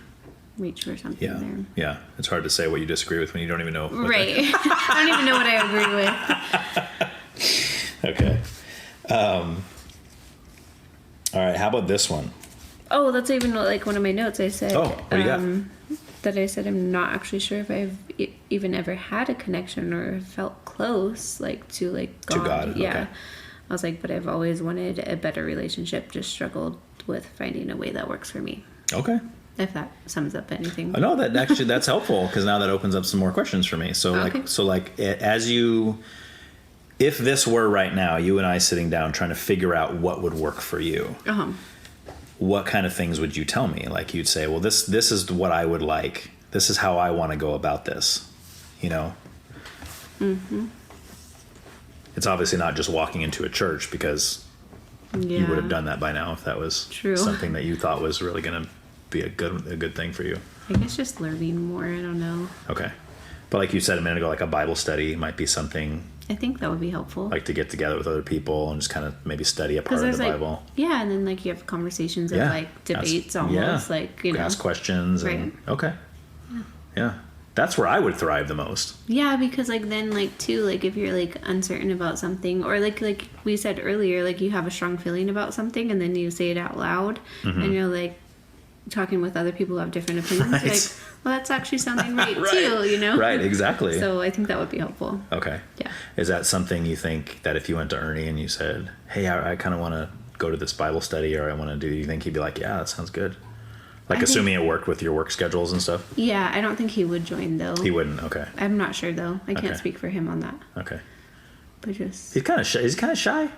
reach for something Yeah, there. yeah. It's hard to say what you disagree with when you don't even know. Right. I don't even know what I agree with. Okay. All right. How about this one? Oh, that's even like one of my notes. I said, what do you got? That I said I'm not actually sure if I've even ever had a connection or felt close, like to like God. To God. Yeah. Okay. I was like, but I've always wanted a better relationship. Just struggled with finding a way that works for me. Okay. If that sums up anything. No, that's helpful because now that opens up some more questions for me. So if this were right now, you and I sitting down trying to figure out what would work for you, what kind of things would you tell me? Like you'd say, well, this is what I would like. This is how I want to go about this. You know? It's obviously not just walking into a church because you would have done that by now if that was something that you thought was really going to be a good thing for you. I guess just learning more. I don't know. Okay. But like you said a minute ago, like a Bible study might be something. I think that would be helpful. Like to get together with other people and just kind of maybe study a part of the Bible. Yeah, and then like you have conversations of like debates almost like, you know. Ask questions. Right. And, okay. Yeah. That's where I would thrive the most. Yeah, because like then like too, like if you're like uncertain about something or like we said earlier, like you have a strong feeling about something and then you say it out loud and you're like talking with other people who have different opinions. Right. Like, well, that's actually sounding right, too, you know? Right, exactly. So I think that would be helpful. Okay. Yeah. Is that something you think that if you went to Ernie and you said, hey, I kind of want to go to this Bible study or I want to do, you think he'd be like, yeah, that sounds good? Like assuming it worked with your work schedules and stuff? Yeah, I don't think he would join though. He wouldn't, okay. I'm not sure though. I can't speak for him on that. Okay. But just... He's kind of shy. Is he kind of shy?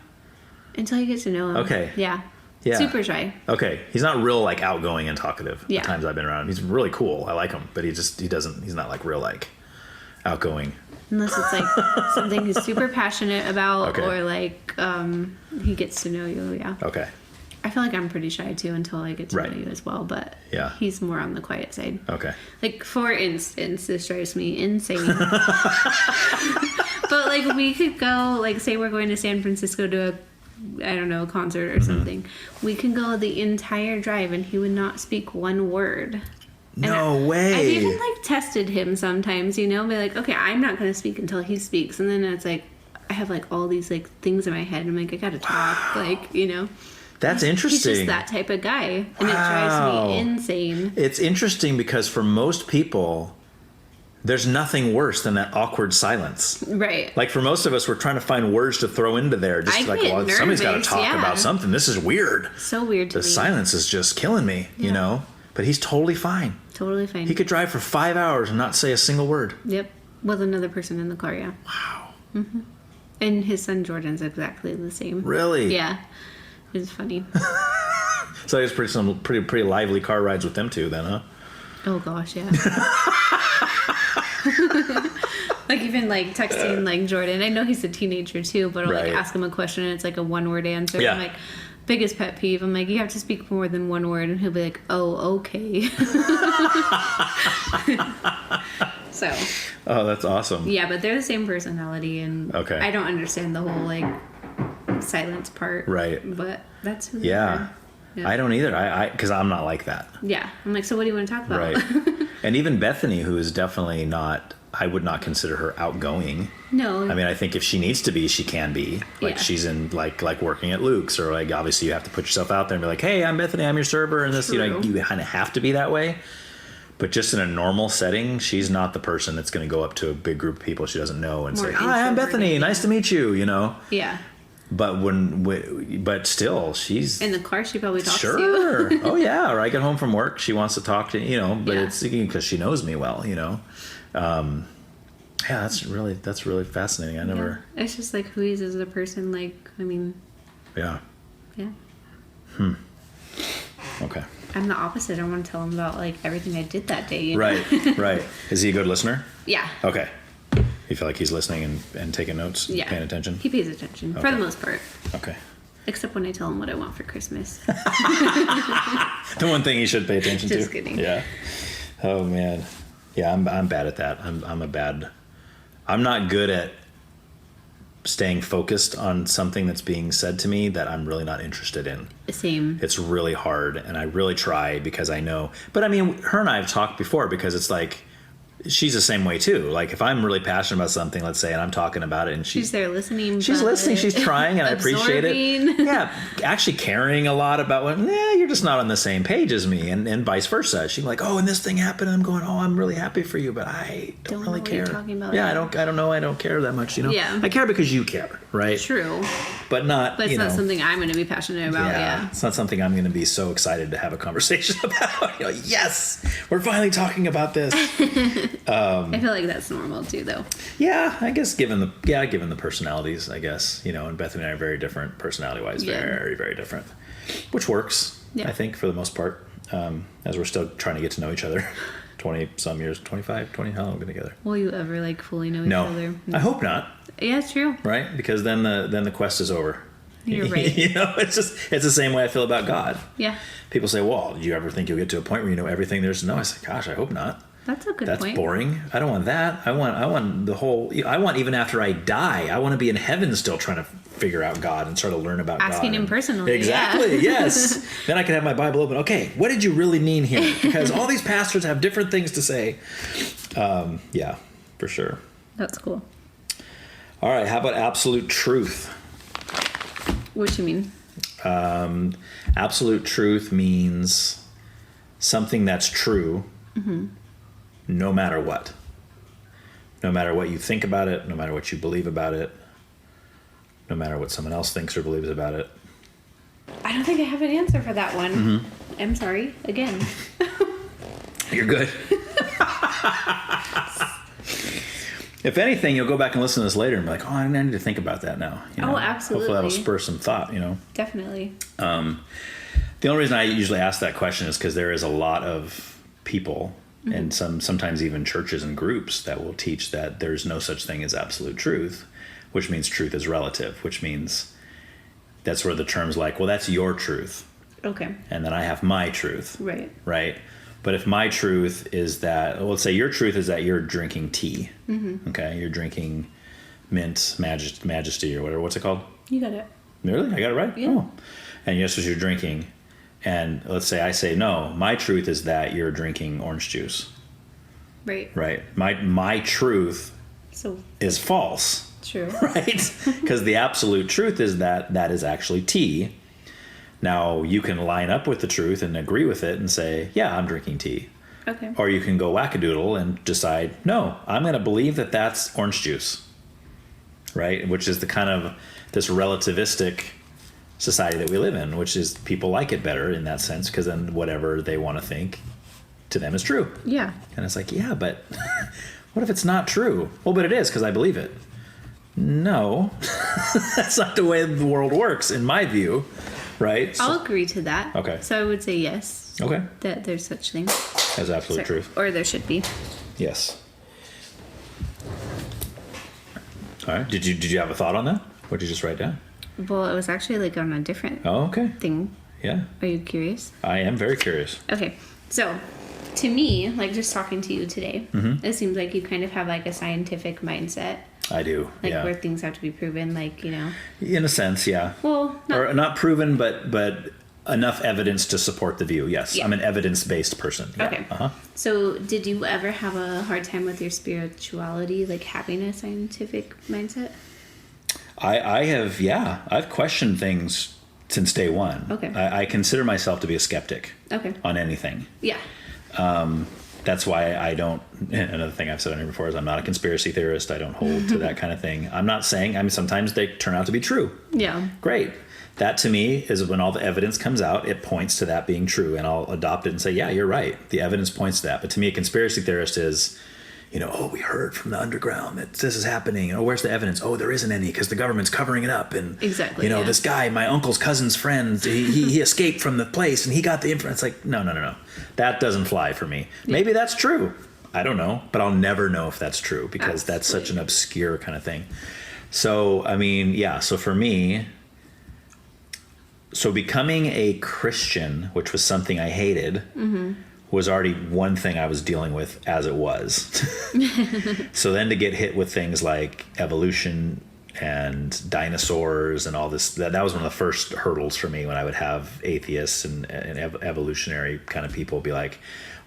Until you get to know him. Okay. Yeah. Yeah. Super shy. Okay. He's not real like outgoing and talkative. Yeah. The times I've been around him. He's really cool. I like him, but he's not like real like outgoing. Unless it's like something he's super passionate about Okay. or like he gets to know you. Yeah. Okay. I feel like I'm pretty shy too until I get to know you as well, but he's more on the quiet side. Okay. Like for instance, this drives me insane. But like we could go, like say we're going to San Francisco to a concert or something. We can go the entire drive and he would not speak one word. No way. I've even like tested him sometimes, you know, be like, okay, I'm not going to speak until he speaks. And then it's like, I have like all these like things in my head. I'm like, I got to talk, like, you know. That's interesting. He's just that type of guy. And it drives me insane. It's interesting because for most people, there's nothing worse than that awkward silence. Right. Like for most of us, we're trying to find words to throw into there. Just like, well, somebody's got to talk about something. This is weird. So weird to me. The silence is just killing me, you know? But he's totally fine. Totally fine. He could drive for 5 hours and not say a single word. With another person in the car, yeah. Wow. Mm-hmm. And his son Jordan's exactly the same. Really? Yeah. It's funny. So there's pretty lively car rides with them two then, huh? Oh gosh, yeah. Like even like texting like Jordan. I know he's a teenager too, but I'll like ask him a question and it's like a one-word answer. Yeah. I'm like, biggest pet peeve. I'm like, you have to speak more than one word, and he'll be like, oh, okay. So. Oh, that's awesome. Yeah, but they're the same personality, and I don't understand the whole like silence part. Right. But that's who they are. Yeah. I don't either. Because I'm not like that. Yeah. I'm like, so what do you want to talk about? Right. And even Bethany, who is definitely not I would not consider her outgoing. No. I mean, I think if she needs to be, she can be. Like she's in like working at Luke's, or like obviously you have to put yourself out there and be like, hey, I'm Bethany, I'm your server, and this, you kind of have to be that way. But just in a normal setting, she's not the person that's going to go up to a big group of people she doesn't know and say, hi, I'm Bethany, nice to meet you, Yeah. But but still, she's in the car. She probably talks to you. you. Oh yeah, or I get home from work, she wants to talk to but it's because she knows me well. Yeah, that's really fascinating. I never. Yeah. It's just like who he is as a person. Like, I mean. Yeah. Yeah. Okay. I'm the opposite. I want to tell him about like everything I did that day. Right. Right. Is he a good listener? Yeah. Okay. You feel like he's listening and taking notes, paying attention? He pays attention for the most part. Okay. Except when I tell him what I want for Christmas. The one thing he should pay attention to. Just kidding. Yeah. Oh man. Yeah, I'm bad at that. I'm not good at staying focused on something that's being said to me that I'm really not interested in. Same. It's really hard, and I really try because I know. But I mean, her and I have talked before because it's like, she's the same way too. Like if I'm really passionate about something, let's say, and I'm talking about it, and she's there listening. She's listening. She's trying, and I appreciate it. Yeah, actually caring a lot about what. You're just not on the same page as me, and vice versa. She's like, oh, and this thing happened. And I'm going, oh, I'm really happy for you, but I don't really care. What you're talking about. Yeah, I don't know. I don't care that much. Yeah. I care because you care, right? True. But not. But it's not something I'm going to be passionate about. Yeah. It's not something I'm going to be so excited to have a conversation about. Yes, we're finally talking about this. I feel like that's normal too, though. Yeah, I guess given the personalities, I guess, and Bethany and I are very different personality-wise, very, very different, which works, I think, for the most part, as we're still trying to get to know each other. 20-some years, 25, 20, how long have we been together? Will you ever, like, fully know each other? No, I hope not. Yeah, it's true. Right? Because then the quest is over. You're right. It's the same way I feel about God. Yeah. People say, well, do you ever think you'll get to a point where you know everything there's to know? I say, gosh, I hope not. That's a good point. That's boring. I don't want that. I want the whole. I want even after I die. I want to be in heaven still trying to figure out God and start to learn about God. Asking him personally. Exactly. Yeah. Yes. Then I can have my Bible open. Okay, what did you really mean here? Because all these pastors have different things to say. Yeah, for sure. That's cool. All right. How about absolute truth? What do you mean? Absolute truth means something that's true. Mm-hmm. No matter what. No matter what you think about it, no matter what you believe about it, no matter what someone else thinks or believes about it. I don't think I have an answer for that one. Mm-hmm. I'm sorry. Again. You're good. If anything, you'll go back and listen to this later and be like, oh, I need to think about that now. Oh, absolutely. Hopefully that'll spur some thought, Definitely. The only reason I usually ask that question is because there is a lot of people and sometimes even churches and groups that will teach that there's no such thing as absolute truth, which means truth is relative, which means that's where the terms like, well, that's your truth. Okay. And then I have my truth. Right. Right. But if my truth is that, let's say your truth is that you're drinking tea. Mm-hmm. Okay. You're drinking mint majesty or whatever. What's it called? You got it. Really? I got it right? Yeah. Oh. And yes, what you're drinking. And let's say I say, no, my truth is that you're drinking orange juice. Right. Right. My truth is false. True. Right? Because the absolute truth is that is actually tea. Now, you can line up with the truth and agree with it and say, yeah, I'm drinking tea. Okay. Or you can go wackadoodle and decide, no, I'm going to believe that that's orange juice. Right? Which is the kind of this relativistic society that we live in, which is people like it better in that sense because then whatever they want to think to them is true. Yeah. And it's like, yeah, but what if it's not true? Well, but it is because I believe it. No, that's not the way the world works in my view, right? I'll agree to that. Okay. So I would say yes. Okay. That there's such things. As absolute truth. Or there should be. Yes. All right. Did you have a thought on that? What did you just write down? Well, it was actually like on a different thing. Yeah. Are you curious? I am very curious. Okay. So, to me, like just talking to you today, it seems like you kind of have like a scientific mindset. I do. Like where things have to be proven, like, In a sense, yeah. Well, or not proven, but enough evidence to support the view. Yes, I'm an evidence-based person. Yeah. Okay. So did you ever have a hard time with your spirituality, like having a scientific mindset? I've questioned things since day one. Okay. I consider myself to be a skeptic. Okay. On anything. Yeah. That's why I don't, another thing I've said on here before is I'm not a conspiracy theorist. I don't hold to that kind of thing. I'm not saying, sometimes they turn out to be true. Yeah. Great. That to me is when all the evidence comes out, it points to that being true, and I'll adopt it and say, yeah, you're right. The evidence points to that. But to me, a conspiracy theorist is, we heard from the underground that this is happening. Oh, where's the evidence? Oh, there isn't any because the government's covering it up. And exactly, this guy, my uncle's cousin's friend, he escaped from the place and he got the info. It's like, no. That doesn't fly for me. Yeah. Maybe that's true. I don't know, but I'll never know if that's true because that's such an obscure kind of thing. So, so for me, becoming a Christian, which was something I hated, was already one thing I was dealing with as it was. So then to get hit with things like evolution and dinosaurs and all this, that was one of the first hurdles for me when I would have atheists and evolutionary kind of people be like,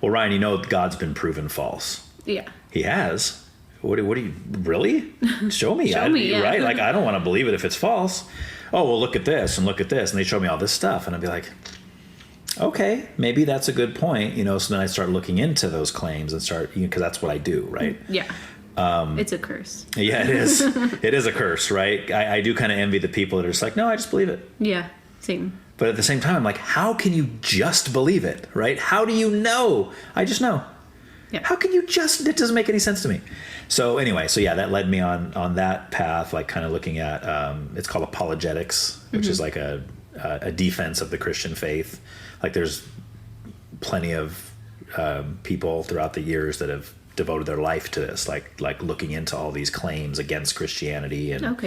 well, Ryan, God's been proven false. Yeah. He has. What do you, really? Show me. Show me, yeah. Right? Like, I don't want to believe it if it's false. Oh, well, look at this and look at this. And they show me all this stuff. And I'd be like, okay, maybe that's a good point. So then I start looking into those claims and start, because that's what I do, right? Yeah. It's a curse. Yeah, it is. It is a curse, right? I do kind of envy the people that are just like, no, I just believe it. Yeah, same. But at the same time, I'm like, how can you just believe it, right? How do you know? I just know. Yeah. How can you just, it doesn't make any sense to me. So anyway, that led me on that path, like kind of looking at, it's called apologetics, which is like a defense of the Christian faith. Like there's plenty of people throughout the years that have devoted their life to this, like looking into all these claims against Christianity and,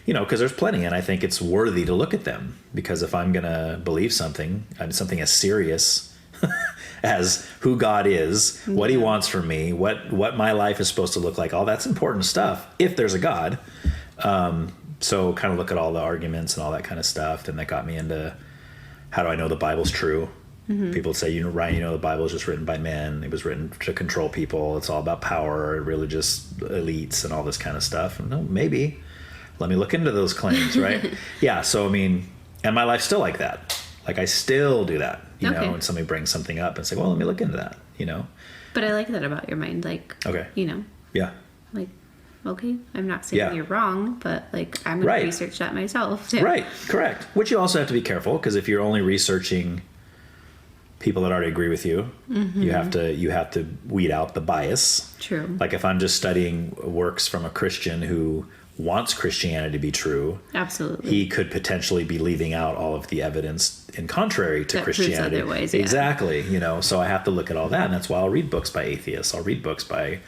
because there's plenty, and I think it's worthy to look at them, because if I'm going to believe something as serious as who God is, what he wants from me, what my life is supposed to look like, all that's important stuff if there's a God. So kind of look at all the arguments and all that kind of stuff. And that got me into, how do I know the Bible's true? People say, Ryan, the Bible is just written by men. It was written to control people. It's all about power, religious elites and all this kind of stuff. And no, maybe. Let me look into those claims, right? Yeah, so and my life's still like that. Like I still do that, know, when somebody brings something up and say, well, let me look into that, But I like that about your mind. Like, Yeah. Like, okay, I'm not saying you're wrong, but like I'm going to research that myself too. Right, correct. Which you also have to be careful, because if you're only researching people that already agree with you, you have to weed out the bias. True. Like if I'm just studying works from a Christian who wants Christianity to be true, absolutely, he could potentially be leaving out all of the evidence in contrary to that Christianity. Proves otherwise, exactly. So I have to look at all that, and that's why I'll read books by atheists. I'll read books by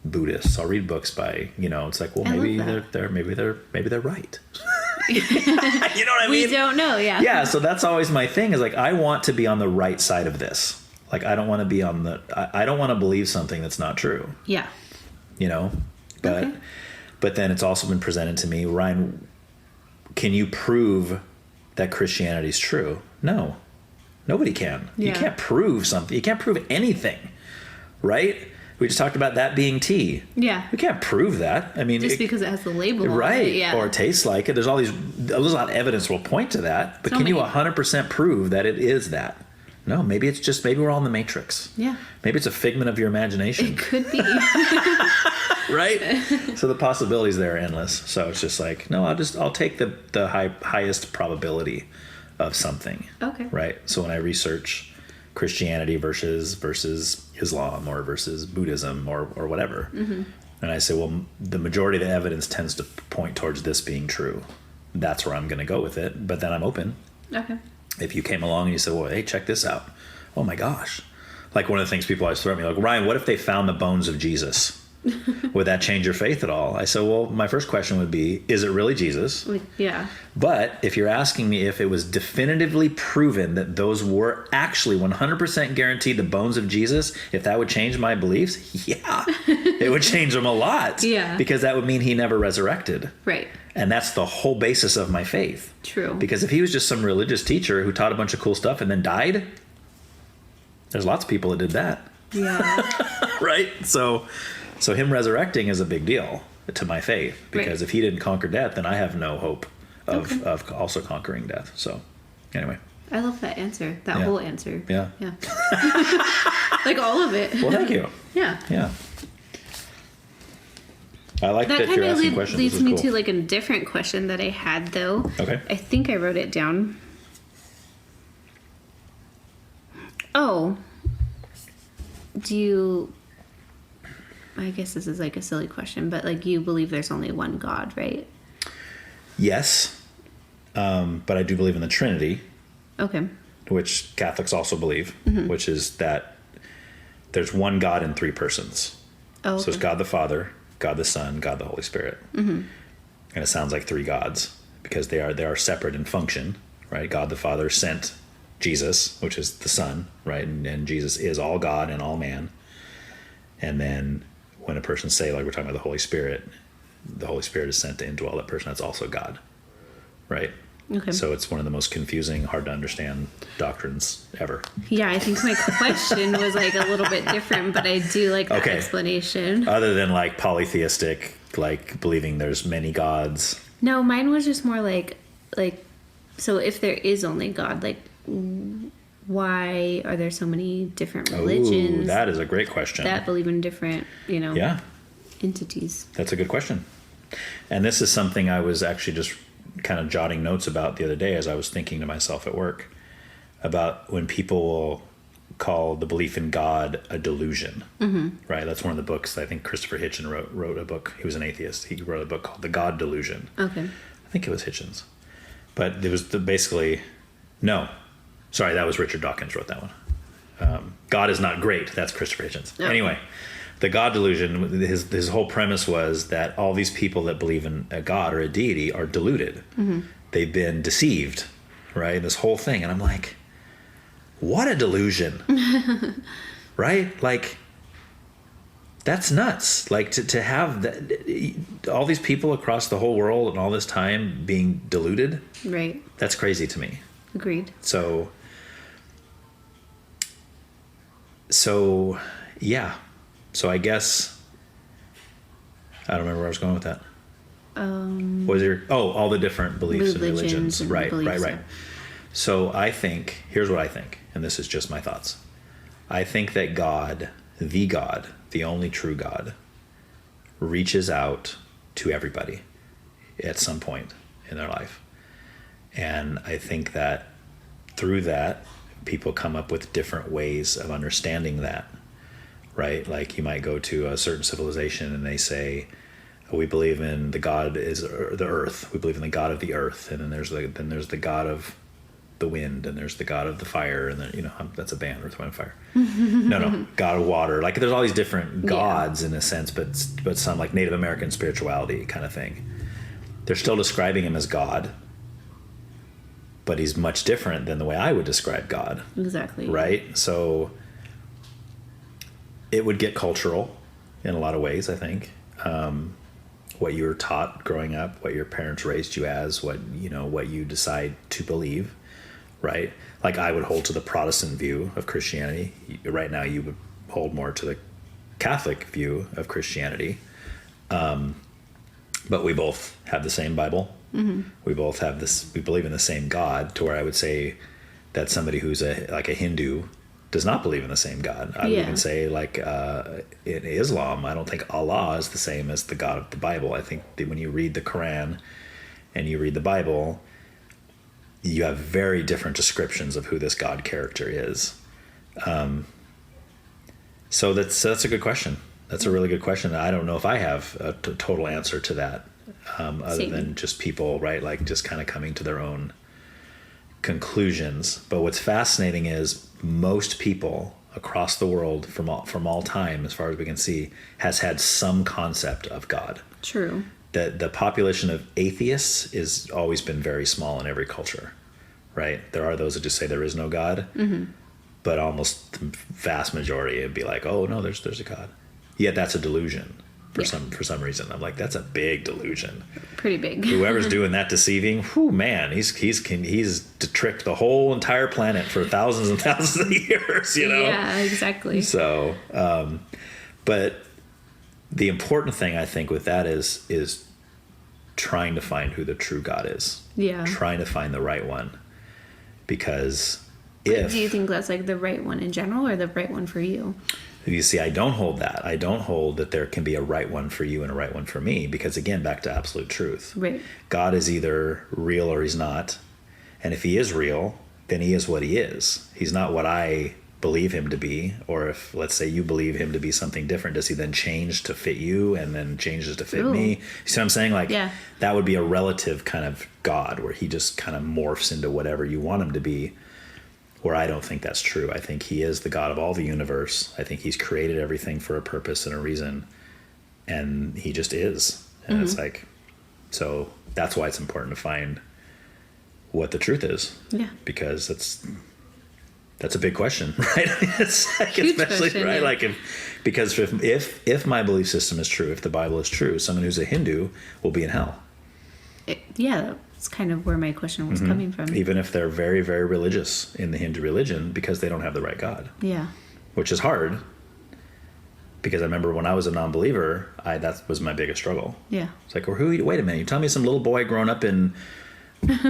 Buddhists. I'll read books by it's like, well, maybe they're right. You know what I mean? We don't know. Yeah. Yeah. So that's always my thing, is like, I want to be on the right side of this. Like, I don't want to be I don't want to believe something that's not true. Yeah. But then it's also been presented to me, Ryan, can you prove that Christianity is true? No, nobody can. Yeah. You can't prove something. You can't prove anything, right? We just talked about that being tea. Yeah. We can't prove that. I mean, just because it has the label right, on it, yeah. Or it tastes like it. There's a lot of evidence will point to that, but can you 100% prove that it is that? No, maybe we're all in the Matrix. Yeah. Maybe it's a figment of your imagination. It could be. Right? So the possibilities there are endless. So it's just like, no, I'll take the highest probability of something. Okay. Right? So when I research Christianity versus Islam or versus Buddhism or whatever, and I say, well, the majority of the evidence tends to point towards this being true, that's where I'm going to go with it. But then I'm open. Okay. If you came along and you said, well, hey, check this out. Oh my gosh. Like one of the things people always throw at me, like, Ryan, what if they found the bones of Jesus? Would that change your faith at all? I said, well, my first question would be, is it really Jesus? Yeah. But if you're asking me if it was definitively proven that those were actually 100% guaranteed the bones of Jesus, if that would change my beliefs, yeah, it would change them a lot. Yeah. Because that would mean he never resurrected. Right. And that's the whole basis of my faith. True. Because if he was just some religious teacher who taught a bunch of cool stuff and then died, there's lots of people that did that. Yeah. Right? So him resurrecting is a big deal to my faith, because if he didn't conquer death, then I have no hope of also conquering death. So anyway. I love that answer. That whole answer. Yeah. Yeah. Like all of it. Well, thank you. Yeah. Yeah. I like that you're asking questions. That leads me to like a different question that I had, though. Okay. I think I wrote it down. Oh. I guess this is like a silly question, but like you believe there's only one God, right? Yes. But I do believe in the Trinity. Okay. Which Catholics also believe, which is that there's one God in three persons. Oh, okay. So it's God the Father, God the Son, God the Holy Spirit. And it sounds like three gods because they are separate in function, right? God the Father sent Jesus, which is the Son, right? And Jesus is all God and all man. And then when a person say, like we're talking about the Holy Spirit is sent to indwell that person. That's also God, right? Okay. So it's one of the most confusing, hard to understand doctrines ever. Yeah, I think my question was like a little bit different, but I do like that explanation. Other than like polytheistic, like believing there's many gods. No, mine was just more like, so if there is only God, like, why are there so many different religions? Ooh, that is a great question. That believe in different, entities. That's a good question. And this is something I was actually just kind of jotting notes about the other day as I was thinking to myself at work about when people will call the belief in God a delusion, right? That's one of the books. I think Christopher Hitchens wrote a book. He was an atheist. He wrote a book called The God Delusion. Okay. I think it was Hitchens. But it was that was Richard Dawkins wrote that one. God is not great. That's Christopher Hitchens. Okay. Anyway, the God delusion, his whole premise was that all these people that believe in a God or a deity are deluded. They've been deceived, right? This whole thing. And I'm like, what a delusion, right? Like, that's nuts. Like to have all these people across the whole world and all this time being deluded. Right. That's crazy to me. Agreed. So yeah. So I guess I don't remember where I was going with that. Was there? all the different beliefs and religions. Right. So I think, here's what I think, and this is just my thoughts. I think that God, the only true God, reaches out to everybody at some point in their life. And I think that through that, people come up with different ways of understanding that, right? Like you might go to a certain civilization and they say, we believe in the God is the earth. We believe in the God of the earth. And then there's the God of the wind, and there's the God of the fire. And then, that's a band, Earth, Wind, and Fire. No, God of water. Like there's all these different gods in a sense, but some like Native American spirituality kind of thing. They're still describing him as God, but he's much different than the way I would describe God. Exactly. Right? So it would get cultural in a lot of ways, I think. What you were taught growing up, what your parents raised you as, what you decide to believe, right? Like I would hold to the Protestant view of Christianity. Right now you would hold more to the Catholic view of Christianity. But we both have the same Bible. We both have we believe in the same God, to where I would say that somebody who's like a Hindu does not believe in the same God. I would even say like in Islam, I don't think Allah is the same as the God of the Bible. I think that when you read the Quran and you read the Bible, you have very different descriptions of who this God character is. So that's a good question. That's a really good question. I don't know if I have a total answer to that, other than just people, right? Like just kind of coming to their own conclusions. But what's fascinating is most people across the world from all time, as far as we can see, has had some concept of God. True. The population of atheists has always been very small in every culture, right? There are those that just say there is no God, but almost the vast majority would be like, oh no, there's a God. Yet that's a delusion, for some reason. I'm like, that's a big delusion. Pretty big. Whoever's doing that deceiving, whew, man, he's tricked the whole entire planet for thousands and thousands of years, you know? Yeah, exactly. So, but the important thing I think with that is trying to find who the true God is. Yeah. Trying to find the right one. Because do you think that's like the right one in general or the right one for you? You see, I don't hold that. I don't hold that there can be a right one for you and a right one for me, because again, back to absolute truth. Right. God is either real or he's not. And if he is real, then he is what he is. He's not what I believe him to be. Or if, let's say, you believe him to be something different, does he then change to fit you and then changes to fit me? You see what I'm saying? Like, that would be a relative kind of God where he just kind of morphs into whatever you want him to be. Where I don't think that's true. I think he is the God of all the universe. I think he's created everything for a purpose and a reason. And he just is. And it's like, so that's why it's important to find what the truth is. Yeah. Because that's a big question, right? It's like, especially question, right. Like because if my belief system is true, if the Bible is true, someone who's a Hindu will be in hell. That's kind of where my question was coming from. Even if they're very, very religious in the Hindu religion, because they don't have the right God. Yeah. Which is hard. Because I remember when I was a non-believer, that was my biggest struggle. Yeah. It's like, wait a minute, you tell me some little boy growing up in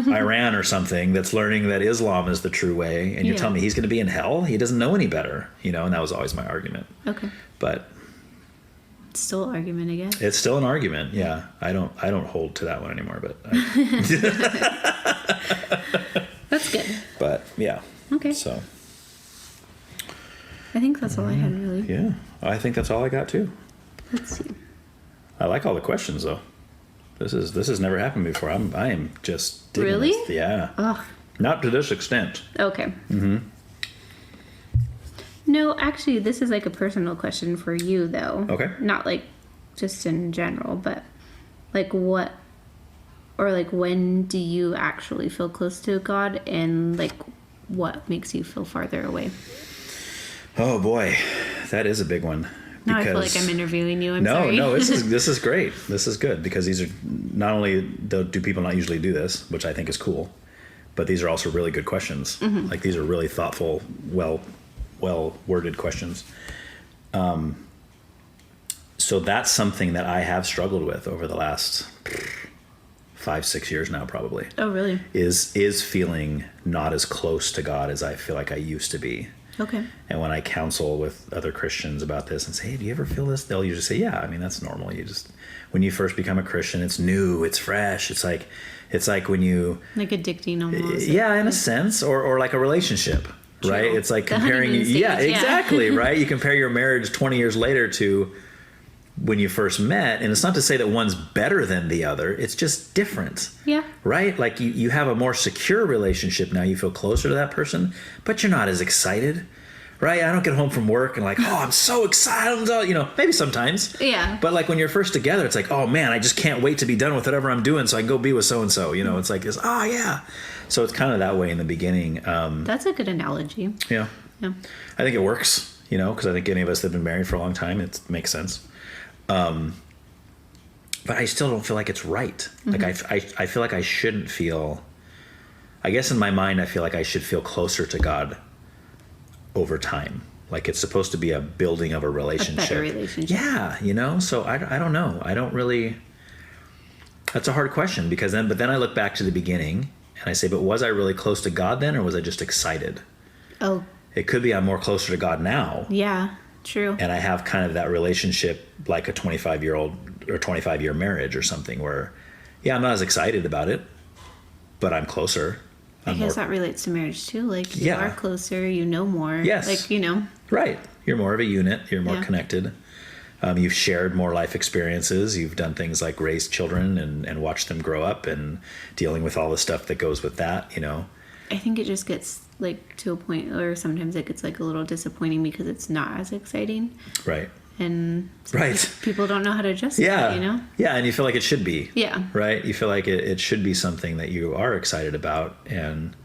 Iran or something that's learning that Islam is the true way, and you're telling me he's going to be in hell? He doesn't know any better, you know, and that was always my argument. Okay. But it's still an argument, I guess. It's still an argument, yeah. I don't hold to that one anymore, but that's good. But yeah. Okay. So I think that's all I had, really. Yeah. I think that's all I got too. Let's see. I like all the questions though. This has never happened before. I am just digging really? This. Yeah. Ugh. Not to this extent. Okay. No, actually, this is like a personal question for you, though. Okay. Not like just in general, but like what, or like when do you actually feel close to God, and like what makes you feel farther away? Oh boy, that is a big one. Now I feel like I'm interviewing you. Sorry. No, this is great. This is good because these are not only do people not usually do this, which I think is cool, but these are also really good questions. Like these are really thoughtful, well worded questions. So that's something that I have struggled with over the last 5-6 years now, probably. Oh, really? Is feeling not as close to God as I feel like I used to be. Okay. And when I counsel with other Christians about this and say, hey, do you ever feel this? They'll usually say, yeah, I mean, that's normal. When you first become a Christian, it's new, it's fresh. It's like when you... Like addicting almost. Yeah, in a sense, or like a relationship, True. Right? It's like comparing... Yeah, exactly, right? You compare your marriage 20 years later to when you first met, and it's not to say that one's better than the other, it's just different. Yeah. Right? Like you have a more secure relationship now, you feel closer to that person, but you're not as excited, right? I don't get home from work and like, oh, I'm so excited, maybe sometimes. Yeah. But like when you're first together, it's like, oh man, I just can't wait to be done with whatever I'm doing so I can go be with so-and-so, it's like this, oh yeah. So it's kind of that way in the beginning. That's a good analogy. Yeah. Yeah. I think it works, because I think any of us that have been married for a long time, it makes sense. But I still don't feel like it's right. Like I feel like I shouldn't feel, I guess in my mind, I feel like I should feel closer to God over time. Like it's supposed to be a building of a relationship. A better relationship. Yeah. So I don't know. I don't really, that's a hard question because then I look back to the beginning and I say, but was I really close to God then, or was I just excited? Oh. It could be I'm more closer to God now. Yeah. True. And I have kind of that relationship like a 25-year-old or 25-year marriage or something where, I'm not as excited about it, but I'm closer. I guess that relates to marriage too. Like you are closer, you know more. Yes. Like, Right. You're more of a unit. You're more connected. You've shared more life experiences. You've done things like raise children and watch them grow up and dealing with all the stuff that goes with that, I think it just gets like to a point where sometimes it gets like a little disappointing because it's not as exciting. Right. And people don't know how to adjust that, Yeah, and you feel like it should be. Yeah. Right? You feel like it should be something that you are excited about. And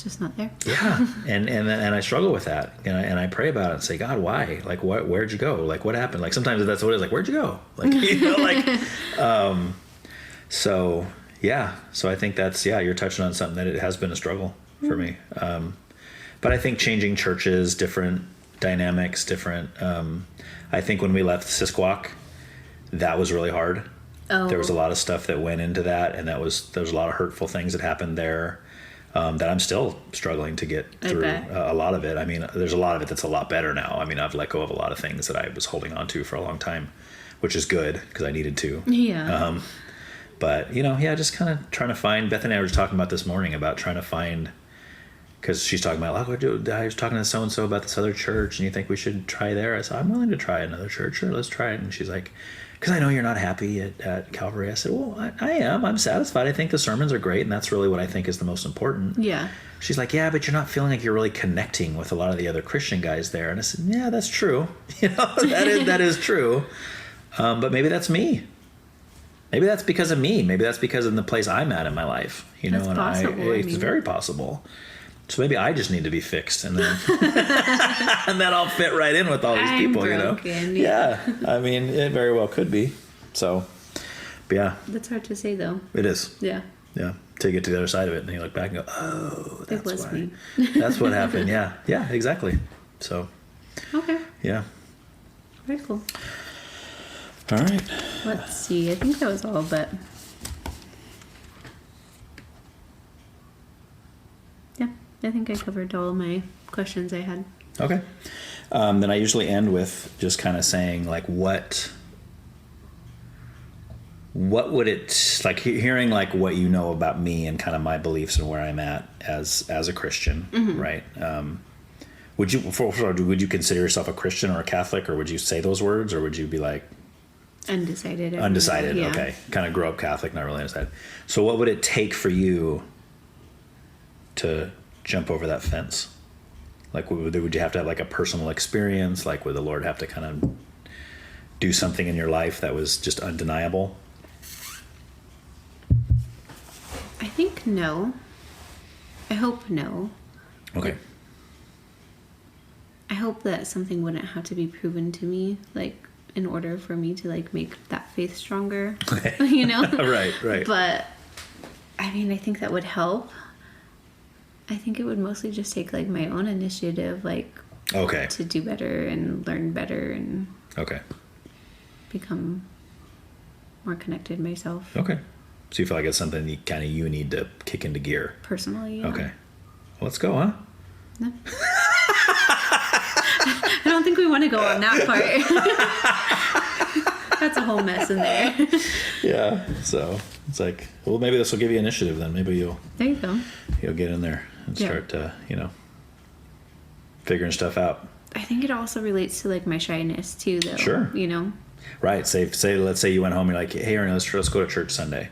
It's just not there. Yeah. and I struggle with that. And I pray about it and say, God, why? Like, where'd you go? Like, what happened? Like, sometimes that's what it is. Like, where'd you go? Like, so, yeah. So I think that's, you're touching on something that it has been a struggle for me. But I think changing churches, different dynamics, different, I think when we left Sisquoc, that was really hard. Oh. There was a lot of stuff that went into that, and there was a lot of hurtful things that happened there that I'm still struggling to get through. A lot of it. I mean, there's a lot of it that's a lot better now. I mean, I've let go of a lot of things that I was holding on to for a long time, which is good because I needed to. Yeah. But, just kind of trying to find, Bethany and I were just talking about this morning about trying to find, because she's talking about, I was talking to so-and-so about this other church, and you think we should try there? I said, I'm willing to try another church. Sure, let's try it. And she's like, because I know you're not happy at Calvary. I said, well, I am. I'm satisfied. I think the sermons are great, and that's really what I think is the most important. Yeah. She's like, yeah, but you're not feeling like you're really connecting with a lot of the other Christian guys there. And I said, yeah, that's true. That is true. But maybe that's me. Maybe that's because of me. Maybe that's because of the place I'm at in my life. That's possible. It's very possible. So maybe I just need to be fixed, and then and then I'll fit right in with all these people. Broken, Yeah. I mean, it very well could be. So, but yeah. That's hard to say, though. It is. Yeah. Yeah. Till you get to the other side of it, and you look back and go, "Oh, that's it was why. me." That's what happened. Yeah. Yeah. Exactly. So. Okay. Yeah. Very cool. All right. Let's see. I think that was all, but. I think I covered all my questions I had. Okay. Then I usually end with just kind of saying, like, what would it, like, hearing, like, what you know about me and kind of my beliefs and where I'm at as a Christian, right? Would you consider yourself a Christian or a Catholic, or would you say those words, or would you be like... Undecided. Undecided, yeah. Okay. Kind of grow up Catholic, not really undecided. So what would it take for you to jump over that fence? Like, would you have to have, like, a personal experience? Like, would the Lord have to kind of do something in your life that was just undeniable? I think no. I hope no. Okay. I hope that something wouldn't have to be proven to me, like, in order for me to, like, make that faith stronger. Okay. Right. But, I mean, I think that would help. I think it would mostly just take, like, my own initiative, like, to do better and learn better and become more connected myself. Okay. So you feel like it's something you need to kick into gear? Personally, yeah. Okay. Well, let's go, huh? No. I don't think we want to go on that part. That's a whole mess in there. Yeah. So it's like, well, maybe this will give you initiative then. Maybe you'll... There you go. You'll get in there and start, figuring stuff out. I think it also relates to, like, my shyness too, though. Sure. Right. Let's say you went home and you're like, hey, Aaron, let's go to church Sunday.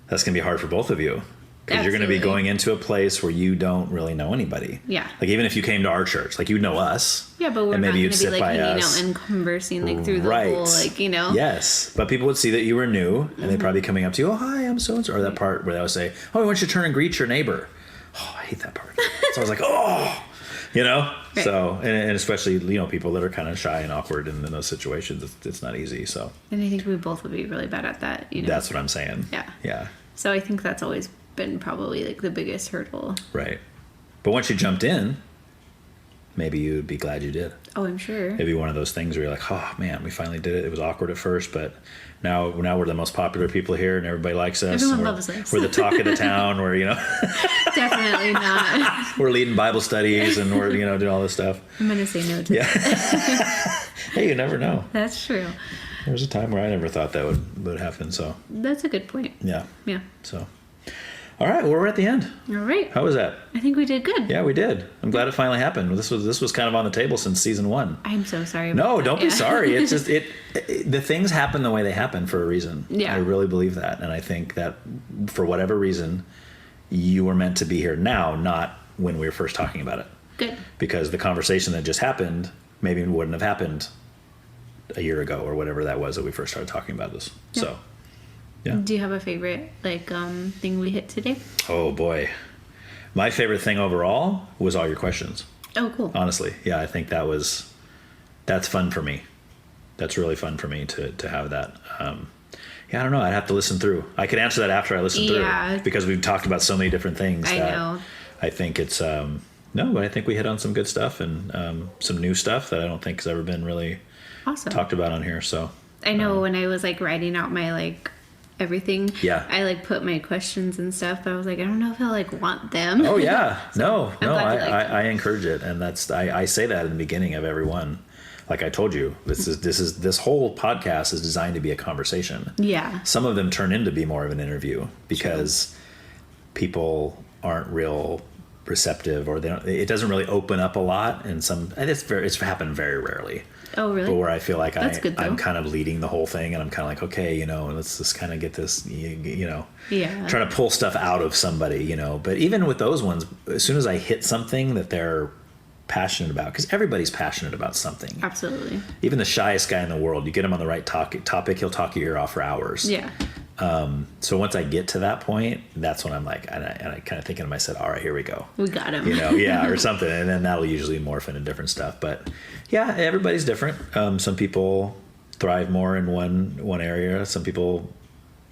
That's going to be hard for both of you. Because you're going to be going into a place where you don't really know anybody. Yeah. Like, even if you came to our church, like, you know us. Yeah, but we're and maybe not you'd going to be, like, hanging us. out and conversing, like, through the whole, like, Yes. But people would see that you were new, and they'd probably be coming up to you, oh, hi, I'm so-and-so. Or that part where they would say, oh, why don't you turn and greet your neighbor? Oh, I hate that part. So I was like, oh, Right. So, and especially, people that are kind of shy and awkward in those situations, it's not easy, so. And I think we both would be really bad at that, That's what I'm saying. Yeah. Yeah. So I think that's always been probably, like, the biggest hurdle. Right. But once you jumped in, maybe you'd be glad you did. Oh, I'm sure. It'd be one of those things where you're like, oh, man, we finally did it. It was awkward at first, but now we're the most popular people here, and everybody likes us. Everyone loves us. We're the talk of the town. We're, Definitely not. We're leading Bible studies, and we're, doing all this stuff. I'm going to say no to that. Hey, you never know. That's true. There was a time where I never thought that would happen, so. That's a good point. Yeah. Yeah. So. All right, well, we're at the end. All right. How was that? I think we did good. Yeah, we did. I'm glad it finally happened. This was kind of on the table since season 1. I'm so sorry about that. Don't be sorry. It's just the things happen the way they happen for a reason. Yeah. I really believe that, and I think that for whatever reason, you were meant to be here now, not when we were first talking about it. Good. Because the conversation that just happened maybe wouldn't have happened a year ago or whatever that was that we first started talking about this. Yeah. So. Yeah. Do you have a favorite, like, thing we hit today? Oh, boy. My favorite thing overall was all your questions. Oh, cool. Honestly. Yeah, I think that's fun for me. That's really fun for me to have that. Yeah, I don't know. I'd have to listen through. I could answer that after I listen through because we've talked about so many different things. I know. I think it's, but I think we hit on some good stuff and some new stuff that I don't think has ever been really talked about on here. So I know when I was like writing out my like everything, I like put my questions and stuff, but I was like, I don't know if I like want them. Oh yeah. So I encourage it. And I say that in the beginning of every one. Like I told you, this whole podcast is designed to be a conversation. Yeah. Some of them turn into be more of an interview because people aren't real receptive, or it doesn't really open up a lot. And it's happened very rarely. Oh really? But where I feel like I'm kind of leading the whole thing, and I'm kind of like, okay, let's just kind of get this, trying to pull stuff out of somebody, But even with those ones, as soon as I hit something that they're passionate about, because everybody's passionate about something. Absolutely. Even the shyest guy in the world, you get him on the right topic, he'll talk your ear off for hours. Yeah. So once I get to that point, that's when I'm like, and I kind of think in myself, all right, here we go. We got him. Or something. And then that'll usually morph into different stuff. But yeah, everybody's different. Some people thrive more in one area. Some people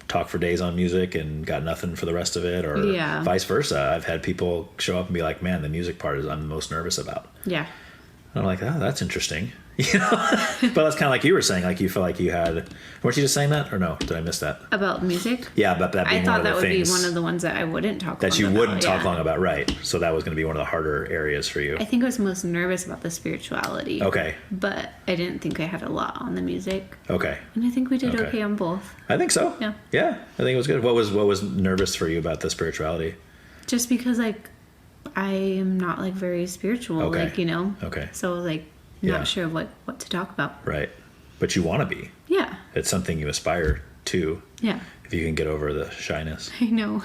talk for days on music and got nothing for the rest of it, or vice versa. I've had people show up and be like, man, the music part is I'm the most nervous about. Yeah. And I'm like, oh, that's interesting. But that's kind of like you were saying, like you feel like you had, weren't you just saying that, or no? Did I miss that? About music? Yeah, about that being one of the things. I thought that would be one of the ones that I wouldn't talk that you wouldn't talk long about, right? So that was going to be one of the harder areas for you. I think I was most nervous about the spirituality. Okay. But I didn't think I had a lot on the music. Okay. And I think we did okay on both. I think so. Yeah. Yeah, I think it was good. What was nervous for you about the spirituality? Just because like I am not like very spiritual, Okay. So like not sure what to talk about. Right. But you want to be. Yeah. It's something you aspire to. Yeah. If you can get over the shyness. I know.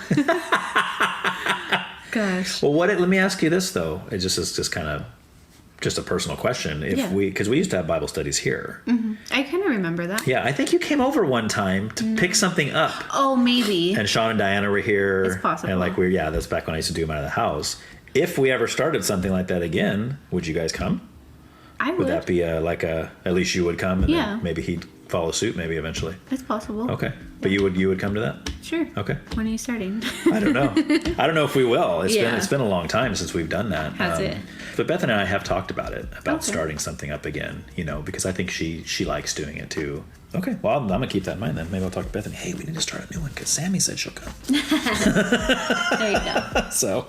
Gosh. Well, let me ask you this though. It's just kind of just a personal question. Because we used to have Bible studies here. Mm-hmm. I kind of remember that. Yeah, I think you came over one time to pick something up. Oh, maybe. And Sean and Diana were here. It's possible. And that's back when I used to do them out of the house. If we ever started something like that again, would you guys come? I would. Would that be at least you would come, and then maybe he'd follow suit, maybe eventually. It's possible. Okay, but you would come to that? Sure. Okay. When are you starting? I don't know. I don't know if we will. It's been a long time since we've done that. Has it? But Beth and I have talked about it, starting something up again. Because I think she likes doing it too. Okay, well I'm gonna keep that in mind then. Maybe I'll talk to Bethany. Hey, we need to start a new one because Sammy said she'll come. There you go. So.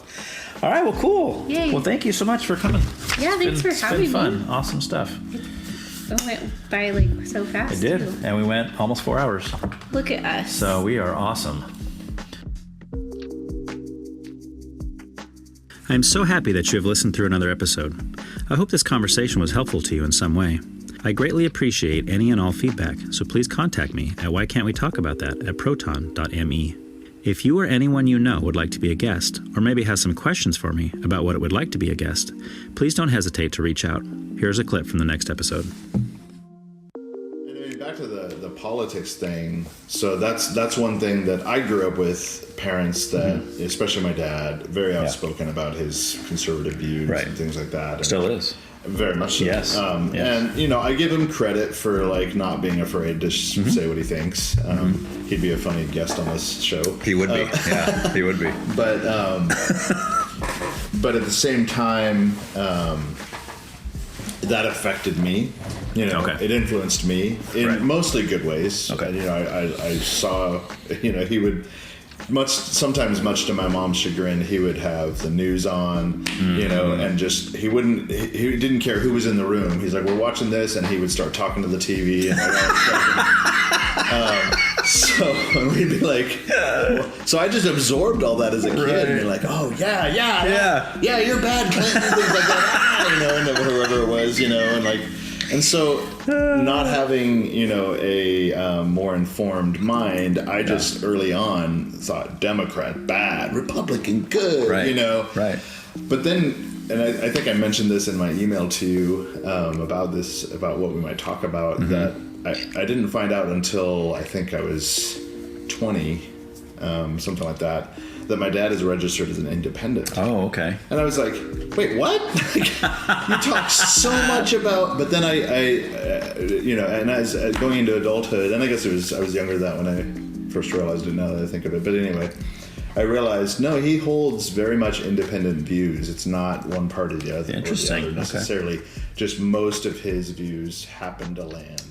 All right, well, cool. Yay. Well, thank you so much for coming. Yeah, thanks for having me. It's been fun. Awesome stuff. It went by like so fast. It did, too. And we went almost 4 hours. Look at us. So we are awesome. I am so happy that you have listened through another episode. I hope this conversation was helpful to you in some way. I greatly appreciate any and all feedback, so please contact me at whycan'twetalkabout@proton.me. If you or anyone you know would like to be a guest, or maybe has some questions for me about what it would like to be a guest, please don't hesitate to reach out. Here's a clip from the next episode. Anyway, back to the politics thing. So that's one thing that I grew up with parents that, especially my dad, very outspoken about his conservative views and things like that. And still is. Very much so. Yes. And, I give him credit for, not being afraid to say what he thinks. He'd be a funny guest on this show. He would be. Yeah, he would be. But at the same time, that affected me. It influenced me in mostly good ways. Okay. I saw, he would... Sometimes much to my mom's chagrin, he would have the news on, and just he didn't care who was in the room. He's like, we're watching this, and he would start talking to the TV, and and we'd be like, so I just absorbed all that as a kid, and be like, oh yeah, you're bad, Clinton, and things like that, and whoever it was, and so not having, a more informed mind, I just early on thought Democrat bad, Republican good, Right. But then, and I think I mentioned this in my email to you about what we might talk about, that I didn't find out until I think I was 20, something like that, that my dad is registered as an independent. Oh, okay. And I was like, wait, what? You talk so much about, but then I and as going into adulthood, and I guess I was younger than that when I first realized it, now that I think of it. But anyway, I realized, no, he holds very much independent views. It's not one part of the other. Interesting. Necessarily. Just most of his views happen to land